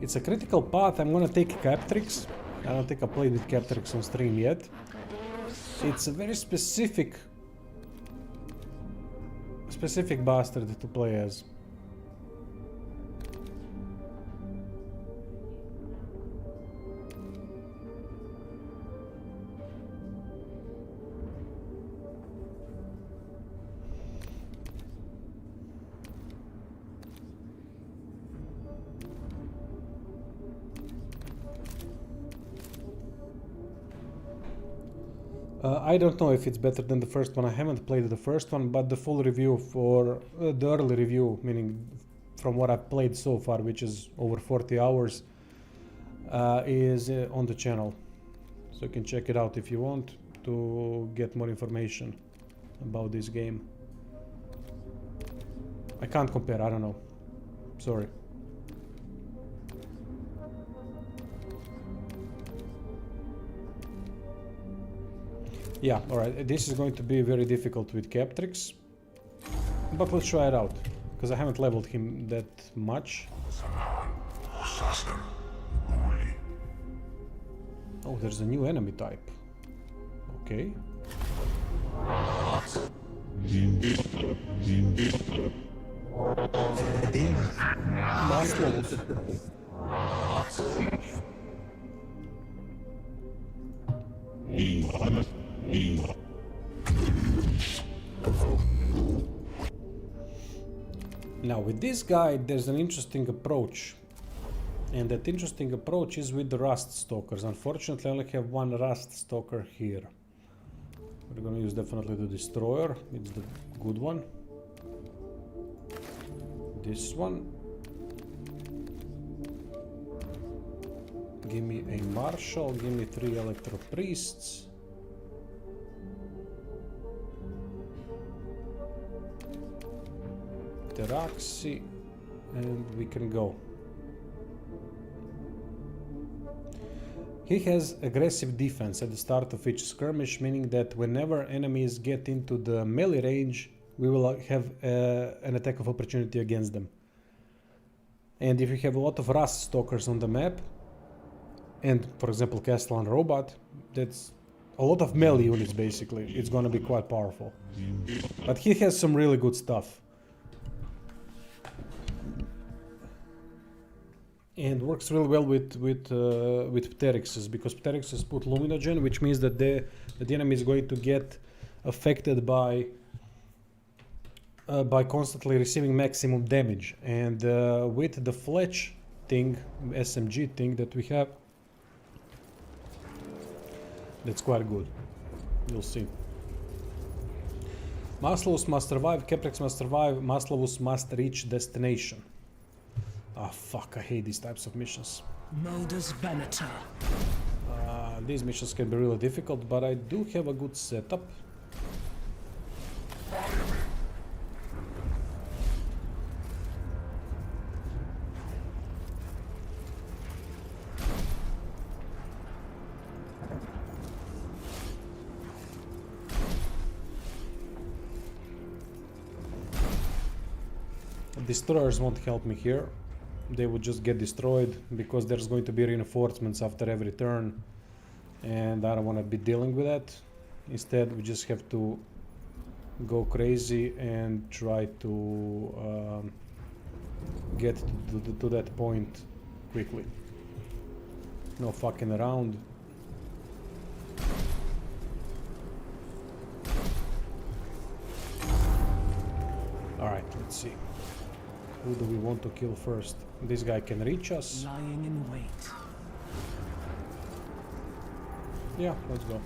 It's a critical path. I'm gonna take Captrix. I don't think I played with Captrix on stream yet. It's a very specific bastard to play as. I don't know if it's better than the first one. I haven't played the first one, but the full review for the early review, meaning from what I've played so far, which is over 40 hours, is on the channel. So you can check it out if you want to get more information about this game. I can't compare, I don't know. Sorry. Yeah, alright, this is going to be very difficult with Captrix. But let's try it out, because I haven't leveled him that much. Oh, there's a new enemy type. Okay. Last levels. Now with this guy there's an interesting approach, and that interesting approach is with the Rust Stalkers. Unfortunately I only have one Rust Stalker here. We're gonna use definitely the Destroyer, it's the good one. This one. Give me a Marshal, give me 3 Electro Priests. Teraxi, and we can go. He has aggressive defense at the start of each skirmish, meaning that whenever enemies get into the melee range, we will have an attack of opportunity against them. And if you have a lot of Rust Stalkers on the map, and for example Castellan Robot, that's a lot of melee units basically, it's gonna be quite powerful. But he has some really good stuff. And works really well with Pterixes, because Pterixes put Luminogen, which means that the enemy is going to get affected by constantly receiving maximum damage. And with the Fletch thing, SMG thing that we have, that's quite good. You'll see. Maslavus must survive, Caprex must survive, Maslavus must reach destination. Ah, fuck, I hate these types of missions. Modus Venator. These missions can be really difficult, but I do have a good setup. Destroyers won't help me here. They would just get destroyed because there's going to be reinforcements after every turn, and I don't want to be dealing with that. Instead, we just have to go crazy and try to get to that point quickly. No fucking around. Alright, let's see. Who do we want to kill first? This guy can reach us. Lying in wait. Yeah, let's go.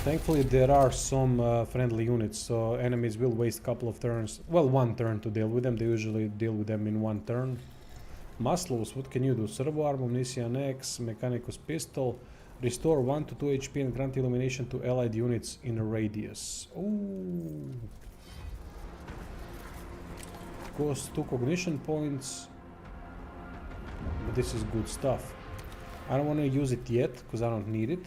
Thankfully there are some friendly units, so enemies will waste a couple of turns, well, one turn to deal with them. They usually deal with them in one turn. Maslavus, what can you do? Servo Arm, Omniscient X, Mechanicus Pistol, restore 1 to 2 HP and grant illumination to allied units in a radius. Ooh. Cost 2 cognition points, but this is good stuff. I don't want to use it yet, because I don't need it.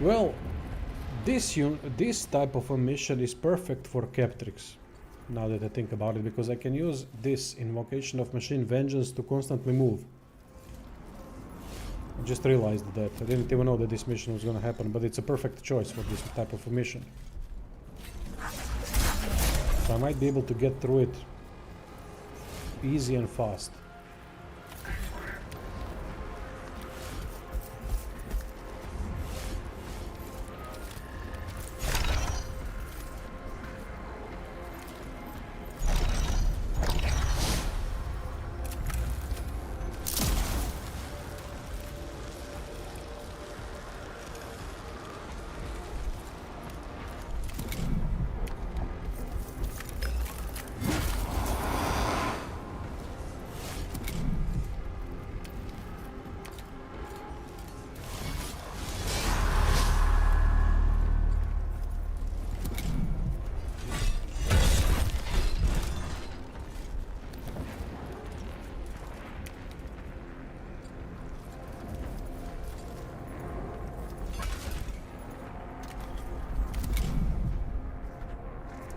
Well, this type of a mission is perfect for Captrix. Now that I think about it, because I can use this Invocation of Machine Vengeance to constantly move. I just realized that. I didn't even know that this mission was gonna happen, but it's a perfect choice for this type of a mission. So I might be able to get through it easy and fast.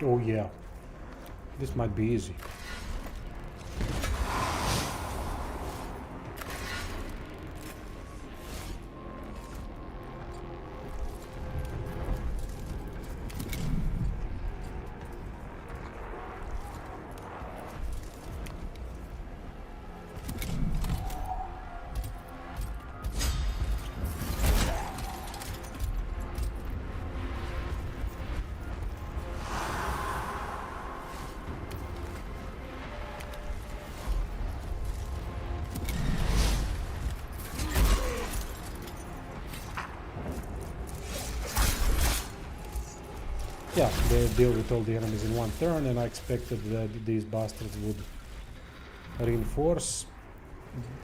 Oh yeah, this might be easy. Yeah, they deal with all the enemies in one turn, and I expected that these bastards would reinforce.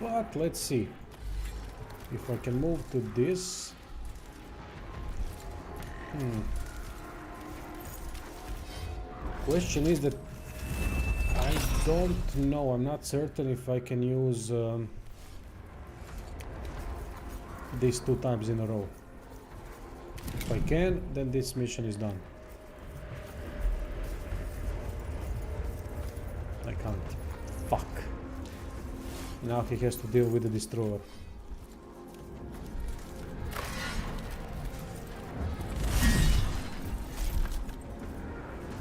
But let's see if I can move to this. Question is that I don't know. I'm not certain if I can use these 2 times in a row. If I can, then this mission is done. I can't. Fuck. Now he has to deal with the destroyer.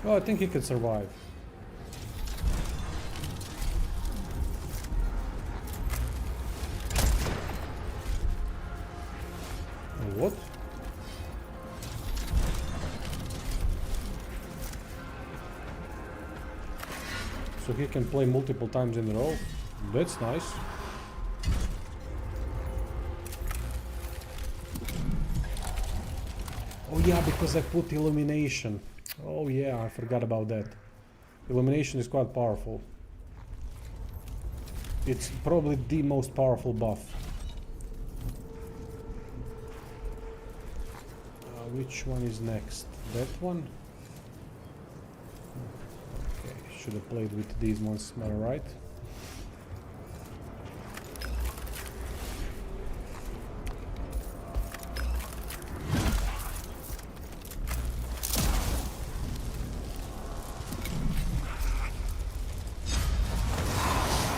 Oh, I think he can survive. What? So he can play multiple times in a row. That's nice. Oh yeah, because I put illumination. Oh yeah, I forgot about that. Illumination is quite powerful. It's probably the most powerful buff. Which one is next? That one? Okay, should have played with these ones, am I right?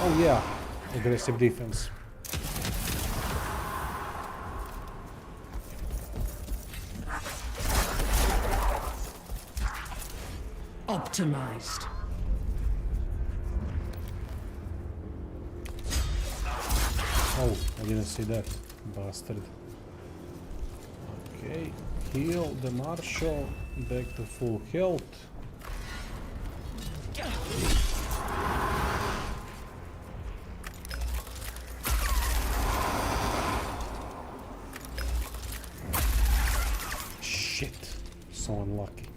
Oh yeah, aggressive defense. Optimized. Oh, I didn't see that, bastard. Okay, heal the Marshal, back to full health. Shit, so unlucky.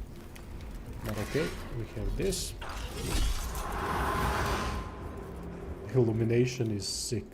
But okay, we have this. Illumination is sick.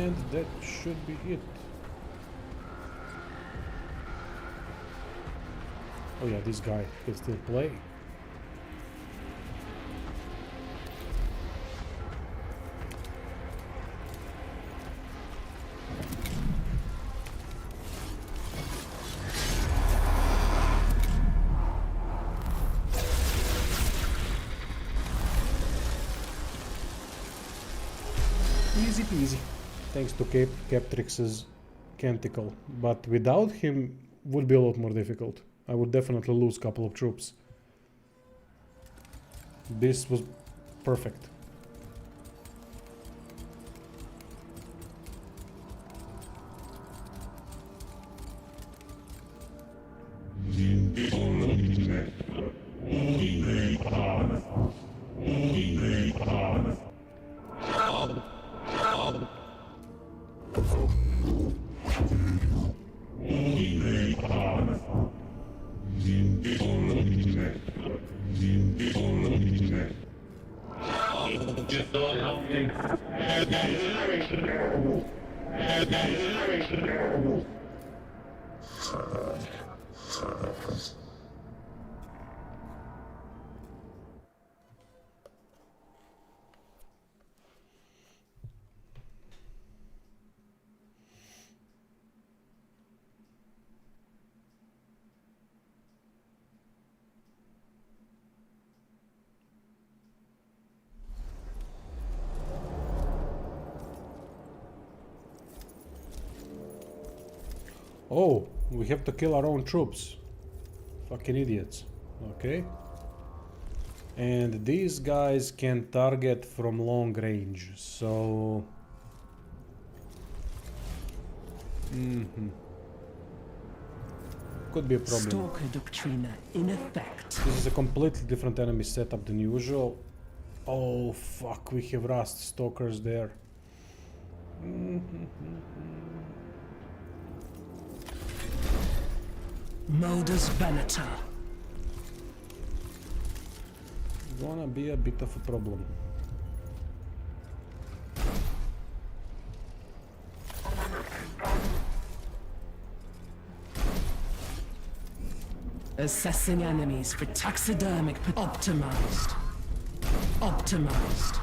And that should be it. Oh yeah, this guy can still play. Easy peasy, thanks to Captrix's Canticle, but without him would be a lot more difficult. I would definitely lose a couple of troops. This was perfect. Oh, we have to kill our own troops. Fucking idiots. Okay. And these guys can target from long range, so... Could be a problem. Stalker Doctrina in effect. This is a completely different enemy setup than usual. Oh fuck, we have Rust Stalkers there. Modus Venator. Gonna be a bit of a problem. Assessing enemies for taxidermic optimized. Optimized.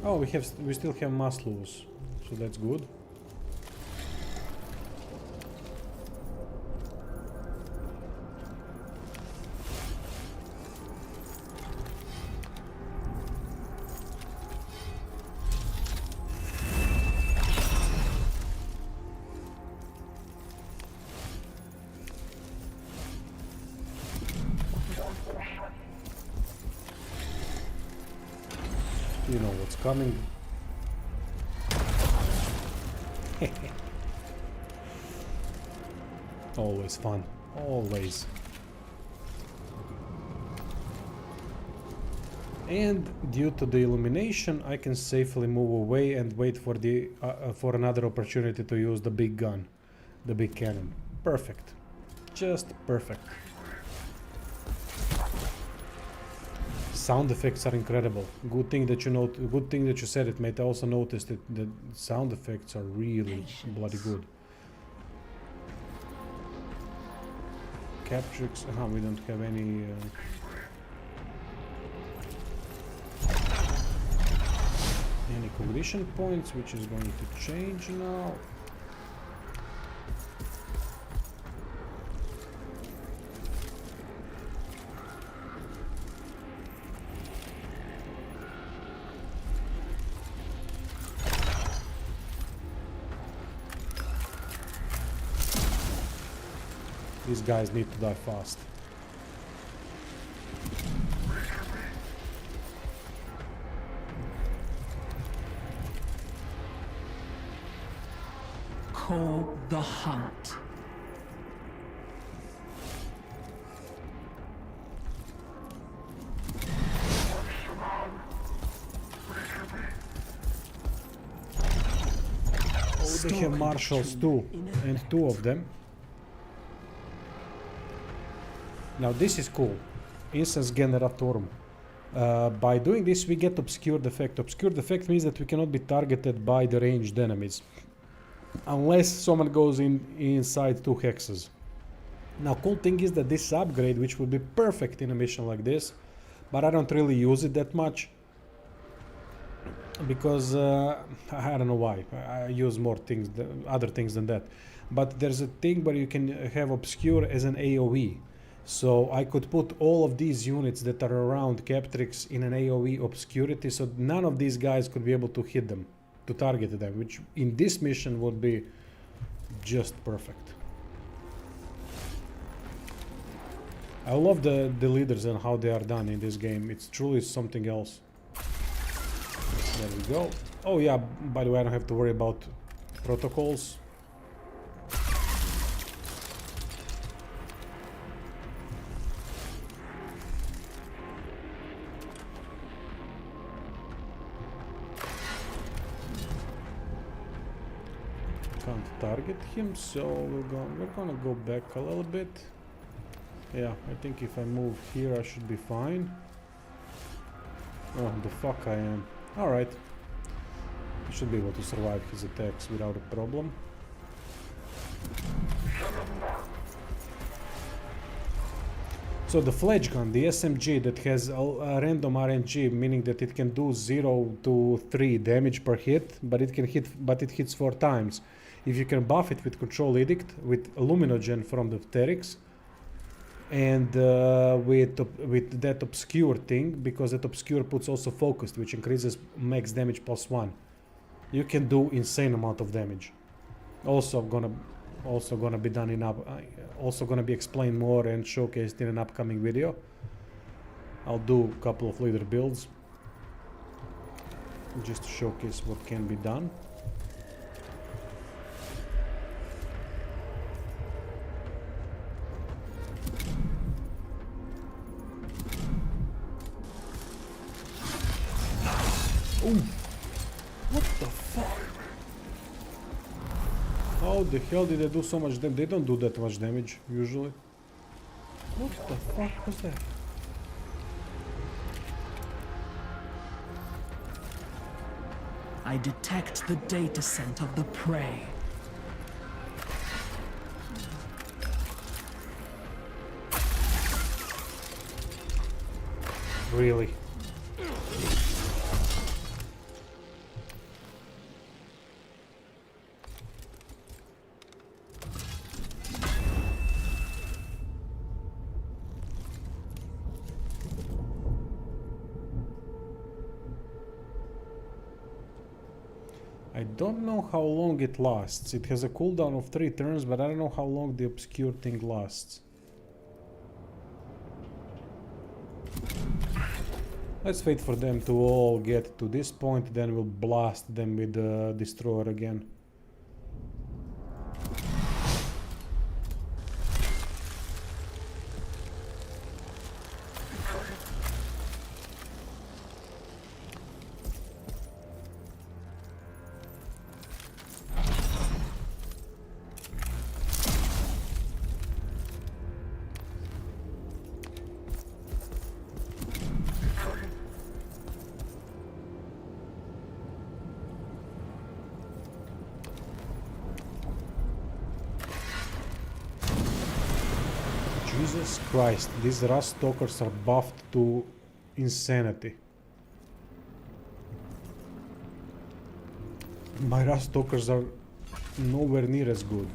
Oh, we still have Maslows, so that's good. You know what's coming. Always fun. Always. And due to the illumination, I can safely move away and wait for the for another opportunity to use the big gun, the big cannon. Perfect. Just perfect. Sound effects are incredible. Good thing that you said it, mate. I also noticed that the sound effects are really bloody good. Captrix, we don't have any cognition points, which is going to change now. These guys need to die fast. Call the hunt. Oh, they have marshals too, and two of them. Now this is cool. Instance Generatorum. By doing this, we get Obscured Effect. Obscured Effect means that we cannot be targeted by the ranged enemies, unless someone goes inside 2 hexes. Now, cool thing is that this upgrade, which would be perfect in a mission like this, but I don't really use it that much, because I don't know why. I use more things, other things than that. But there's a thing where you can have Obscure as an AoE. So I could put all of these units that are around Captrix in an AoE obscurity, so none of these guys could be able to hit them, to target them, which in this mission would be just perfect. I love the leaders and how they are done in this game. It's truly something else. There we go. Oh yeah, by the way, I don't have to worry about protocols. Can't target him, so we're gonna go back a little bit. Yeah, I think if I move here I should be fine. Oh, the fuck I am. Alright. I should be able to survive his attacks without a problem. So the fledge gun, the SMG that has a random RNG, meaning that it can do 0 to 3 damage per hit, but it hits 4 times. If you can buff it with Control Edict, with Luminogen from the Pterix, and with that Obscure thing, because that Obscure puts also Focused, which increases max damage +1. You can do insane amount of damage. Also gonna be done in also gonna be explained more and showcased in an upcoming video. I'll do a couple of leader builds just to showcase what can be done. Ooh. What the fuck? How the hell did they do so much damage? They don't do that much damage, usually. What the fuck was that? I detect the data scent of the prey. Really? I don't know how long it lasts. It has a cooldown of 3 turns, but I don't know how long the obscure thing lasts. Let's wait for them to all get to this point, then we'll blast them with the destroyer again. Jesus Christ, these rust stalkers are buffed to insanity. My rust stalkers are nowhere near as good.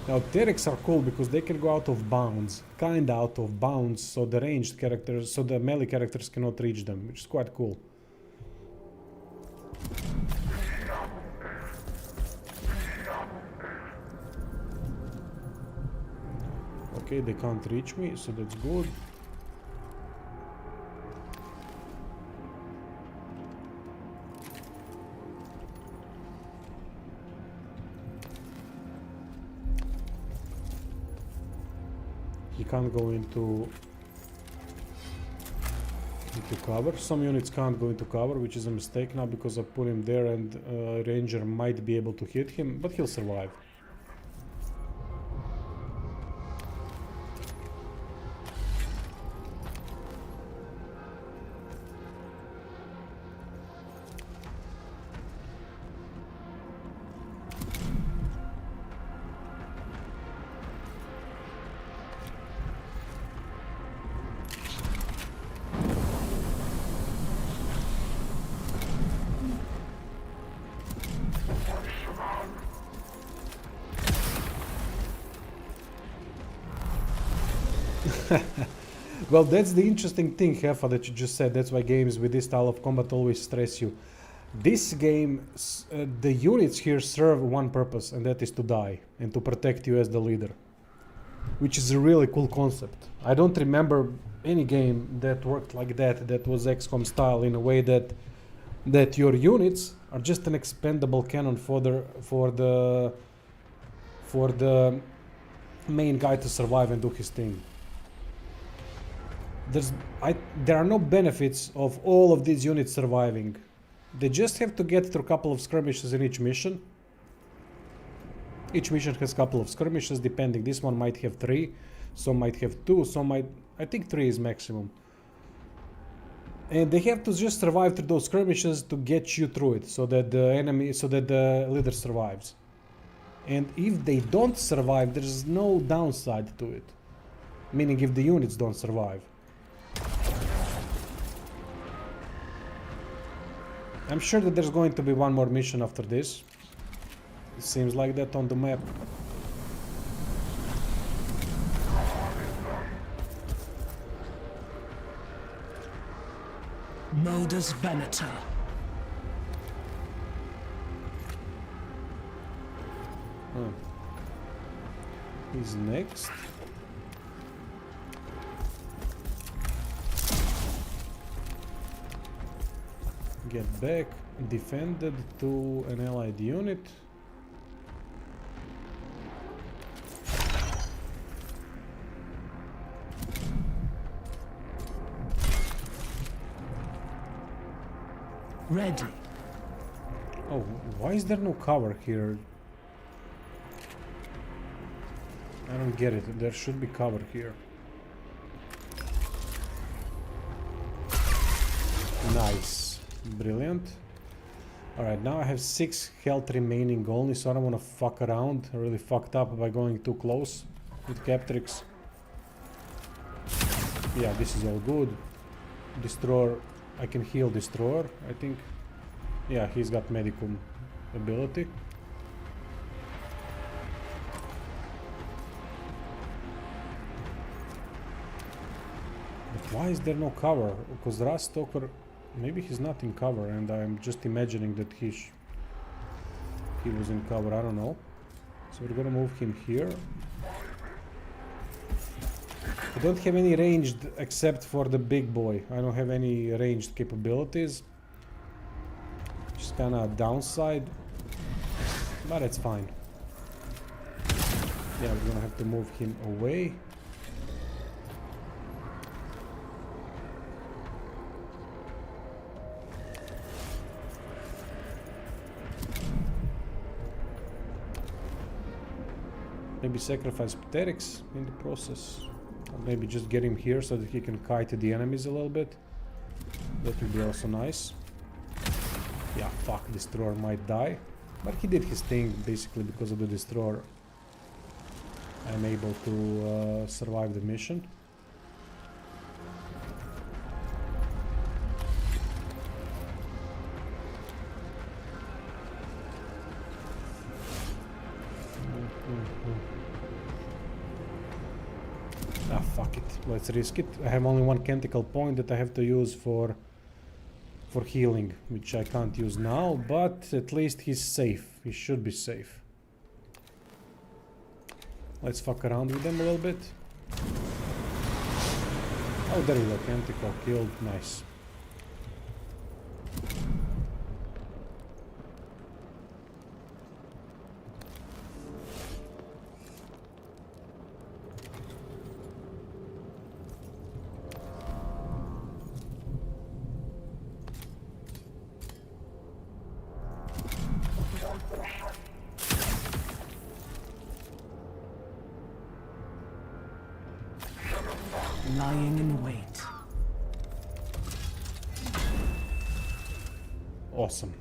Now Pterix are cool because they can go out of bounds, kinda out of bounds, so the ranged characters, so the melee characters cannot reach them, which is quite cool. Okay, they can't reach me, so that's good. He can't go into cover. Some units can't go into cover, which is a mistake now because I put him there and Ranger might be able to hit him, but he'll survive. Well, that's the interesting thing, Hefa, that you just said. That's why games with this style of combat always stress you. This game, the units here serve one purpose, and that is to die and to protect you as the leader, which is a really cool concept. I don't remember any game that worked like that, that was XCOM style, in a way that your units are just an expendable cannon for the main guy to survive and do his thing. There are no benefits of all of these units surviving. They just have to get through a couple of skirmishes in each mission. Each mission has a couple of skirmishes, depending. This one might have 3, some might have 2, some might... I think 3 is maximum. And they have to just survive through those skirmishes to get you through it, so that the leader survives. And if they don't survive, there's no downside to it. Meaning if the units don't survive. I'm sure that there's going to be one more mission after this. It seems like that on the map. Modus Venator. He's next. Get back. Defended to an allied unit. Ready. Oh, why is there no cover here? I don't get it. There should be cover here. Nice. Brilliant. Alright, now I have 6 health remaining only, so I don't want to fuck around. I really fucked up by going too close with Captrix. Yeah, this is all good. Destroyer, I can heal Destroyer, I think. Yeah, he's got Medicum ability. But why is there no cover? Because Rastalker, maybe he's not in cover, and I'm just imagining that he was in cover. I don't know. So we're gonna move him here. I don't have any ranged except for the big boy. I don't have any ranged capabilities. Just kinda a downside, but it's fine. Yeah, we're gonna have to move him away. Maybe sacrifice Pteryx in the process. Or maybe just get him here so that he can kite the enemies a little bit. That would be also nice. Yeah, fuck, Destroyer might die. But he did his thing, basically because of the Destroyer. I'm able to survive the mission. Ah, fuck it. Let's risk it. I have only one canticle point that I have to use for healing, which I can't use now, but at least he's safe. He should be safe. Let's fuck around with them a little bit. Oh, there we go. Canticle killed. Nice. Lying in wait. Awesome.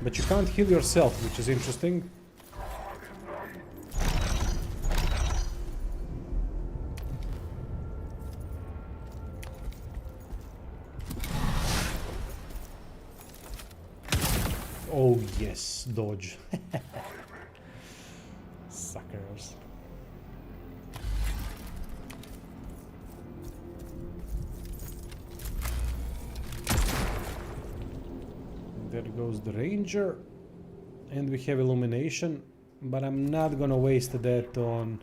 But you can't heal yourself, which is interesting. Oh yes, dodge. Suckers. There goes the ranger. And we have illumination, but I'm not gonna waste that on...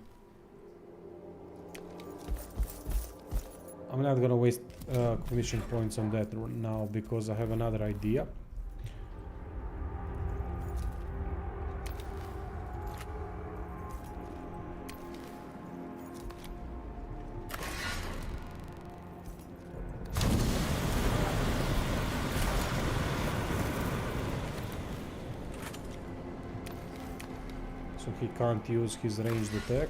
I'm not gonna waste cognition points on that now because I have another idea. So he can't use his ranged attack.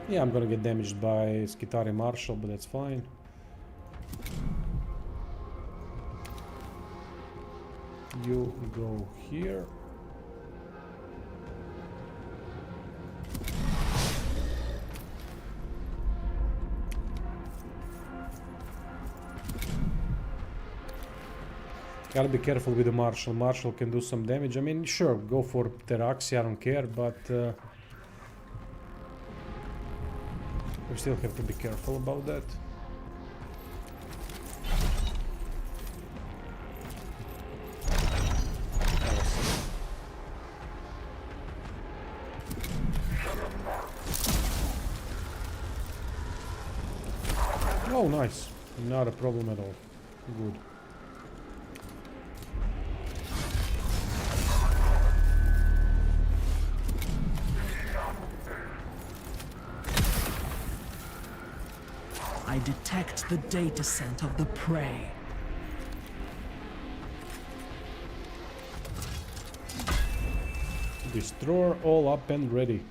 Yeah, I'm gonna get damaged by Skitari Marshal, but that's fine. You go here. Gotta be careful with the Marshal. Marshal can do some damage. I mean, sure, go for Teraxi, I don't care, but we still have to be careful about that. Oh, nice. Not a problem at all. Good. I detect the data scent of the prey. Destroyer all up and ready.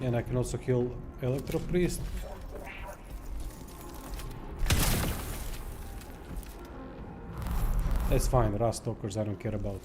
And I can also kill Electro Priest. That's fine, Rust Stalkers I don't care about.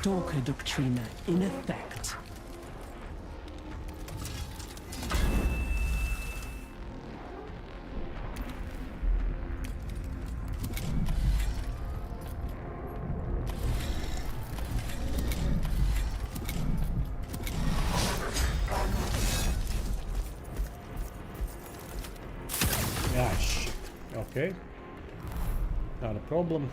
Stalker Doctrina in effect. Ah, shit. Okay. Not a problem.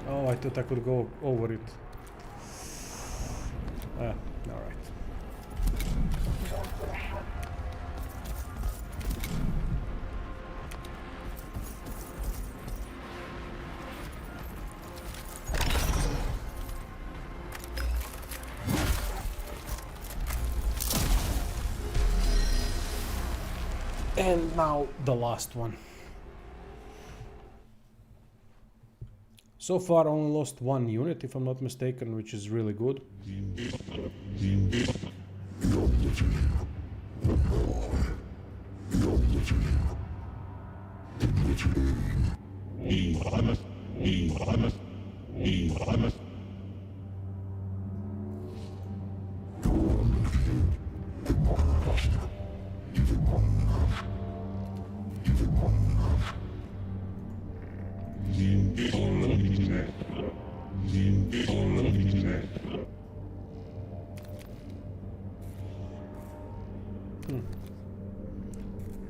Oh, I thought I could go over it. Ah, alright. And now the last one. So far only lost one unit if I'm not mistaken, which is really good.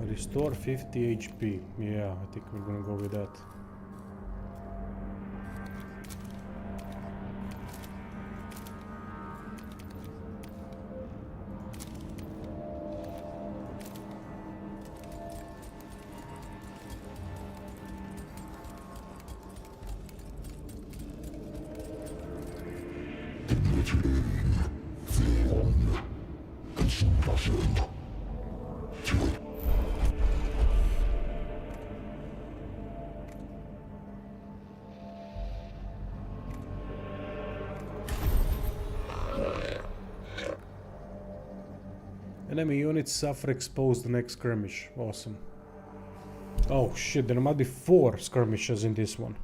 Restore 50 HP. Yeah, I think we're gonna go with that. It's nothing. Enemy units suffer exposed next skirmish. Awesome. Oh shit, there might be 4 skirmishes in this one.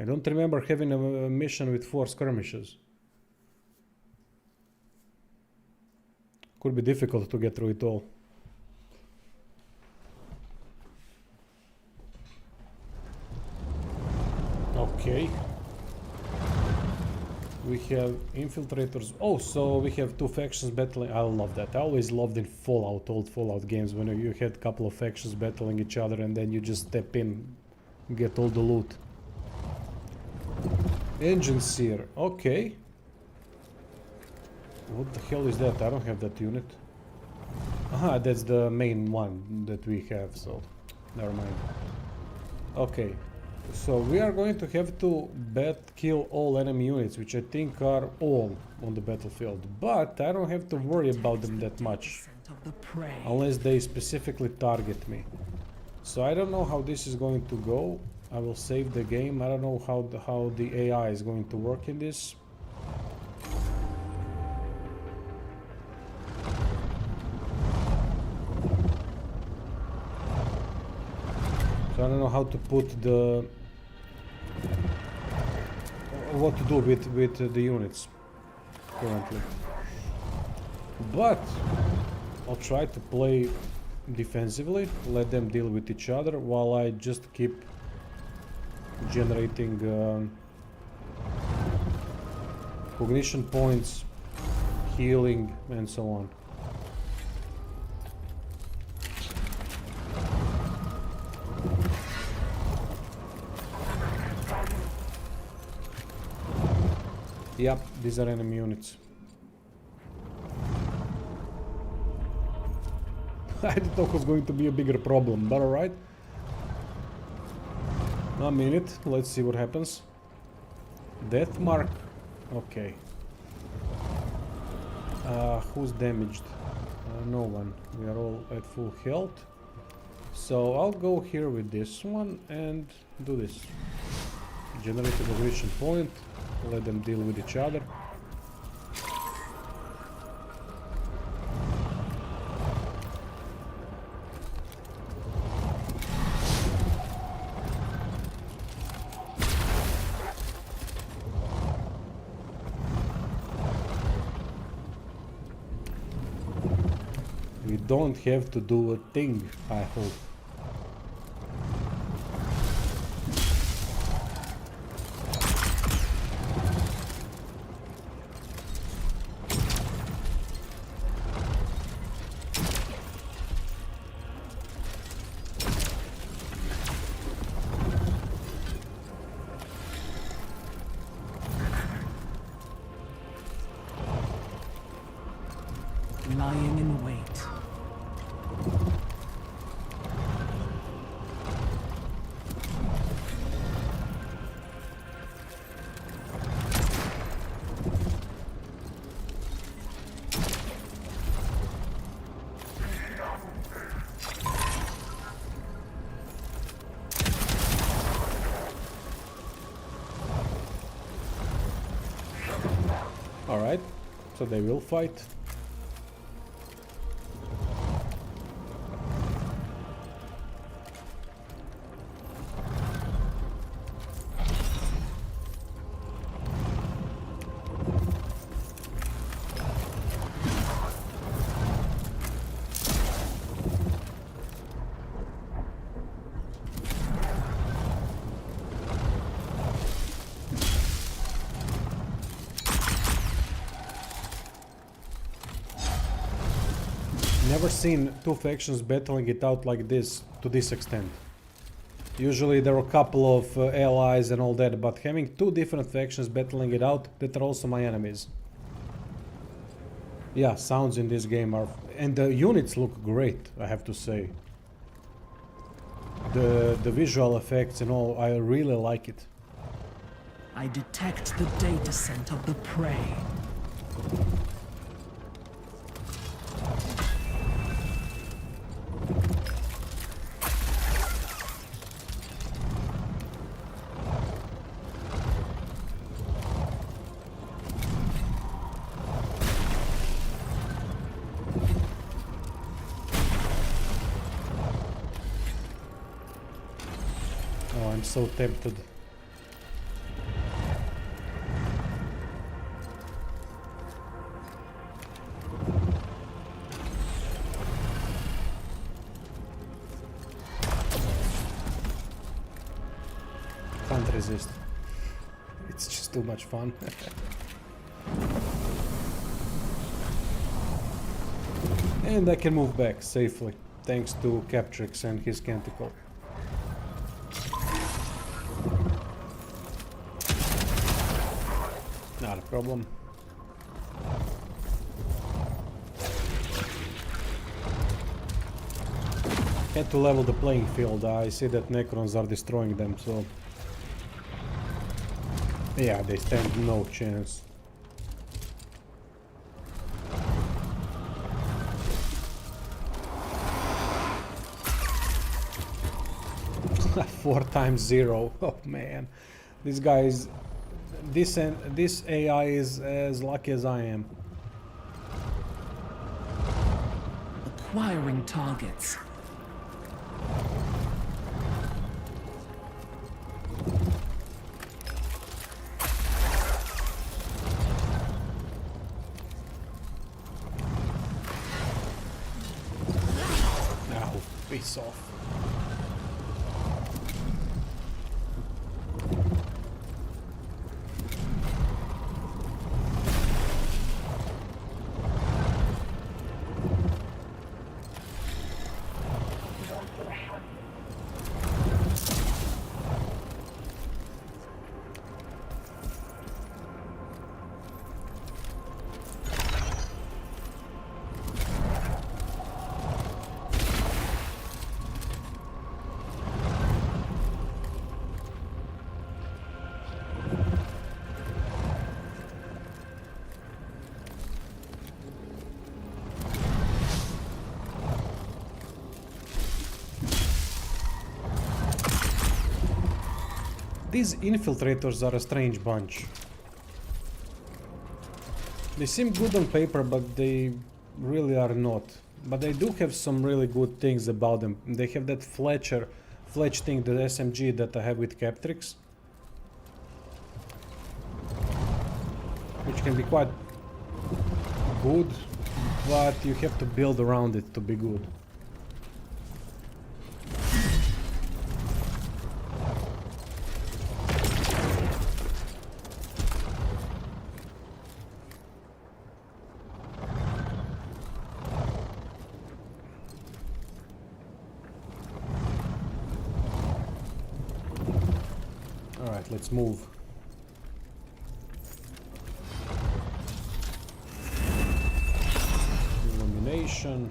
I don't remember having a mission with 4 skirmishes. Could be difficult to get through it all. Okay. We have infiltrators. Oh, so we have 2 factions battling. I love that. I always loved in Fallout, old Fallout games, when you had a couple of factions battling each other and then you just step in, get all the loot. Engine seer. Okay. What the hell is that? I don't have that unit. Aha, that's the main one that we have, so never mind. Okay. So we are going to have to kill all enemy units, which I think are all on the battlefield. But I don't have to worry about them that much, unless they specifically target me. So I don't know how this is going to go. I will save the game. I don't know how the AI is going to work in this. So I don't know how to put the... what to do with the units currently. But I'll try to play defensively, let them deal with each other while I just keep generating cognition points, healing, and so on. Yep, these are enemy units. I didn't know it was going to be a bigger problem, but alright. A minute, let's see what happens. Death mark. Okay. Who's damaged? No one. We are all at full health. So I'll go here with this one and do this. Generate a cognition point. Let them deal with each other. We don't have to do a thing, I hope. Lying in wait. All right, so they will fight. Never seen 2 factions battling it out like this, to this extent. Usually there are a couple of allies and all that, but having 2 different factions battling it out that are also my enemies. Yeah, sounds in this game are... and the units look great, I have to say. The visual effects and all, I really like it. I detect the data scent of the prey. I'm so tempted. Can't resist. It's just too much fun. And I can move back safely, thanks to Captrix and his Canticle. Not a problem. Had to level the playing field. I see that Necrons are destroying them, so... yeah, they stand no chance. Four times 0. Oh man, this guy is... this AI is as lucky as I am. Acquiring targets. Now, face off. These infiltrators are a strange bunch. They seem good on paper, but they really are not. But they do have some really good things about them. They have that Fletch thing, the SMG that I have with Captrix, which can be quite good, but you have to build around it to be good. Alright, let's move. Illumination.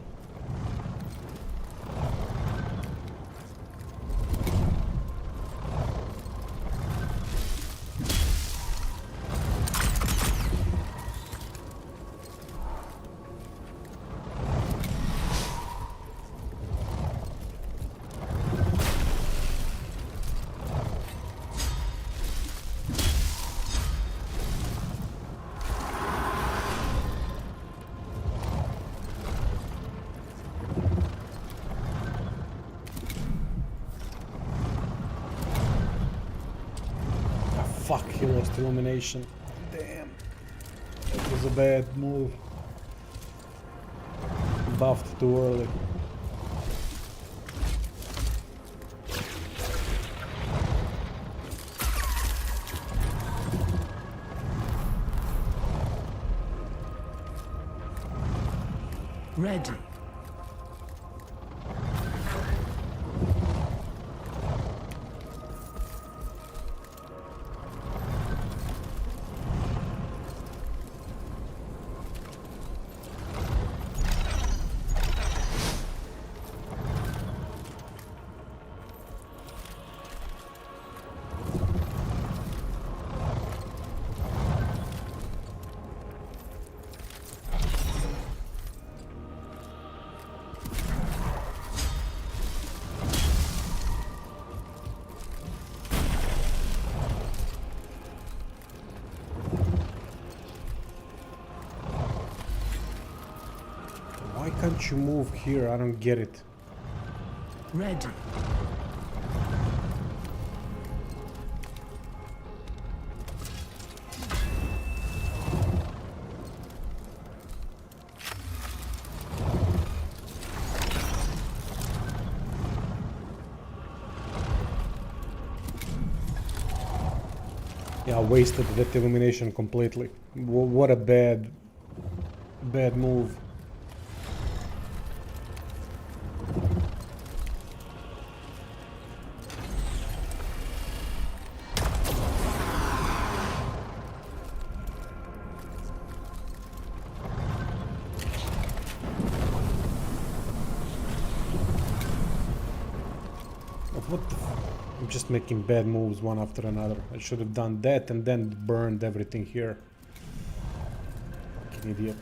Fuck, he lost illumination. Damn. That was a bad move. Buffed too early. Ready. Why can't you move here? I don't get it. Ready. Yeah, wasted that illumination completely. What a bad move. What the I'm just making bad moves one after another. I should have done that and then burned everything here. Fucking idiot.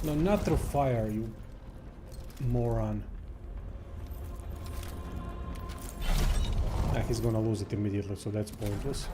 No, not through fire, you moron. Ah, he's gonna lose it immediately, so that's pointless.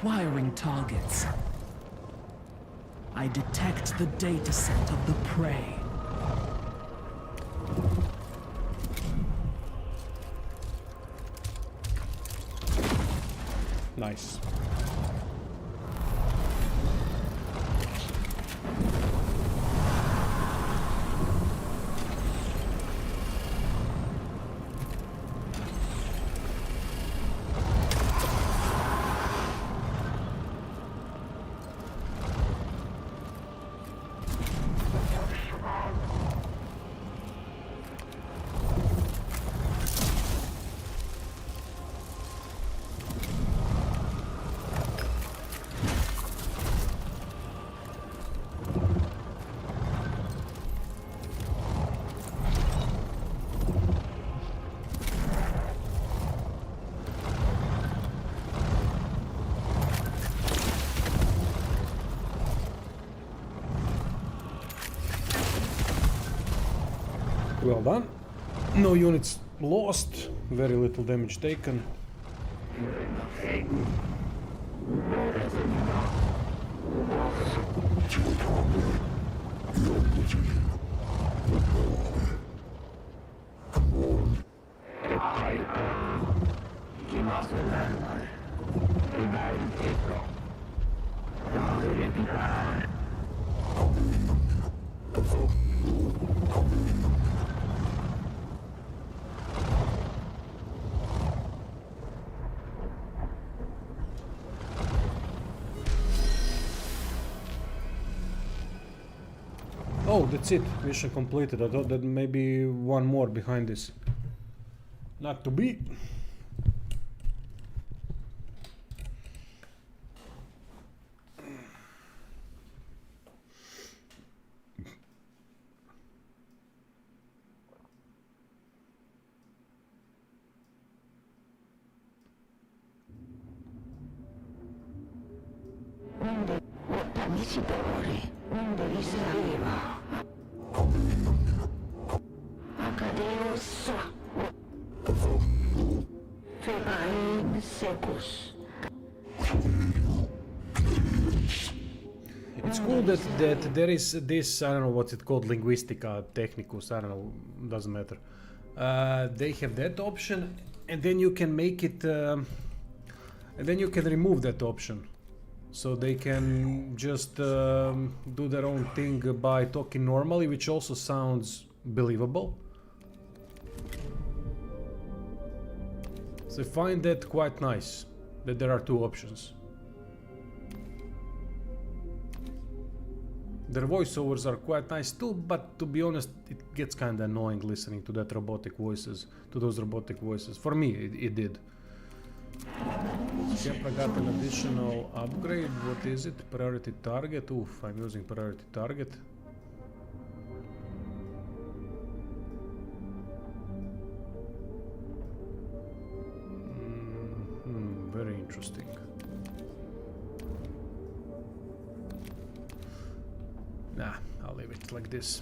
Acquiring targets. I detect the data set of the prey. Nice. Well done. No units lost, very little damage taken. Oh, that's it. Mission completed. I thought that maybe one more behind this. Not to be. It's cool that there is this, I don't know what's it called, linguistica, technicus, I don't know, doesn't matter. They have that option, and then you can make it, and then you can remove that option. So they can just do their own thing by talking normally, which also sounds believable. So I find that quite nice, that there are two options. Their voiceovers are quite nice too, but to be honest, it gets kind of annoying listening to that robotic voices, to those robotic voices. For me, it did. Kepler got an additional upgrade. What is it? Priority target. Oof, I'm using priority target. Very interesting. Nah, I'll leave it like this.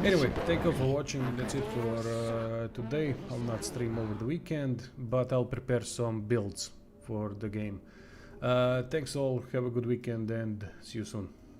Anyway, thank you for watching. That's it for today. I'll not stream over the weekend, but I'll prepare some builds for the game. Thanks all, have a good weekend and see you soon.